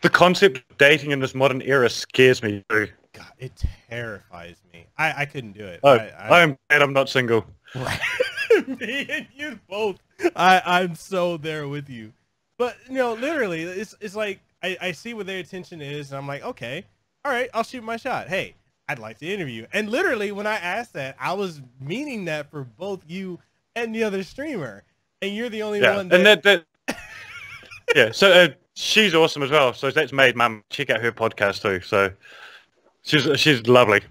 The concept of dating in this modern era scares me. God, it terrifies me. I couldn't do it. Oh, I'm glad I'm not single. Right. Me and you both. I'm so there with you. But literally, it's like I see where their attention is, and I'm like, okay. All right, I'll shoot my shot. Hey, I'd like to interview. And literally, when I asked that, I was meaning that for both you and the other streamer. And you're the only one that... And yeah, so she's awesome as well. So that's made Mum check out her podcast too. So she's lovely.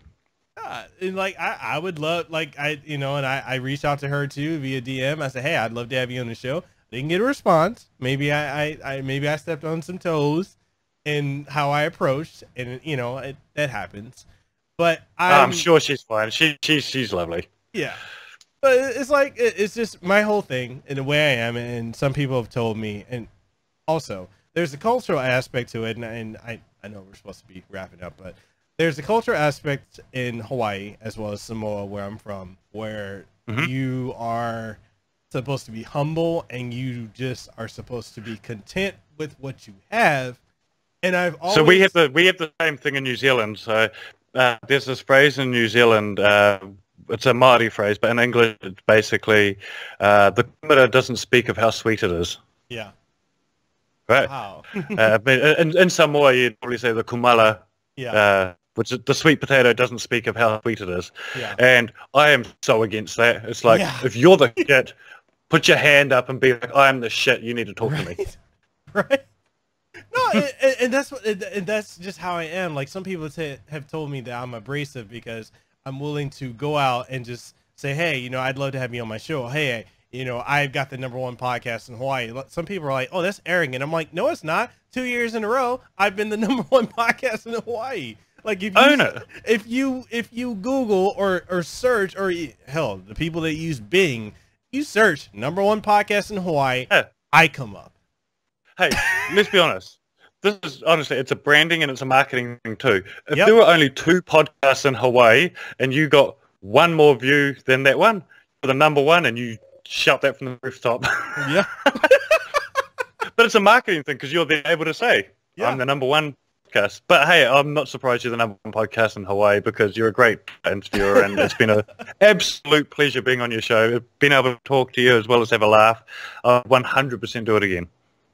And like, I would love, like, and I reached out to her too via DM. I said, hey, I'd love to have you on the show. Didn't get a response. Maybe I stepped on some toes in how I approached, and that happens. But I'm sure she's fine. She's lovely. Yeah, but it's like it's just my whole thing in the way I am, and some people have told me, and also there's a cultural aspect to it, and I know we're supposed to be wrapping up, but there's a cultural aspect in Hawaii as well as Samoa, where I'm from, where you are supposed to be humble and you just are supposed to be content with what you have. And I've always... So we have the same thing in New Zealand. So there's this phrase in New Zealand. It's a Māori phrase, but in English, it's basically the kumara doesn't speak of how sweet it is. Yeah. Right. Wow. In Samoa, you'd probably say the kumala. Yeah. Which is the sweet potato doesn't speak of how sweet it is. Yeah. And I am so against that. It's like, if you're the shit, put your hand up and be like, I am the shit. You need to talk to me. Right. No, and that's just how I am. Like, some people have told me that I'm abrasive because I'm willing to go out and just say, hey, I'd love to have you on my show. Hey, I've got the #1 podcast in Hawaii. Some people are like, oh, that's arrogant. I'm like, no, it's not. 2 years in a row, I've been the #1 podcast in Hawaii. Like, if you Google or search, or hell, the people that use Bing, you search #1 podcast in Hawaii, I come up. Hey, let's be honest. This is honestly, it's a branding and it's a marketing thing too. If there were only 2 podcasts in Hawaii and you got one more view than that one, for the #1, and you shout that from the rooftop. Yeah. But it's a marketing thing because you're then able to say, I'm the #1 podcast. But hey, I'm not surprised you're the #1 podcast in Hawaii because you're a great interviewer, and it's been an absolute pleasure being on your show. Being able to talk to you as well as have a laugh. I'll 100% do it again.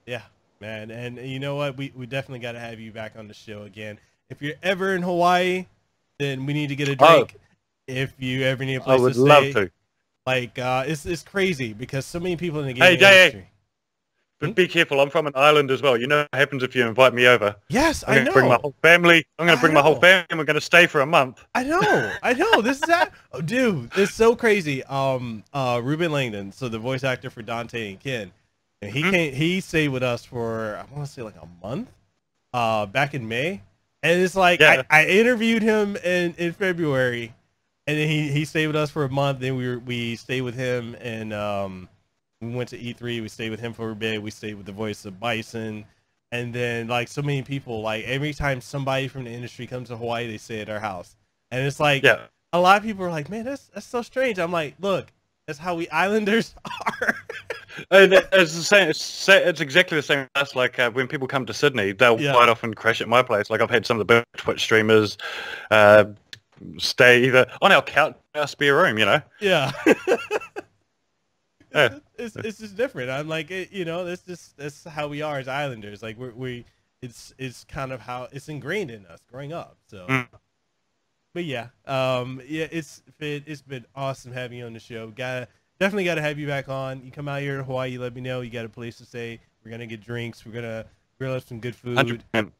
Yeah, man. And you know what? We definitely got to have you back on the show again. If you're ever in Hawaii, then we need to get a drink. If you ever need a place to stay. I would love to. Like, it's crazy because so many people in the gaming industry. But be careful. I'm from an island as well. You know what happens if you invite me over? Yes, I know. Bring my whole family. I'm going to bring my whole family, and we're going to stay for a month. I know. This is that. Oh, dude, it's so crazy. Ruben Langdon, so the voice actor for Dante and Ken, and he stayed with us for, I want to say, like a month, back in May. And it's like, I interviewed him in February, and then he stayed with us for a month. Then we stayed with him, and we went to E3. We stayed with him for a bit. We stayed with the voice of Bison. And then like so many people, like every time somebody from the industry comes to Hawaii, they stay at our house. And it's like, a lot of people are like, man, that's so strange. I'm like, look, that's how we islanders are. And it's the same. It's exactly the same. That's like when people come to Sydney, they'll quite often crash at my place. Like I've had some of the big Twitch streamers stay either on our couch, our spare room. You know. Yeah. It's just different. I'm like, you know, that's how we are as islanders. Like it's kind of how it's ingrained in us growing up. So. But yeah, it's been awesome having you on the show. Definitely got to have you back on. You come out here to Hawaii, you let me know. You got a place to stay. We're gonna get drinks. We're gonna grill up some good food. And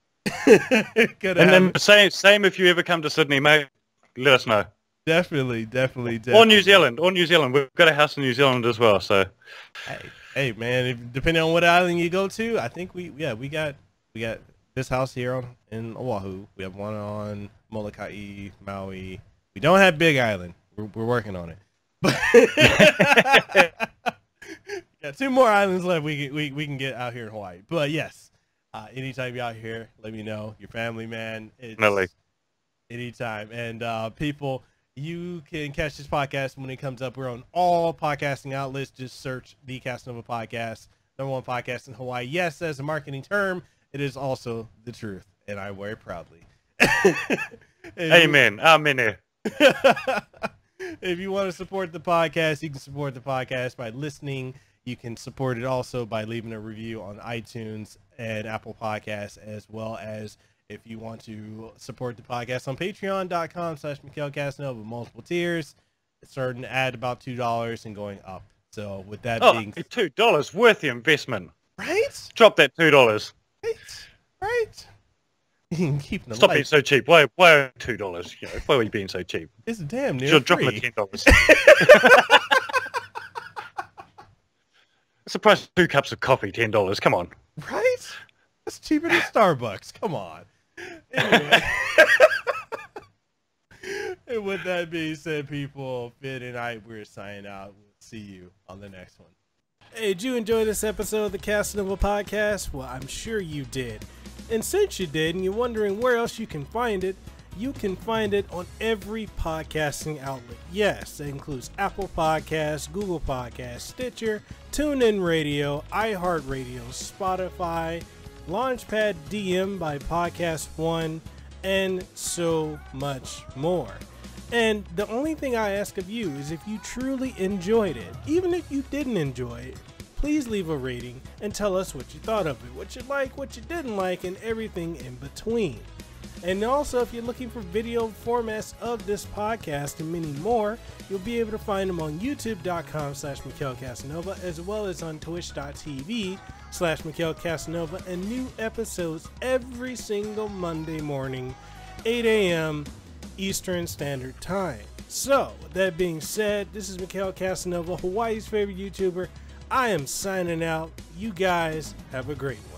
then same if you ever come to Sydney, mate. Let us know. Definitely. Or New Zealand. We've got a house in New Zealand as well. So, hey, man. Depending on what island you go to, I think we got this house here in Oahu. We have one on Molokai, Maui. We don't have Big Island. We're working on it. But got 2 more islands left. We can get out here in Hawaii. But yes, anytime you're out here, let me know. Your family, man. It's anytime. And people, you can catch this podcast when it comes up. We're on all podcasting outlets. Just search the Kasanova Podcast, #1 podcast in Hawaii. Yes, as a marketing term, it is also the truth, and I wear it proudly. Amen. Amen. If you want to support the podcast, you can support the podcast by listening. You can support it also by leaving a review on iTunes and Apple Podcasts, as well as if you want to support the podcast on patreon.com/Mekel Kasanova, multiple tiers. It's starting at about $2 and going up. So with that being $2 worth the investment. Right? Drop that $2. Right. Keeping Stop being so cheap. Why $2? You know, why are you being so cheap? It's damn near You're free. dropping $10. It's the price of 2 cups of coffee. $10. Come on. Right? That's cheaper than Starbucks. Come on. Anyway. And with that being said, people, Phid and I, we're signing out. We'll see you on the next one. Hey, did you enjoy this episode of the Kasanova Podcast? Well, I'm sure you did. And since you did, and you're wondering where else you can find it on every podcasting outlet. Yes, that includes Apple Podcasts, Google Podcasts, Stitcher, TuneIn Radio, iHeartRadio, Spotify, Launchpad DM by Podcast One, and so much more. And the only thing I ask of you is if you truly enjoyed it, even if you didn't enjoy it, please leave a rating and tell us what you thought of it, what you like, what you didn't like, and everything in between. And also, if you're looking for video formats of this podcast and many more, you'll be able to find them on youtube.com/Mekel Kasanova, as well as on twitch.tv/Mekel Kasanova, and new episodes every single Monday morning, 8 a.m. Eastern Standard Time. So, with that being said, this is Mekel Kasanova, Hawaii's favorite YouTuber. I am signing out. You guys have a great one.